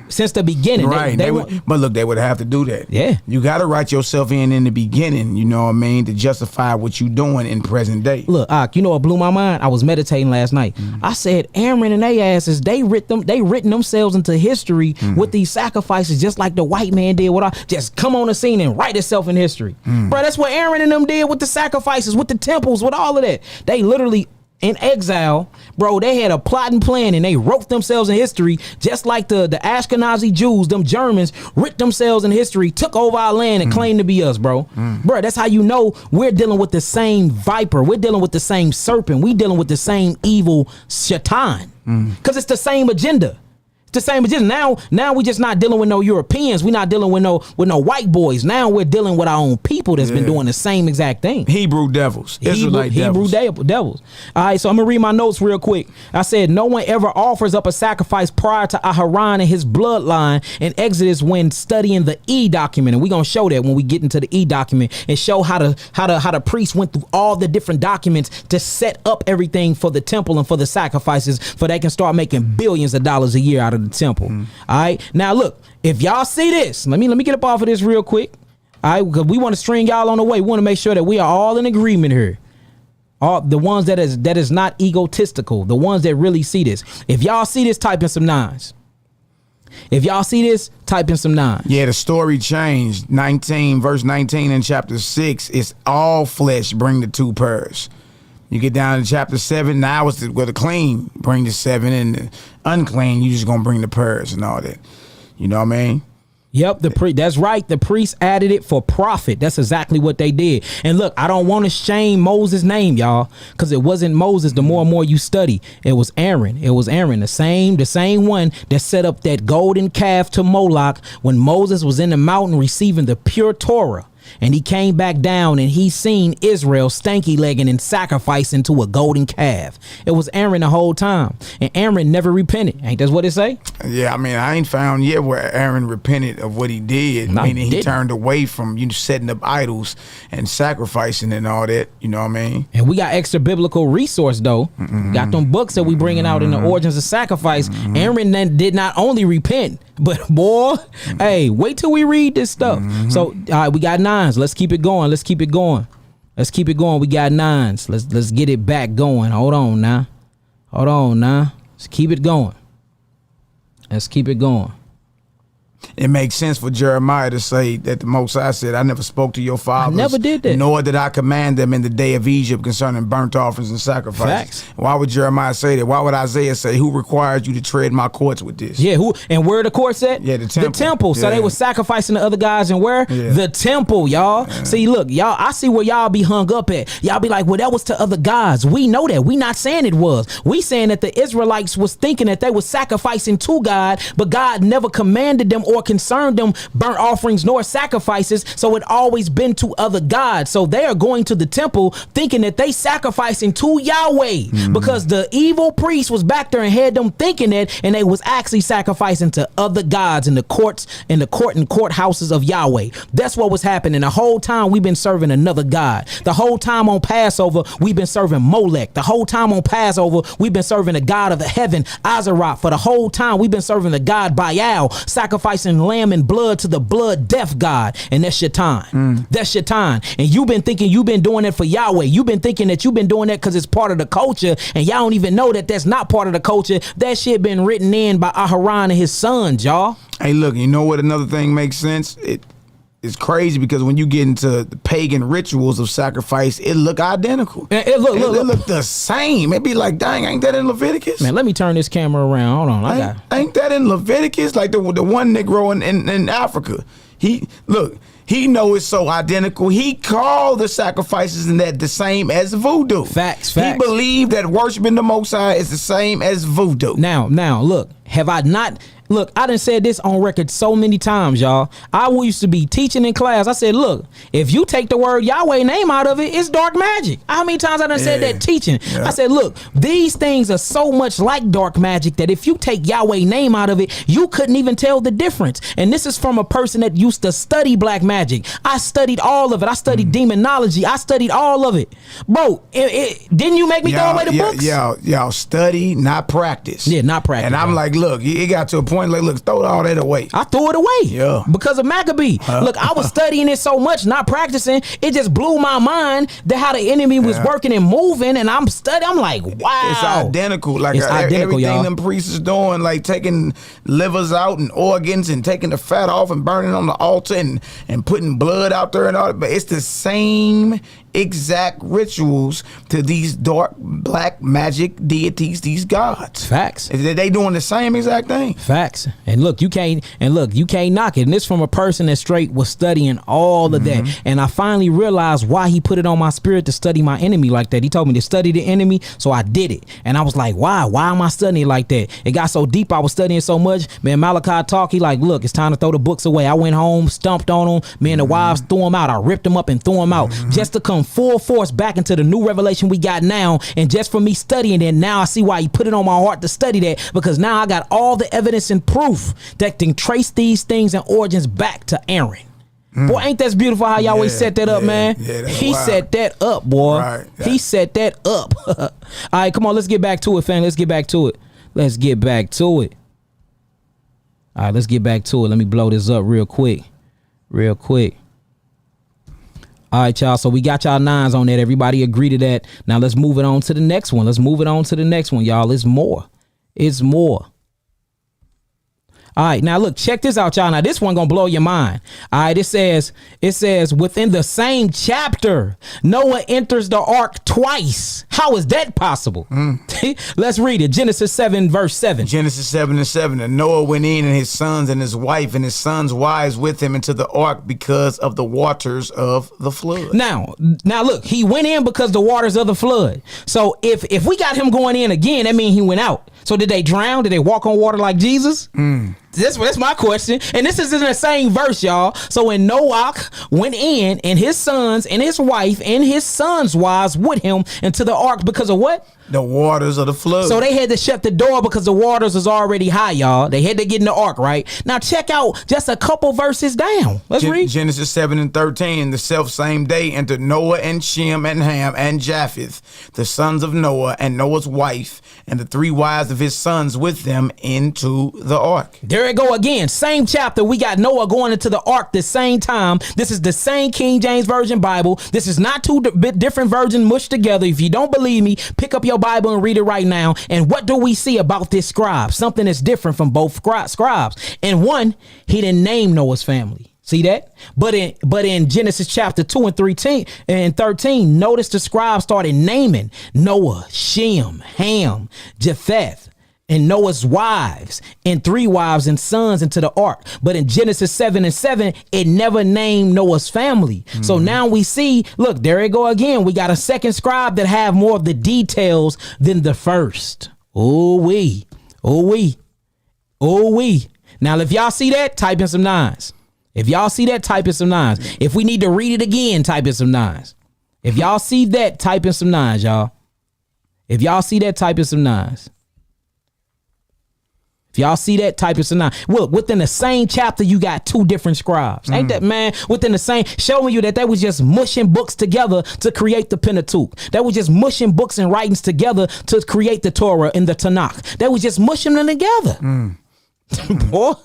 Since the beginning. Right. But look, they would have to do that. Yeah. You got to write yourself in the beginning, you know what I mean, to justify what you doing in present day. Look, you know what blew my mind? I was meditating last night. I said, Aaron and they asses, they written themselves into history with these sacrifices, just like the white man did. Just come on the scene and write itself in history. Bro, that's what Aaron and them did with the sacrifices, with the temples, with all of that. They literally in exile, bro, they had a plot and plan, and they wrote themselves in history, just like the Ashkenazi Jews, them Germans, writ themselves in history, took over our land and claimed to be us, bro. Bro, that's how you know we're dealing with the same viper. We're dealing with the same serpent. We dealing with the same evil shaitan, because it's the same agenda. The same agenda. Now we just not dealing with no Europeans. We not dealing with no white boys. Now we're dealing with our own people that's been doing the same exact thing. Hebrew devils. Israelite devils. Hebrew devils. All right, so I'm gonna read my notes real quick. I said no one ever offers up a sacrifice prior to Aharon and his bloodline in Exodus when studying the E document, and we're gonna show that when we get into the E document and show how the priests went through all the different documents to set up everything for the temple and for the sacrifices, for they can start making billions of dollars a year out of the temple. All right, now look, if y'all see this, let me get up off of this real quick. All right, because we want to string y'all on the way. We want to make sure that we are all in agreement here. All the ones that is not egotistical, the ones that really see this. If y'all see this, type in some 9s. If y'all see this, type in some 9s. Yeah, the story changed. Verse 19 in chapter 6 is all flesh bring the 2 pairs. You get down to chapter 7, now it's where the clean bring the 7, and the unclean, you just gonna bring the purrs and all that. You know what I mean? Yep, that's right. The priest added it for profit. That's exactly what they did. And look, I don't want to shame Moses' name, y'all, because it wasn't Moses. The more and more you study, it was Aaron. It was Aaron, the same one that set up that golden calf to Moloch when Moses was in the mountain receiving the pure Torah. And he came back down and he seen Israel stanky legging and sacrificing to a golden calf. It was Aaron the whole time. And Aaron never repented. Ain't that what it say? Yeah, I mean, I ain't found yet where Aaron repented of what he did. Meaning he turned away from setting up idols and sacrificing and all that. You know what I mean? And we got extra biblical resource though. Got them books that we bringing out in the origins of sacrifice. Aaron then did not only repent, but boy, hey, wait till we read this stuff. So all right, we got 9s. Let's keep it going. We got 9s. Let's get it back going. Hold on now. Let's keep it going. It makes sense for Jeremiah to say that the Most High said, I never spoke to your fathers. I never did that. Nor did I command them in the day of Egypt concerning burnt offerings and sacrifices. Facts. Why would Jeremiah say that? Why would Isaiah say, who requires you to tread my courts with this? Yeah, who and where the courts at? Yeah, the temple. The temple. So Yeah. they were sacrificing the other guys and where? Yeah. The temple, y'all. See, look, y'all, I see where y'all be hung up at. Y'all be like, well, that was to other gods. We know that. We not saying it was. We saying that the Israelites was thinking that they was sacrificing to God, but God never commanded them or concerned them burnt offerings nor sacrifices. So it always been to other gods. So they are going to the temple thinking that they sacrificing to Yahweh because the evil priest was back there and had them thinking that, and they was actually sacrificing to other gods in the courts, in the court and courthouses of Yahweh. That's what was happening. The whole time we've been serving another God. The whole time on Passover, we've been serving Molech. The whole time on Passover, we've been serving the God of the heaven, Azaroth. For the whole time, we've been serving the God Baal, sacrificing lamb and blood to the blood death God. And that's Shaitan. That's Shaitan. And you've been thinking you've been doing it for Yahweh. You've been thinking that you've been doing that because it's part of the culture. And y'all don't even know that that's not part of the culture. That shit been written in by Aharon and his sons, y'all. Hey, look, you know what another thing makes sense? It's crazy because when you get into the pagan rituals of sacrifice, it look identical. It look the same. It be like, dang, ain't that in Leviticus? Man, let me turn this camera around. Hold on. Ain't that in Leviticus? Like the one Negro in Africa. He know it's so identical. He called the sacrifices and that the same as voodoo. Facts. He believed that worshiping the Most High is the same as voodoo. Now, look, have I not? Look, I done said this on record so many times, y'all. I used to be teaching in class. I said, look, if you take the word Yahweh name out of it, it's dark magic. How many times I done said that teaching? Yeah. I said, look, these things are so much like dark magic that if you take Yahweh name out of it, you couldn't even tell the difference. And this is from a person that used to study black magic. I studied all of it. I studied demonology. I studied all of it. Bro, didn't you make me throw away the books? Y'all study, not practice. Yeah, not practice. And I'm like, look, it got to a point like, look, throw all that away. I threw it away. Yeah. Because of Maccabee. Look, I was studying it so much, not practicing. It just blew my mind that how the enemy was working and moving, and I'm studying. I'm like, wow. It's identical. Like it's identical, everything y'all. them priests is doing, like taking livers out and organs and taking the fat off and burning on the altar and putting blood out there and all that. But it's the same exact rituals to these dark black magic deities, these gods. Facts. They doing the same exact thing. Facts. And look, you can't knock it. And this from a person that straight was studying all of that. And I finally realized why he put it on my spirit to study my enemy like that. He told me to study the enemy, so I did it. And I was like, why am I studying like that? It got so deep, I was studying so much. Man, Malachi talk, he like, look, it's time to throw the books away. I went home, stomped on them. Man, the wives threw them out. I ripped them up and threw them out just to come full force back into the new revelation we got now. And just for me studying it, now I see why he put it on my heart to study that, because now I got all the evidence and proof that can trace these things and origins back to Aaron. Boy, ain't that beautiful how Yahweh set that up, man? Yeah, he set that up, boy. Right, he set that up. All right, come on, let's get back to it, fam. Let's get back to it. All right, let's get back to it. Let me blow this up real quick. All right, y'all. So we got y'all nines on that. Everybody agree to that. Now let's move it on to the next one. Y'all. It's more. All right, now look, check this out, y'all. Now this one gonna blow your mind. All right, it says within the same chapter, Noah enters the ark twice. How is that possible? Let's read it. Genesis 7, verse 7. Genesis 7:7. And Noah went in, and his sons and his wife and his sons' wives with him into the ark because of the waters of the flood. Now look, he went in because the waters of the flood. So if we got him going in again, that means he went out. So did they drown? Did they walk on water like Jesus? That's my question. And this is in the same verse, y'all. So when Noah went in, and his sons and his wife and his sons' wives with him into the ark because of what? The waters of the flood. So they had to shut the door because the waters was already high, y'all. They had to get in the ark, right? Now check out just a couple verses down. Let's read. Genesis 7:13. The self same day entered Noah and Shem and Ham and Japheth, the sons of Noah, and Noah's wife, and the three wives of his sons with them into the ark. There there it go again. Same chapter. We got Noah going into the ark the same time. This is the same King James Version Bible. This is not two different versions mushed together. If you don't believe me, pick up your Bible and read it right now. And what do we see about this scribe? Something that's different from both scribes. And one, he didn't name Noah's family. See that? But in Genesis chapter 2 and 13, notice the scribe started naming Noah, Shem, Ham, Japheth, and Noah's wives and 3 wives and sons into the ark. But in Genesis 7:7, it never named Noah's family. So now we see, look, there it go again. We got a second scribe that have more of the details than the first. Oh we. Now, if y'all see that, type in some 9s. If y'all see that, type in some 9s. If we need to read it again, type in some 9s. If y'all see that, type in some 9s, y'all. If y'all see that, type in some 9s. If y'all see that, type in some 9. Look, within the same chapter, you got 2 different scribes. Ain't that, man? Within the same, showing you that they was just mushing books together to create the Pentateuch. They was just mushing books and writings together to create the Torah and the Tanakh. They was just mushing them together. Boy.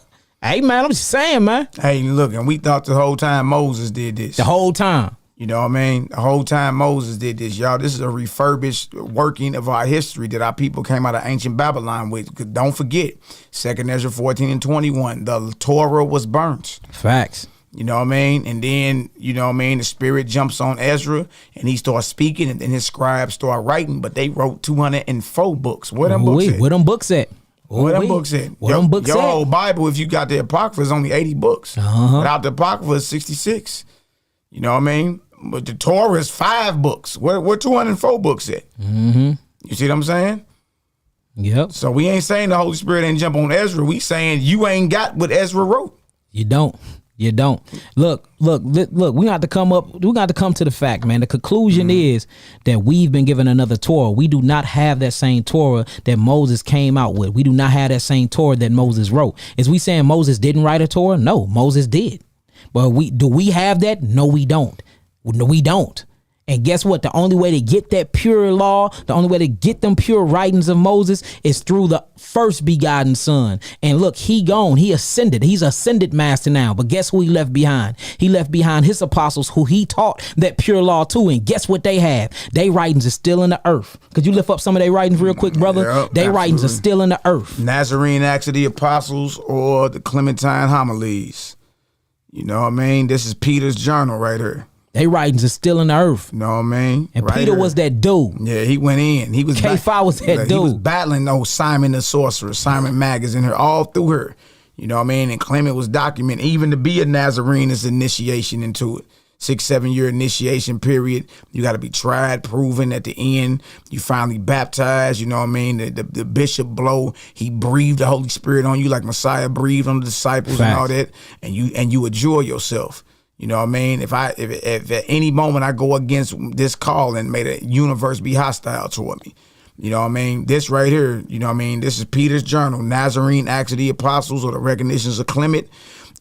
Hey, man, I'm just saying, man. Hey, look, and we thought the whole time Moses did this. The whole time. You know what I mean? The whole time Moses did this, y'all. This is a refurbished working of our history that our people came out of ancient Babylon with. Don't forget, 2nd Ezra 14 and 21, the Torah was burnt. Facts. You know what I mean? And then, you know what I mean, the spirit jumps on Ezra and he starts speaking and then his scribes start writing, but they wrote 204 books. Where them books at? Where them books at? Where them books at? Where them books your at? whole Bible, if you got the Apocrypha, is only 80 books. Without the Apocrypha, it's 66. You know what I mean? But the Torah is 5 books. Where 204 books at? You see what I'm saying? Yep. So we ain't saying the Holy Spirit ain't jump on Ezra. We saying you ain't got what Ezra wrote. You don't. Look, we got to come to the fact, man. The conclusion is that we've been given another Torah. We do not have that same Torah that Moses came out with. We do not have that same Torah that Moses wrote. Is we saying Moses didn't write a Torah? No, Moses did. But do we have that? No, we don't. No, we don't. And guess what? The only way to get that pure law, the only way to get them pure writings of Moses is through the first begotten son. And look, he gone. He ascended. He's ascended master now. But guess who he left behind? He left behind his apostles who he taught that pure law to. And guess what they have? They writings are still in the earth. Could you lift up some of their writings real quick, brother? Yep, they absolutely. Writings are still in the earth. Nazarene Acts of the Apostles or the Clementine Homilies. You know what I mean? This is Peter's journal right here. They writings are still in the earth. You know what I mean? And right Peter was that dude. Yeah, he went in. He was K5 was that dude. He was battling old Simon the sorcerer. Simon Mag is in her all through her. You know what I mean? And Clement was documented. Even to be a Nazarene is initiation into it. 6-7 year initiation period. You got to be tried, proven. At the end, you finally baptized. You know what I mean? The bishop blow. He breathed the Holy Spirit on you like Messiah breathed on the disciples. Fact. And all that. And you adjure yourself. You know what I mean? If at any moment I go against this call and may the universe be hostile toward me. You know what I mean? This right here, you know what I mean? This is Peter's journal, Nazarene Acts of the Apostles or the Recognitions of Clement.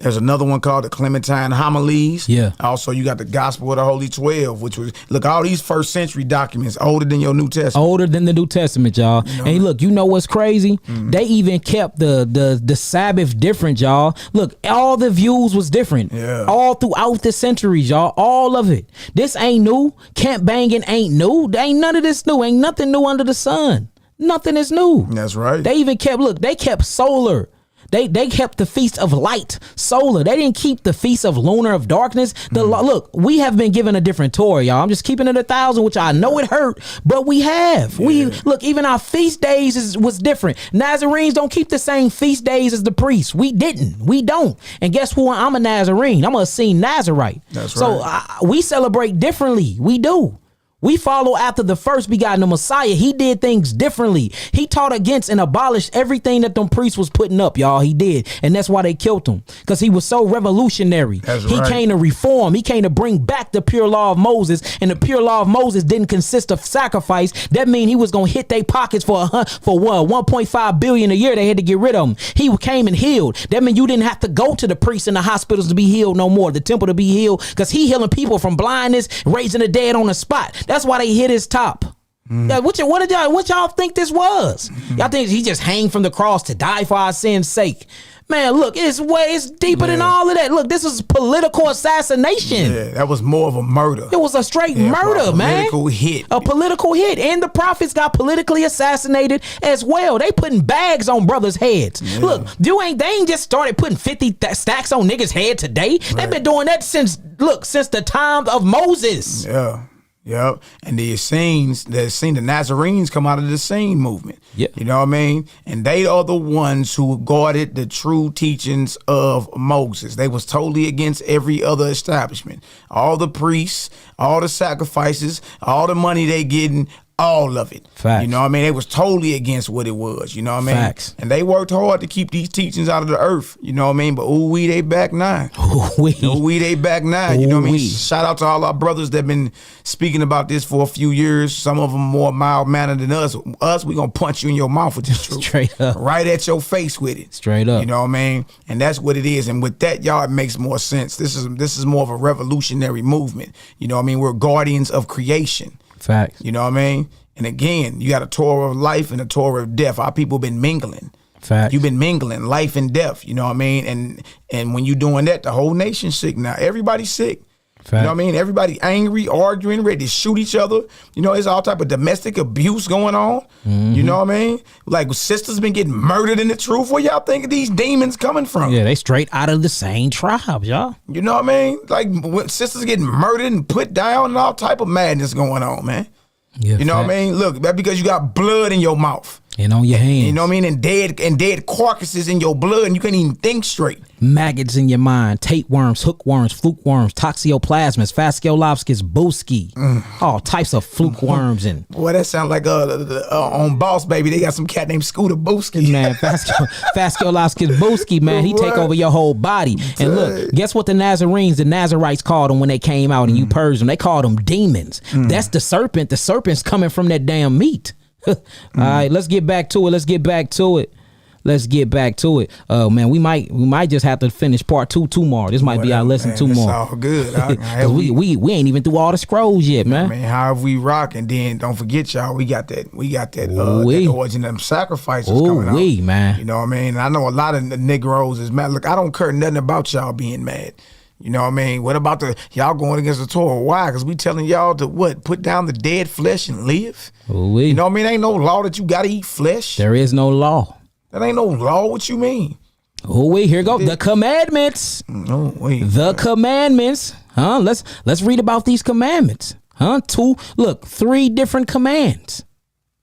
There's another one called the Clementine Homilies. Yeah. Also, you got the Gospel of the Holy 12, which was, look, all these first century documents older than your New Testament. Older than the New Testament, y'all. You know? And look, you know what's crazy? They even kept the Sabbath different, y'all. Look, all the views was different. Yeah. All throughout the centuries, y'all. All of it. This ain't new. Camp banging ain't new. There ain't none of this new. Ain't nothing new under the sun. Nothing is new. That's right. They even kept solar. They kept the feast of light, solar. They didn't keep the feast of lunar, of darkness. Look, we have been given a different Torah, y'all. I'm just keeping it 1,000, which I know it hurt, but we have. Yeah. Look, even our feast days was different. Nazarenes don't keep the same feast days as the priests. We didn't. We don't. And guess who? I'm a Nazarene. I'm a Essene Nazarite. That's right. So we celebrate differently. We do. We follow after the first begotten of Messiah. He did things differently. He taught against and abolished everything that them priests was putting up, y'all. He did. And that's why they killed him. Because he was so revolutionary. He came to reform. He came to bring back the pure law of Moses. And the pure law of Moses didn't consist of sacrifice. That means he was going to hit their pockets for what? 1.5 billion a year. They had to get rid of him. He came and healed. That means you didn't have to go to the priests and the hospitals to be healed no more. The temple to be healed. Because he healing people from blindness, raising the dead on the spot. That's why they hit his top. Yeah, what y'all think this was? Y'all think he just hang from the cross to die for our sins' sake? Man, look, it's deeper than all of that. Look, this is political assassination. Yeah, that was more of a murder. It was a straight murder, man. Political hit. A political hit. And the prophets got politically assassinated as well. They putting bags on brothers' heads. Yeah. Look, they ain't just started putting 50 stacks on niggas' head today. Right. They've been doing that since the time of Moses. Yeah. Yep. And the Nazarenes come out of the Essene movement. Yeah. You know what I mean? And they are the ones who guarded the true teachings of Moses. They was totally against every other establishment. All the priests, all the sacrifices, all the money they getting, all of it. Facts. You know what I mean? They was totally against what it was. You know what I mean? Facts. And they worked hard to keep these teachings out of the earth. You know what I mean? But they back now. They back now. You know what I mean? Shout out to all our brothers that been speaking about this for a few years. Some of them more mild-mannered than us. We gonna punch you in your mouth with this truth. Straight up. Right at your face with it. Straight up. You know what I mean? And that's what it is. And with that, y'all, it makes more sense. This is more of a revolutionary movement. You know what I mean? We're guardians of creation. Facts. You know what I mean? And again, you got a Torah of life and a Torah of death. Our people been mingling. Facts. You've been mingling life and death. You know what I mean? And when you doing that, the whole nation's sick now. Everybody's sick. Facts. You know what I mean? Everybody angry, arguing, ready to shoot each other. You know, there's all type of domestic abuse going on. Mm-hmm. You know what I mean? Like sisters been getting murdered in the truth. Where y'all think these demons coming from? Yeah, they straight out of the same tribe, y'all. You know what I mean? Like sisters getting murdered and put down and all type of madness going on, man. Yeah, you know what I mean? Look, that's because you got blood in your mouth. And on your hands. You know what I mean? And dead carcasses in your blood, and you can't even think straight. Maggots in your mind, tapeworms, hookworms, flukeworms, toxoplasmas, fasciolopsis, booski, all types of fluke worms. And boy, that sounds like on Boss Baby, they got some cat named Scooter Booski. Man, fasciolopsis booski, man, he take over your whole body. And look, guess what the Nazarites called them when they came out and you purged them? They called them demons. That's the serpent. The serpent's coming from that damn meat. All right, let's get back to it. Oh man, we might just have to finish part 2 tomorrow. This might be our lesson 2 more. It's all good. Cause we ain't even through all the scrolls yet, man. Man, how have we rock? And then don't forget, y'all, we got that that origin of them sacrifices coming out. Man. You know what I mean? I know a lot of the Negroes is mad. Look, I don't care nothing about y'all being mad. You know what I mean? What about y'all going against the Torah? Why? Because we telling y'all to put down the dead flesh and live? Ooh-wee. You know what I mean? Ain't no law that you got to eat flesh. There is no law. That ain't no law. What you mean? Oh wait, here go the commandments. No wait. The commandments. Huh? Let's read about these commandments. Huh? 3 different commands.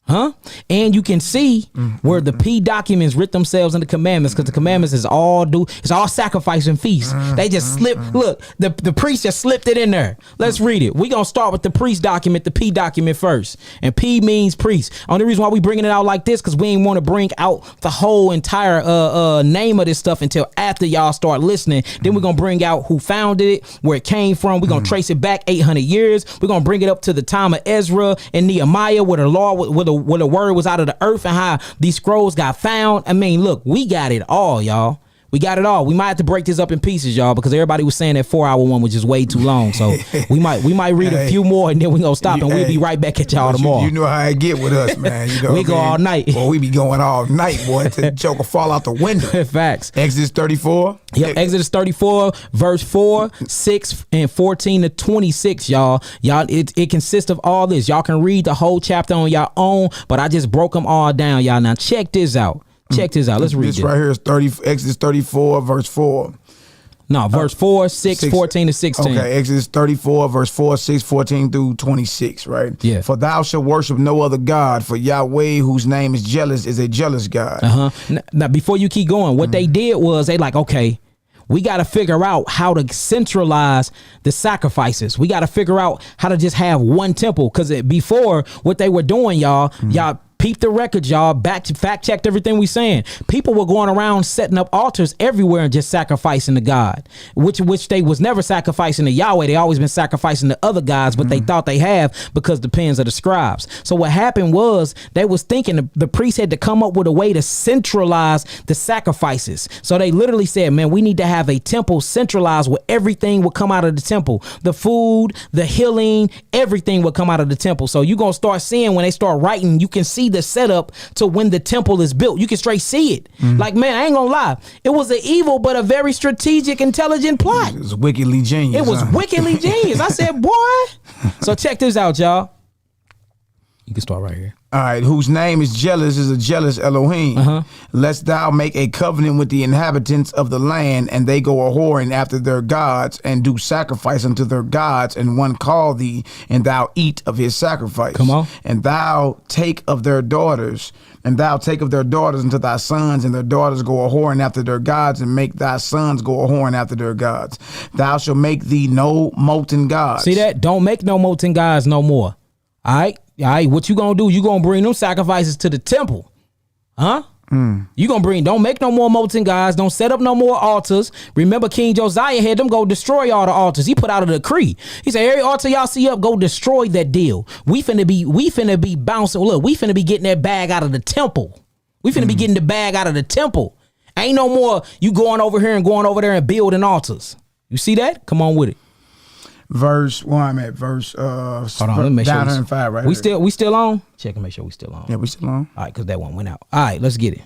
Huh? And you can see where the P documents writ themselves in the commandments, because the commandments it's all sacrifice and feast. They just look, the priest just slipped it in there. Let's read it. We gonna start with the priest document, the P document first. And P means priest. Only reason why we bringing it out like this, because we ain't want to bring out the whole entire name of this stuff until after y'all start listening. Then we're gonna bring out who founded it, where it came from. We're gonna trace it back 800 years. We're gonna bring it up to the time of Ezra and Nehemiah, where the law where the word was out of the earth and how these scrolls got found. I mean, look, we got it all, y'all. We got it all. We might have to break this up in pieces, y'all, because everybody was saying that 4-hour one was just way too long. So we might read a few more and then we gonna stop and we'll be right back at y'all tomorrow. You know how I get with us, man. You know we go all night. Boy, we be going all night, boy, till the joker fall out the window. Facts. Exodus 34. Yep, Exodus 34, verse 4, 6, and 14 to 26, y'all. It consists of all this. Y'all can read the whole chapter on your own, but I just broke them all down, y'all. Now check this out. Let's read this. This right here is Exodus 34, verse 4. No, verse 4, 6, 14 to 16. Okay, Exodus 34, verse 4, 6, 14 through 26, right? Yeah. For thou shalt worship no other God, for Yahweh, whose name is jealous, is a jealous God. Now, before you keep going, what they did was they like, okay, we got to figure out how to centralize the sacrifices. We got to figure out how to just have one temple, because before what they were doing, y'all peep the record, y'all. Fact checked everything we saying. People were going around setting up altars everywhere and just sacrificing to God, which they was never sacrificing to Yahweh. They always been sacrificing to other gods, but they thought they have because the pens of the scribes. So what happened was they was thinking the priest had to come up with a way to centralize the sacrifices. So they literally said, man, we need to have a temple centralized where everything would come out of the temple. The food, the healing, everything would come out of the temple. So you're going to start seeing when they start writing, you can see the setup to when the temple is built. You can straight see it. Like, man, I ain't gonna lie. It was an evil but a very strategic, intelligent plot. It was wickedly genius. It was wickedly genius. I said, boy. So check this out, y'all. You can start right here. All right, whose name is jealous is a jealous Elohim. Lest thou make a covenant with the inhabitants of the land, and they go a whoring after their gods, and do sacrifice unto their gods, and one call thee, and thou eat of his sacrifice. Come on. And thou take of their daughters, unto thy sons, and their daughters go a whoring after their gods, and make thy sons go a whoring after their gods. Thou shalt make thee no molten gods. See that? Don't make no molten gods no more. All right? What you gonna do? You gonna bring them sacrifices to the temple. Huh? You gonna don't make no more molten gods. Don't set up no more altars. Remember, King Josiah had them go destroy all the altars. He put out a decree. He said, every altar y'all see up, go destroy that deal. We finna be bouncing. Look, we finna be getting that bag out of the temple. We finna be getting the bag out of the temple. Ain't no more you going over here and going over there and building altars. You see that? Come on with it. Verse, well, I'm at verse hold on, let me make sure 905 right we here. we still on? Check and make sure we still on. Yeah, we still on. All right, because that one went out. All right, let's get it.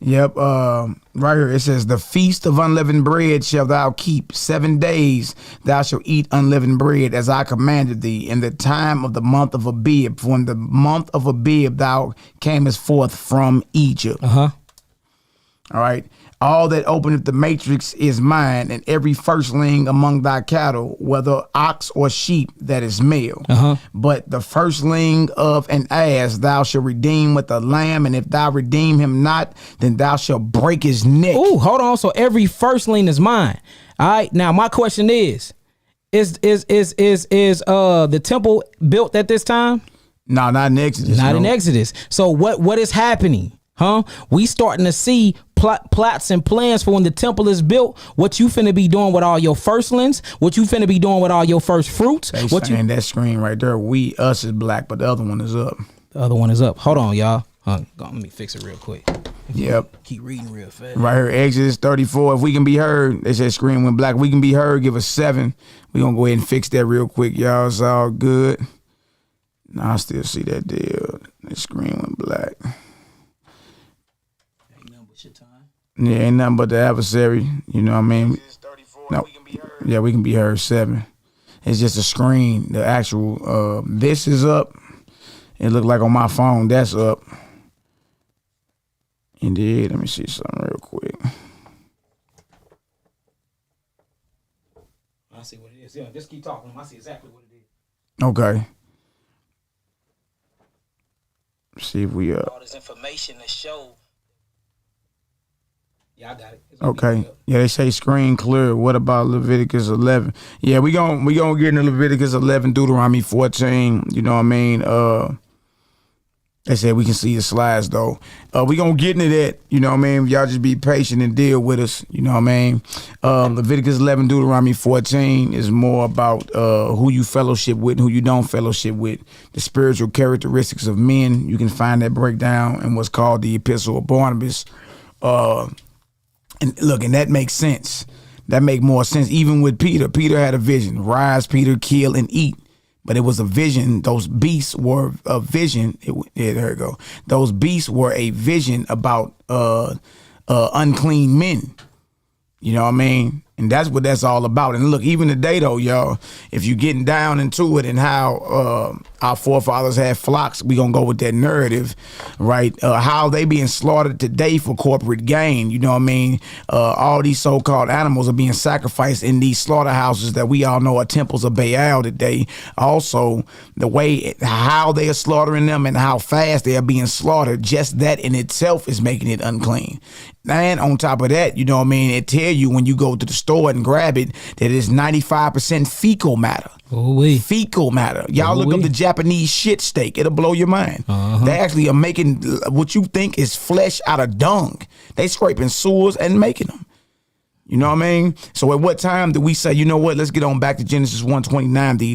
Yep, right here it says, the feast of unleavened bread shalt thou keep 7 days. Thou shalt eat unleavened bread as I commanded thee in the time of the month of Abib. For in the month of Abib thou camest forth from Egypt. All right. All that openeth the matrix is mine, and every firstling among thy cattle, whether ox or sheep, that is male. But the firstling of an ass thou shalt redeem with a lamb, and if thou redeem him not, then thou shalt break his neck. Ooh, hold on. So every firstling is mine. All right. Now my question is the temple built at this time? No, not in Exodus. Not in Exodus. So what is happening? We starting to see plots and plans for when the temple is built. What you finna be doing with all your firstlings? What you finna be doing with all your first fruits? That screen right there, us is black, but the other one is up. The other one is up. Hold on, y'all. Let me fix it real quick. Yep. Keep reading real fast. Right here, Exodus 34. If we can be heard, they said screen went black. We can be heard. Give us 7. We gonna go ahead and fix that real quick, y'all. It's all good. Nah, I still see that deal. The screen went black. Yeah, ain't nothing but the adversary. You know what I mean? No. Yeah, we can be heard 7. It's just a screen. The actual this is up. It looked like on my phone that's up. Indeed. Let me see something real quick. I see what it is. Yeah, just keep talking. I see exactly what it is. Okay. See if we all this information to show. Yeah, I got it. Okay. Yeah, they say screen clear. What about Leviticus 11? Yeah, we gonna get into Leviticus 11, Deuteronomy 14. You know what I mean? They said we can see the slides though. We gonna get into that. You know what I mean? Y'all just be patient and deal with us. You know what I mean? Leviticus 11, Deuteronomy 14 is more about who you fellowship with and who you don't fellowship with. The spiritual characteristics of men. You can find that breakdown in what's called the Epistle of Barnabas. And look, and that makes sense. That make more sense. Even with Peter. Peter had a vision. Rise, Peter, kill and eat. But it was a vision. Those beasts were a vision. There you go. Those beasts were a vision about unclean men. You know what I mean? And that's what that's all about. And look, even today though, y'all, if you getting down into it and how our forefathers had flocks, we gonna go with that narrative, right? How they being slaughtered today for corporate gain. You know what I mean? All these so-called animals are being sacrificed in these slaughterhouses that we all know are temples of Baal today. Also, the way how they are slaughtering them and how fast they are being slaughtered, just that in itself is making it unclean. And on top of that, you know what I mean, it tell you when you go to the store and grab it that it's 95% fecal matter. Ooh-wee. Fecal matter. Y'all look up the Japanese shit steak. It'll blow your mind. They actually are making what you think is flesh out of dung. They scraping sewers and making them. You know what I mean? So at what time do we say, you know what, let's get on back to Genesis 1:29, the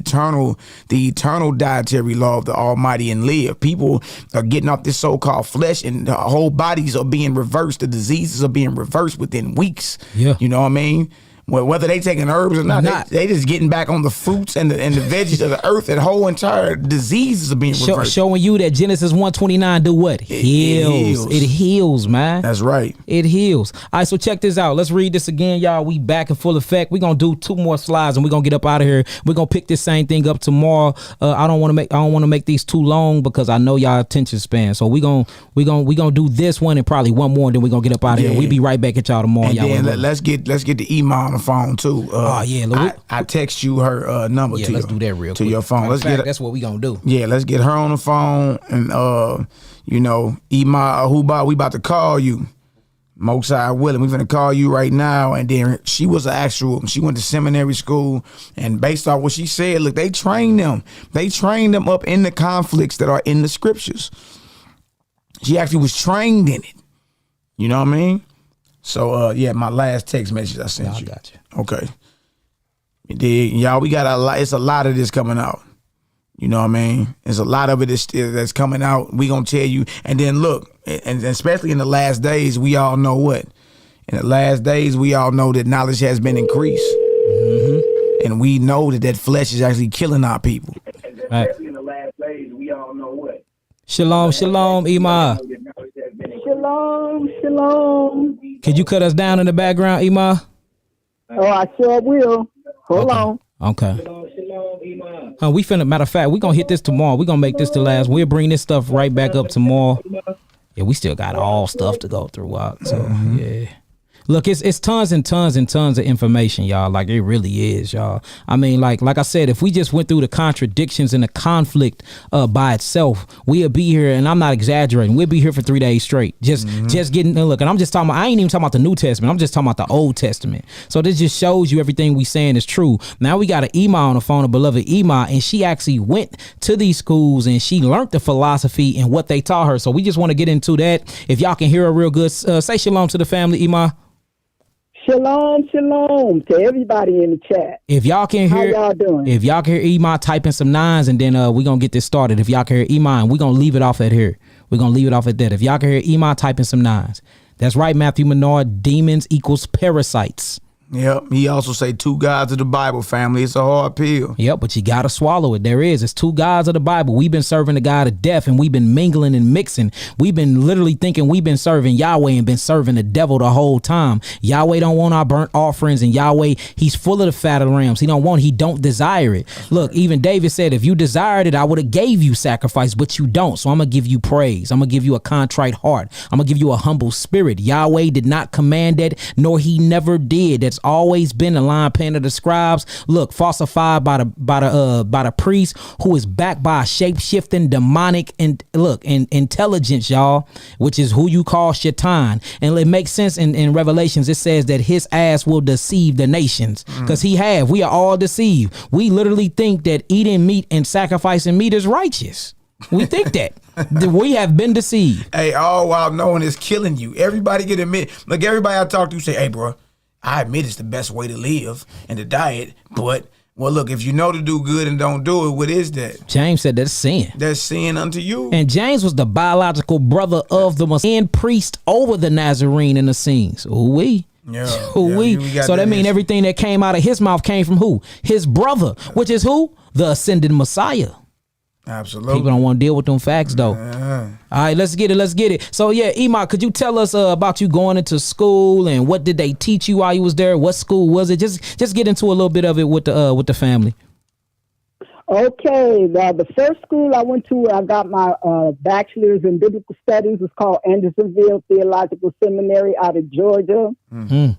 eternal dietary law of the Almighty and live. People are getting off this so-called flesh and the whole bodies are being reversed. The diseases are being reversed within weeks. Yeah. You know what I mean? Well, whether they taking herbs or not. They just getting back on the fruits and the veggies of the earth, and whole entire diseases are being reversed. Showing you that Genesis 1:29 do what? Heals. It heals, man. That's right. It heals. All right, so check this out. Let's read this again, y'all. We back in full effect. We're gonna do 2 more slides and we're gonna get up out of here. We're gonna pick this same thing up tomorrow. I don't want to make these too long because I know y'all attention span. So we're gonna do this one and probably one more, and then we're gonna get up out of here. We'll be right back at y'all tomorrow. And y'all then let's get the Ema on the phone too. I text you her number to let's do that real to quick. your phone. That's what we gonna do. Yeah, let's get her on the phone, and Ema Ahuba, we about to call you. Mosai willing, we're gonna call you right now. And then she went to seminary school, and based off what she said, look, they trained them up in the conflicts that are in the scriptures. She actually was trained in it. You know what I mean? So my last text message I sent you. I got you. Okay. Y'all, we got it's a lot of this coming out. You know what I mean? There's a lot of it that's coming out. We gonna tell you. And then look, and especially in the last days, we all know what? In the last days, we all know that knowledge has been increased. Mm-hmm. And we know that flesh is actually killing our people. Right. Especially in the last days, we all know what? Shalom, Ema. Shalom. Could you cut us down in the background, Ema? Oh, I sure will. Hold on. Okay. We finna, matter of fact, we're gonna hit this tomorrow. We're gonna make this the last. We'll bring this stuff right back up tomorrow. Yeah, we still got all stuff to go through. So yeah. Look, it's tons and tons and tons of information, y'all. Like, it really is, y'all. I mean, like I said, if we just went through the contradictions and the conflict by itself, we'll be here, and I'm not exaggerating, we'll be here for 3 days straight. Just getting, look, and I'm just talking about, I ain't even talking about the New Testament. I'm just talking about the Old Testament. So this just shows you everything we saying is true. Now we got an Ema on the phone, a beloved Ema, and she actually went to these schools and she learned the philosophy and what they taught her. So we just want to get into that. If y'all can hear her real good, say shalom to the family, Ema. Shalom to everybody in the chat. If y'all can hear, how y'all doing? If y'all can hear Ema, type in some 9s, and then we're going to get this started. If y'all can hear Ema, and we're going to leave it off at here. We're going to leave it off at that. If y'all can hear Ema, type in some 9s. That's right, Matthew Menard. Demons equals parasites. Yep. He also say 2 gods of the Bible, family. It's a hard pill. Yep, but you got to swallow it. There is. It's 2 gods of the Bible. We've been serving the God of death, and we've been mingling and mixing. We've been literally thinking we've been serving Yahweh and been serving the devil the whole time. Yahweh don't want our burnt offerings, and Yahweh, he's full of the fat of the rams. He don't desire it. Look, even David said, if you desired it, I would have gave you sacrifice, but you don't. So I'm going to give you praise. I'm going to give you a contrite heart. I'm going to give you a humble spirit. Yahweh did not command that, nor he never did. That's always been the line pen of the scribes. Look, falsified by the priest, who is backed by a shape-shifting demonic intelligence, y'all, which is who you call Shaitan. And it makes sense in Revelations. It says that his ass will deceive the nations, because we are all deceived. We literally think that eating meat and sacrificing meat is righteous. We think that. We have been deceived. Hey, all while knowing it's killing you. Everybody can admit. Like, everybody I talk to say, hey, bro, I admit it's the best way to live and to diet, but, well, look, if you know to do good and don't do it, what is that? James said that's sin. That's sin unto you. And James was the biological brother of the Messiah, priest over the Nazarene in the scenes. Ooh-wee. Yeah. So that means everything that came out of his mouth came from who? His brother, which is who? The ascended Messiah. Absolutely. People don't want to deal with them facts, though. All right, let's get it. So yeah, Ema, could you tell us about you going into school and what did they teach you while you was there? What school was it? Just get into a little bit of it with the family. Okay, the first school I went to, I got my bachelor's in biblical studies. It's called Andersonville Theological Seminary out of Georgia, and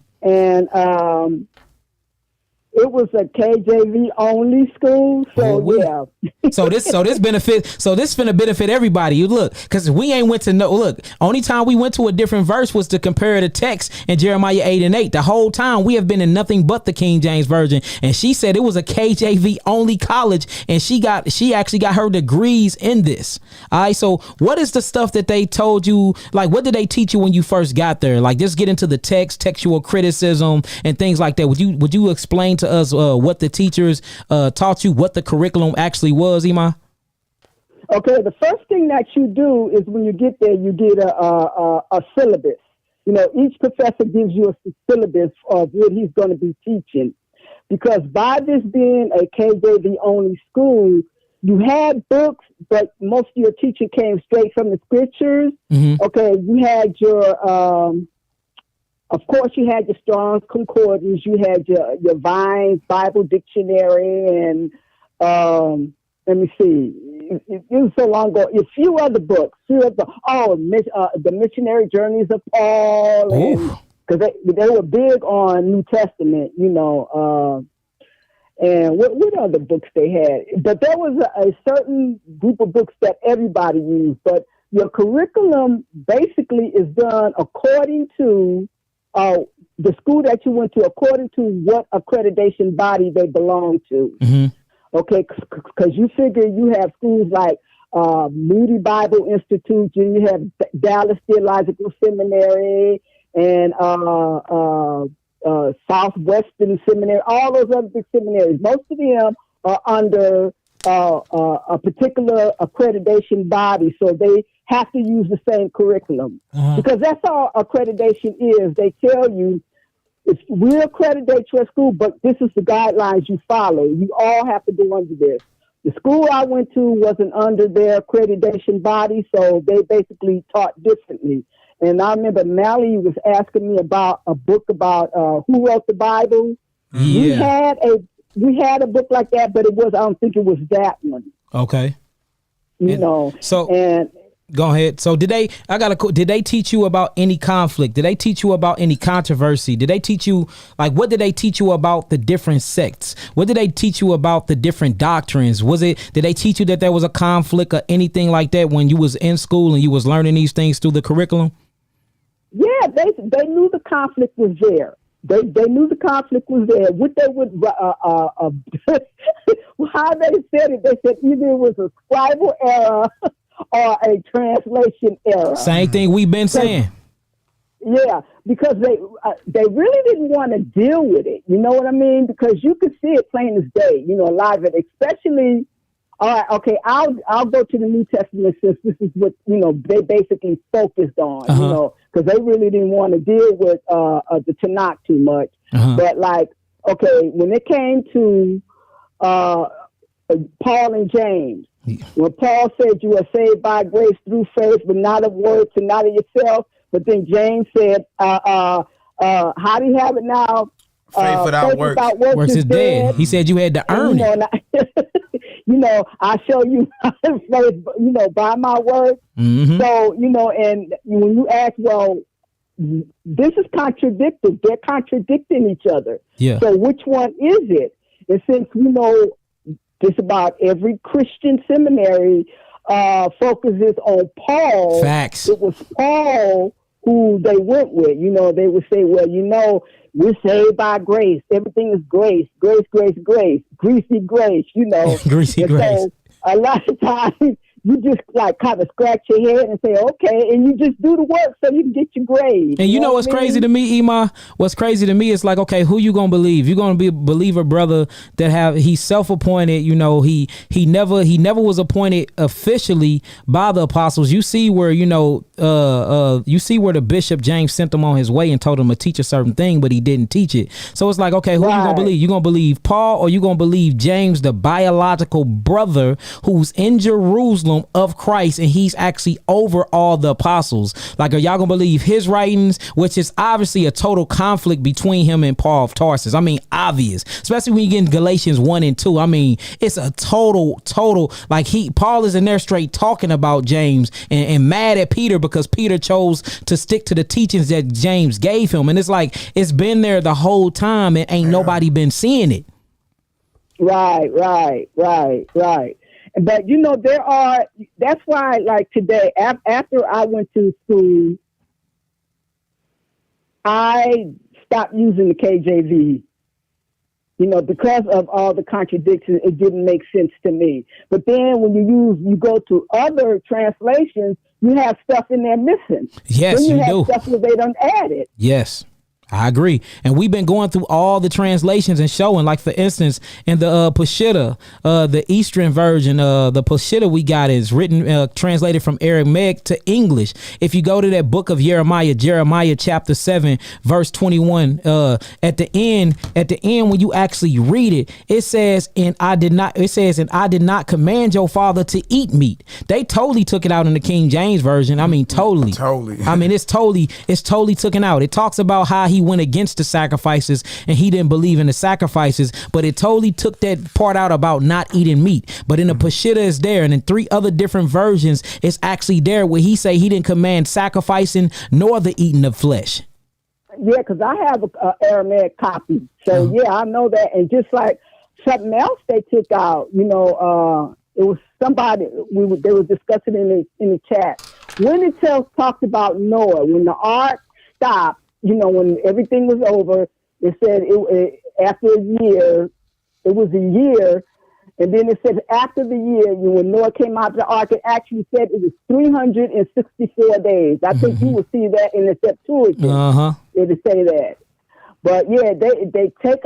it was a KJV only school, so yeah. So this finna benefit everybody. You look, because we ain't went to only time we went to a different verse was to compare the text in Jeremiah 8:8. The whole time we have been in nothing but the King James Version, and she said it was a KJV only college, and she actually got her degrees in this. All right, so what is the stuff that they told you? Like, what did they teach you when you first got there? Like, just get into the text, textual criticism, and things like that. Would you explain to us what the teachers taught you, what the curriculum actually was, Ema? Okay, the first thing that you do is when you get there, you get a syllabus. Each professor gives you a syllabus of what he's going to be teaching. Because by this being a KJV only school, you had books, but most of your teaching came straight from the scriptures. Mm-hmm. Okay, you had your, of course, you had your Strong's Concordance, you had your Vine's Bible Dictionary, and let me see, it was so long ago. A few other books, the Missionary Journeys of Paul, because they were big on New Testament, and what other books they had. But there was a certain group of books that everybody used. But your curriculum basically is done according to the school that you went to, according to what accreditation body they belong to. Mm-hmm. Okay, because you figure you have schools like Moody Bible Institute, and you have Dallas Theological Seminary, and Southwestern Seminary, all those other big seminaries. Most of them are under a particular accreditation body, so they have to use the same curriculum. Because that's all accreditation is. They tell you, we accreditate your school, but this is the guidelines you follow. You all have to go under this. The school I went to wasn't under their accreditation body, so they basically taught differently. And I remember Malaki was asking me about a book about who wrote the Bible. Yeah. We had a book like that, but I don't think it was that one. Okay. So go ahead. So did they teach you about any conflict? Did they teach you about any controversy? Did they teach you, what did they teach you about the different sects? What did they teach you about the different doctrines? Did they teach you that there was a conflict or anything like that when you was in school and you was learning these things through the curriculum? Yeah, they knew the conflict was there. They knew the conflict was there. What they would, how they said it, they said either it was a scribal error or a translation error. Same thing we've been saying. Yeah, because they really didn't want to deal with it. You know what I mean? Because you could see it plain as day. A lot of it, especially. All right, okay, I'll go to the New Testament since this is what they basically focused on. Because they really didn't want to deal with the Tanakh too much. But when it came to Paul and James. When Paul said you are saved by grace through faith, but not of works and not of yourself. But then James said, how do you have it now? Faith without works. Works is dead. He said you had to earn it. I show you faith, by my word. Mm-hmm. So, and when you ask, well, this is contradictory. They're contradicting each other. Yeah. So which one is it? And since just about every Christian seminary focuses on Paul. Facts. It was Paul who they went with. They would say, well, we're saved by grace. Everything is grace, grace, grace, grace, greasy grace, Greasy grace. So a lot of times you just kind of scratch your head and say, okay, and you just do the work so you can get your grade. And you know what's crazy to me, Ima? What's crazy to me is okay, who you gonna believe? You gonna be a believer, brother, that he's self-appointed. He never was appointed officially by the apostles. You see where you see where the bishop James sent him on his way and told him to teach a certain thing, but he didn't teach it. So it's okay, who you gonna believe? You gonna believe Paul, or you gonna believe James, the biological brother who's in Jerusalem of Christ, and he's actually over all the apostles? Are y'all gonna believe his writings, which is obviously a total conflict between him and Paul of Tarsus? Obvious, especially when you get in Galatians 1 and 2. It's a total Paul is in there straight talking about James and mad at Peter because Peter chose to stick to the teachings that James gave him. And it's been there the whole time and ain't nobody been seeing it. Right. But that's why today, after I went to school, I stopped using the KJV, because of all the contradictions. It didn't make sense to me. But then when you go to other translations, you have stuff in there missing. Yes, then you have do. Stuff where they don't add it. Yes. I agree. And we've been going through all the translations and showing, like, for instance, in the Peshitta, the Eastern version, the Peshitta we got is written, translated from Aramaic to English. If you go to that book of Jeremiah chapter 7, verse 21, at the end, when you actually read it, it says, and I did not command your father to eat meat. They totally took it out in the King James version. I mean, totally. I mean, it's totally taken out. It talks about how he went against the sacrifices and he didn't believe in the sacrifices, but it totally took that part out about not eating meat. But in the Peshitta it's there, and in 3 other different versions it's actually there where he say he didn't command sacrificing nor the eating of flesh. Yeah, because I have a Aramaic copy, so yeah, I know that. And just like something else they took out, it was somebody they were discussing in the chat when it talked about Noah when the ark stopped. When everything was over, it said after a year, it was a year. And then it said after the year, when Noah came out of the ark, it actually said it was 364 days. I think you will see that in the Septuagint. It would say that. But yeah, they took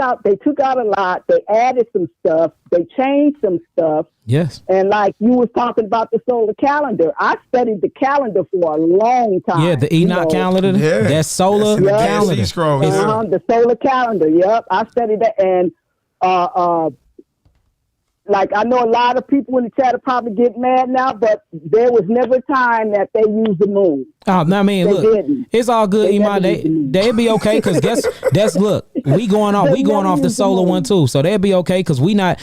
out a lot. They added some stuff. They changed some stuff. Yes. And like you was talking about the solar calendar, I studied the calendar for a long time. Yeah, the Enoch calendar. Yeah. That's solar calendar. The solar calendar. Yep, I studied that, and like I know a lot of people in the chat are probably getting mad now, but there was never a time that they used the moon. I mean, look, it's all good, Iman. They'd be okay because look, we going off the solar one too, so they'd be okay because we not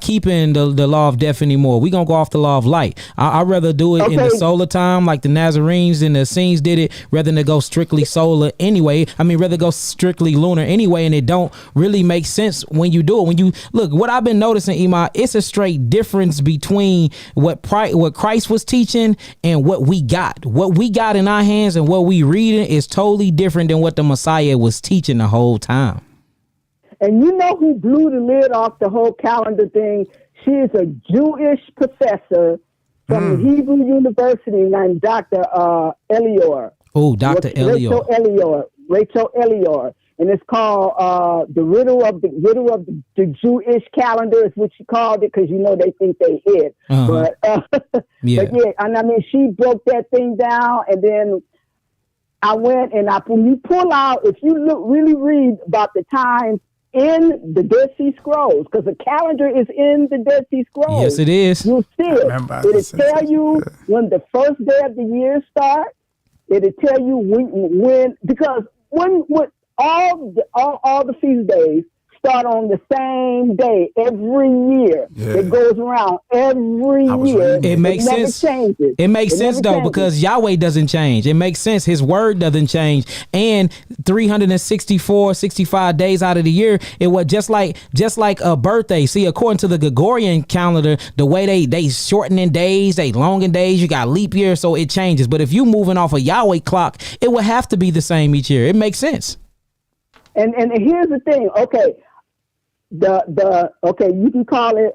keeping the law of death anymore. We gonna go off the law of light. I'd rather do it in the solar time, like the Nazarenes and the Essenes did it, rather than to go strictly solar anyway. I mean, rather go strictly lunar anyway, and it don't really make sense when you do it. When you look, what I've been noticing, Iman, it's a straight difference between what Christ was teaching and what we got. What we got in our hands and what we reading is totally different than what the Messiah was teaching the whole time. And you know who blew the lid off the whole calendar thing? She is a Jewish professor from Hebrew University named Dr. Elior. Oh, Dr. Elior. Rachel Elior. And it's called the riddle of the Jewish calendar is what she called it, because they think they hit. But but yeah, and I mean she broke that thing down, and then I went and when you pull out, if you really read about the times in the Dead Sea Scrolls, because the calendar is in the Dead Sea Scrolls. Yes, it is. You'll see it. It'll tell you when the first day of the year starts. It'll tell you when because when all the feast days start on the same day every year. Yeah. It goes around every year. It makes sense. Changes. It makes sense though, because Yahweh doesn't change. It makes sense. His word doesn't change. And 65 days out of the year, it was just like a birthday. See, according to the Gregorian calendar, the way they shortening days, they longing days, you got leap year, so it changes. But if you moving off a Yahweh clock, it would have to be the same each year. It makes sense. And here's the thing, okay. You can call it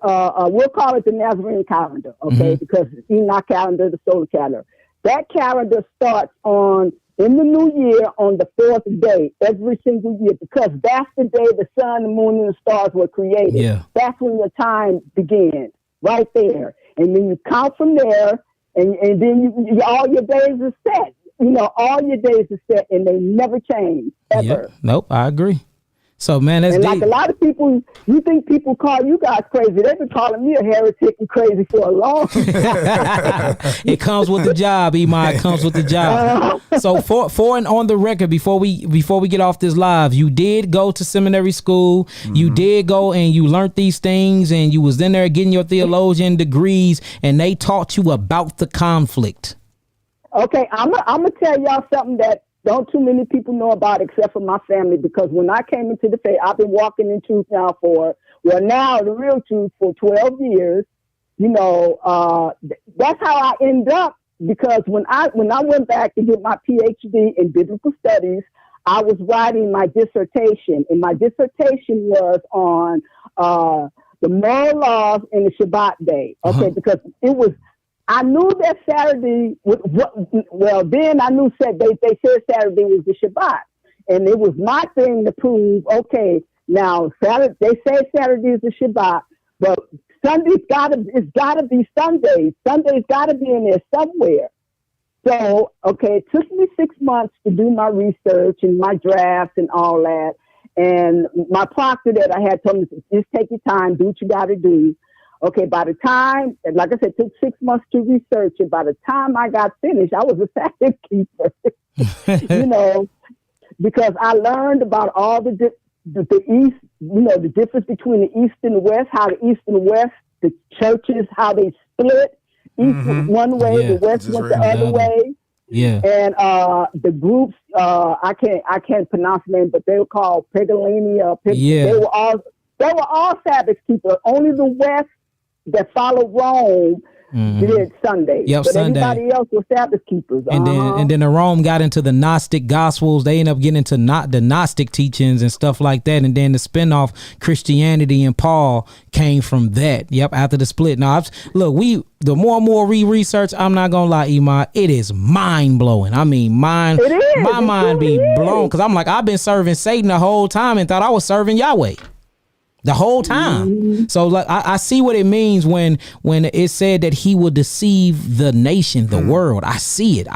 we'll call it the Nazarene calendar, okay, because it's Enoch calendar, the solar calendar. That calendar starts in the new year on the 4th day every single year, because that's the day the sun, the moon, and the stars were created. Yeah. That's when the time begins, right there. And then you count from there, and then all your days are set. All your days are set, and they never change, ever. Yep. Nope, I agree. So, man, that's deep. Like a lot of people, you think people call you guys crazy. They've been calling me a heretic and crazy for a long time. It comes with the job, Iman. It comes with the job. So, for and on the record, before we get off this live, you did go to seminary school. Mm-hmm. You did go and you learned these things, and you was in there getting your theologian degrees, and they taught you about the conflict. Okay, I'm gonna tell y'all something that don't too many people know about except for my family, because when I came into the faith, I've been walking in truth now the real truth for 12 years. That's how I end up, because when I went back to get my PhD in biblical studies, I was writing my dissertation, and my dissertation was on the moral laws in the Shabbat day. Okay, because I knew that Saturday, then I knew they said Saturday was the Shabbat. And it was my thing to prove, okay, now Saturday, they say Saturday is the Shabbat, but it's gotta be Sunday. Sunday's gotta be in there somewhere. So, okay, it took me 6 months to do my research and my drafts and all that. And my proctor that I had told me, just take your time, do what you got to do. Okay, by the time, like I said, it took 6 months to research it. By the time I got finished, I was a Sabbath keeper, you know, because I learned about all the East, you know, the difference between the East and the West, how the East and the West, the churches, how they split. East went one way, the West went the other way. Yeah. And the groups, I can't pronounce the name, but they were called Pegolini. They were all Sabbath keepers. Only the West that followed Rome did Sunday. Yep, but Sunday. Everybody else was Sabbath keepers. And then the Rome got into the Gnostic Gospels. They ended up getting into the Gnostic teachings and stuff like that. And then the spinoff Christianity and Paul came from that. Yep, after the split. Now, the more and more we research, I'm not gonna lie, Ima, it is mind blowing. I mean, my mind be blown, because I'm like, I've been serving Satan the whole time and thought I was serving Yahweh the whole time. So like I see what it means when it said that he will deceive the nation, the world. I see it.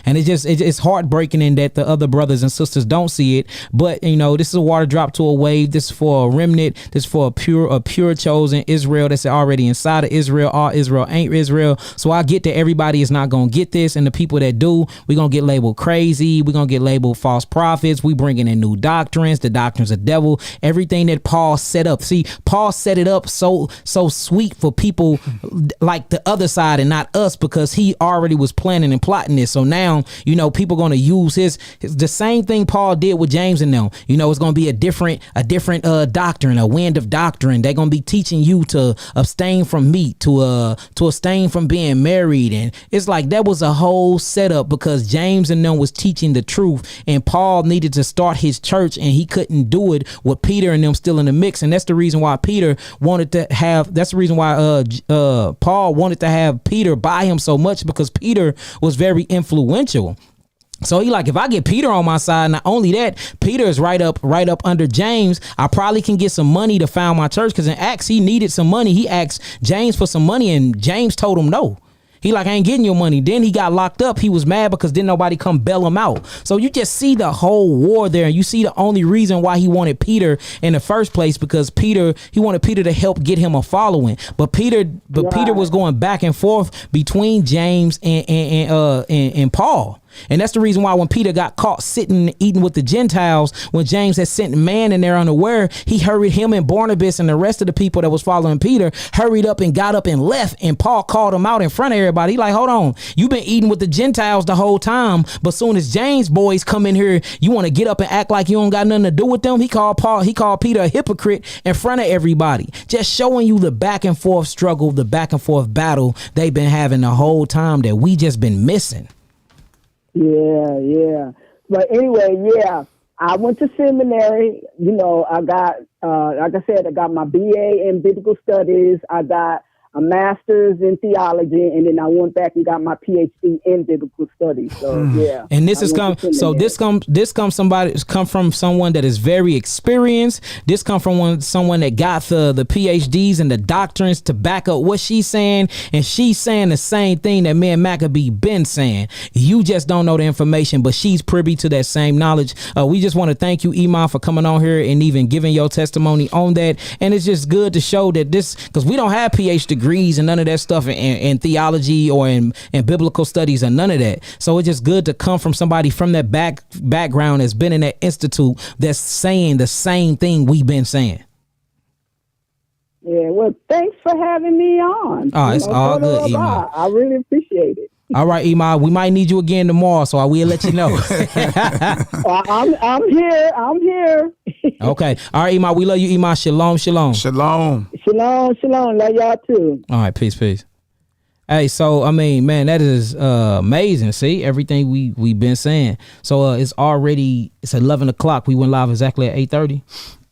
And it's heartbreaking in that the other brothers and sisters don't see it. But you know, this is a water drop to a wave. This is for a remnant. This is for a pure chosen Israel that's already inside of Israel. All Israel ain't Israel. So I get that everybody is not gonna get this, and the people that do, we're gonna get labeled crazy. We're gonna get labeled false prophets. We bringing in new doctrines, the doctrines of devil, everything that Paul set up. See, Paul set it up so sweet for people like the other side and not us, because he already was planning and plotting this. So now, you know, people going to use his the same thing Paul did with James and them. You know, it's going to be a different doctrine, a wind of doctrine. They're going to be teaching you to abstain from meat, to abstain from being married. And it's like that was a whole setup, because James and them was teaching the truth, and Paul needed to start his church, and he couldn't do it with Peter and them still in the mix. And that's the reason why Paul wanted to have Peter by him so much, because Peter was very influential. So he like, if I get Peter on my side, not only that, Peter is right up under James, I probably can get some money to found my church. Because in Acts, he needed some money. He asked James for some money, and James told him no. He like, I ain't getting your money. Then he got locked up. He was mad because didn't nobody come bail him out. So you just see the whole war there. And you see the only reason why he wanted Peter in the first place, because he wanted Peter to help get him a following. But Peter was going back and forth between James and Paul. And that's the reason why when Peter got caught sitting eating with the Gentiles, when James had sent man in there unaware, he hurried him and Barnabas and the rest of the people that was following Peter, hurried up and got up and left. And Paul called him out in front of everybody. He like, hold on, you've been eating with the Gentiles the whole time, but soon as James boys come in here, you want to get up and act like you don't got nothing to do with them. He called Peter a hypocrite in front of everybody, just showing you the back and forth struggle, the back and forth battle they've been having the whole time that we just been missing. Yeah. But anyway, I went to seminary. You know, I got, like I said, I got my BA in biblical studies. I got a master's in theology, and then I went back and got my PhD in biblical studies. So yeah. And this come from someone that is very experienced. This come from someone that got the PhDs and the doctrines to back up what she's saying, and she's saying the same thing that me and Maccabee been saying. You just don't know the information, but she's privy to that same knowledge. We just want to thank you, Iman, for coming on here and even giving your testimony on that. And it's just good to show that this, because we don't have PhD degrees and none of that stuff in theology or in biblical studies and none of that. So it's just good to come from somebody from that background that's been in that institute that's saying the same thing we've been saying. Yeah, well, thanks for having me on. Oh, it's all good, Iman. I really appreciate it. All right, Iman, we might need you again tomorrow, so I will let you know. I'm here. Okay. All right, Iman, we love you, Iman. Shalom. Shalom. Love y'all too. All right, peace. Hey, so, I mean, man, that is amazing. See, everything we've been saying. So it's 11 o'clock. We went live exactly at 8:30.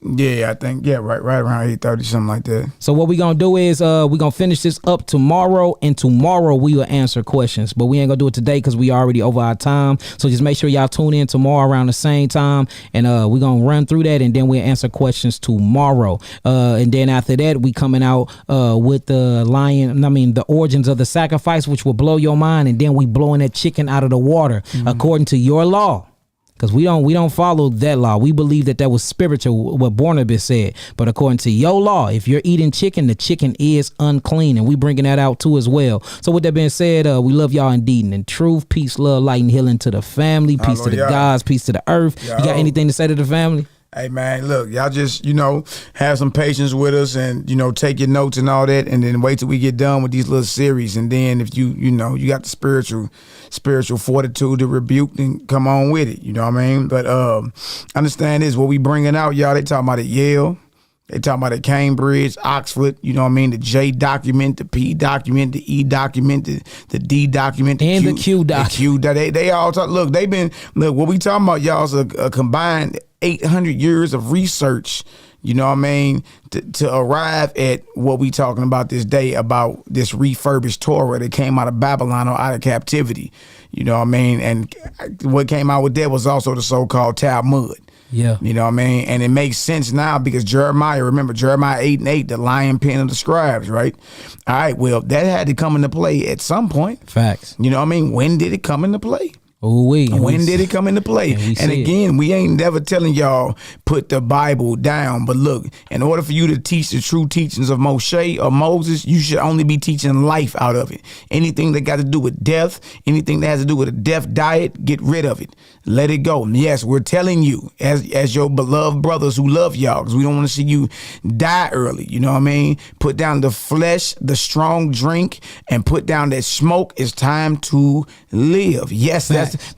Yeah, I think right around 8:30, something like that. So what we gonna do is we gonna finish this up tomorrow, and tomorrow we will answer questions. But we ain't gonna do it today because we already over our time. So just make sure y'all tune in tomorrow around the same time, and we gonna run through that, and then we'll answer questions tomorrow. And then after that, we coming out with the origins of the sacrifice, which will blow your mind, and then we blowing that chicken out of the water according to your law. Because we don't follow that law. We believe that was spiritual, what Barnabas said. But according to your law, if you're eating chicken, the chicken is unclean. And we bringing that out too as well. So with that being said, we love y'all indeed. And in truth, peace, love, light, and healing to the family. Peace to the gods. Peace to the earth. You got anything to say to the family? Hey, man, look, y'all just, have some patience with us and, take your notes and all that, and then wait till we get done with these little series. And then if you got the spiritual fortitude to rebuke, then come on with it. You know what I mean? But understand this, what we bringing out, y'all, they talking about at Yale. They talking about at Cambridge, Oxford, you know what I mean? The J document, the P document, the E document, the D document, and the Q document. They all talk, look, what we talking about, y'all, is a combined 800 years of research, you know what I mean, to arrive at what we talking about this day, about this refurbished Torah that came out of Babylon or out of captivity, you know what I mean? And what came out with that was also the so-called Talmud. Yeah. You know what I mean? And it makes sense now because Jeremiah 8:8, the lion pen of the scribes, right? All right, well, that had to come into play at some point. Facts. You know what I mean? When did it come into play? When did it come into play? And again, we ain't never telling y'all put the Bible down. But look, in order for you to teach the true teachings of Moshe or Moses, you should only be teaching life out of it. Anything that got to do with death, anything that has to do with a death diet, get rid of it. Let it go. And yes, we're telling you as your beloved brothers who love y'all, because we don't want to see you die early. You know what I mean? Put down the flesh, the strong drink, and put down that smoke. It's time to live. Yes,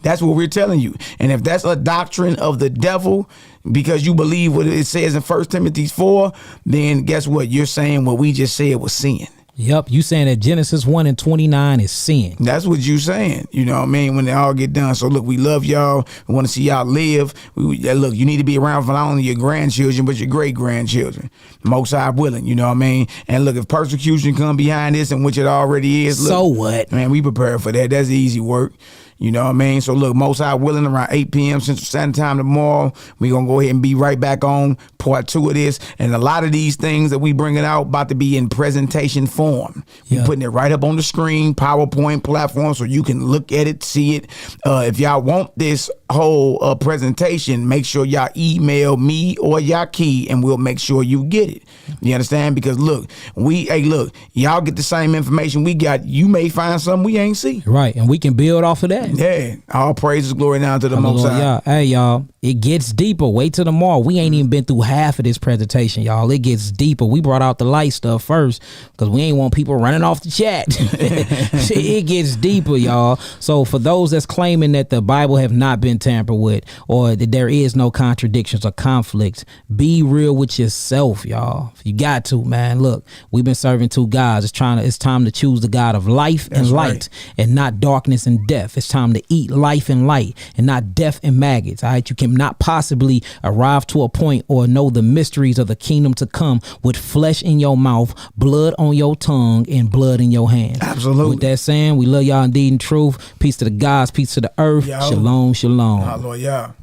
that's what we're telling you. And if that's a doctrine of the devil, because you believe what it says in 1 Timothy 4, then guess what? You're saying what we just said was sin. Yep, you saying that Genesis 1:29 is sin. That's what you saying. You know what I mean? When they all get done. So look, we love y'all. We want to see y'all live. Look, you need to be around for not only your grandchildren, but your great-grandchildren. Most High willing, you know what I mean? And look, if persecution come behind this, and which it already is, look, so what? Man, we prepare for that. That's easy work. You know what I mean? So look, Most High willing, around 8 p.m. Central Standard Time tomorrow, we're going to go ahead and be right back on part 2 of this. And a lot of these things that we bringing out about to be in presentation form. We're putting it right up on the screen, PowerPoint platform, so you can look at it, see it. If y'all want this whole presentation, make sure y'all email me or YAHKI, and we'll make sure you get it. You understand? Because look, y'all get the same information we got. You may find something we ain't see. Right, and we can build off of that. Yeah, all praises, glory now to the Most High. Yeah, hey y'all, it gets deeper. Wait till tomorrow. We ain't even been through half of this presentation, y'all. It gets deeper. We brought out the light stuff first because we ain't want people running off the chat. It gets deeper, y'all. So for those that's claiming that the Bible have not been tampered with, or that there is no contradictions or conflicts, be real with yourself, y'all. You got to, man. Look, we've been serving 2 gods. It's time to choose the God of life and light, and not darkness and death. It's time to eat life and light, and not death and maggots. All right, you cannot possibly arrive to a point or know the mysteries of the kingdom to come with flesh in your mouth, blood on your tongue, and blood in your hands. Absolutely. With that saying, we love y'all indeed in truth. Peace to the gods, peace to the earth. Shalom, shalom. Hallelujah.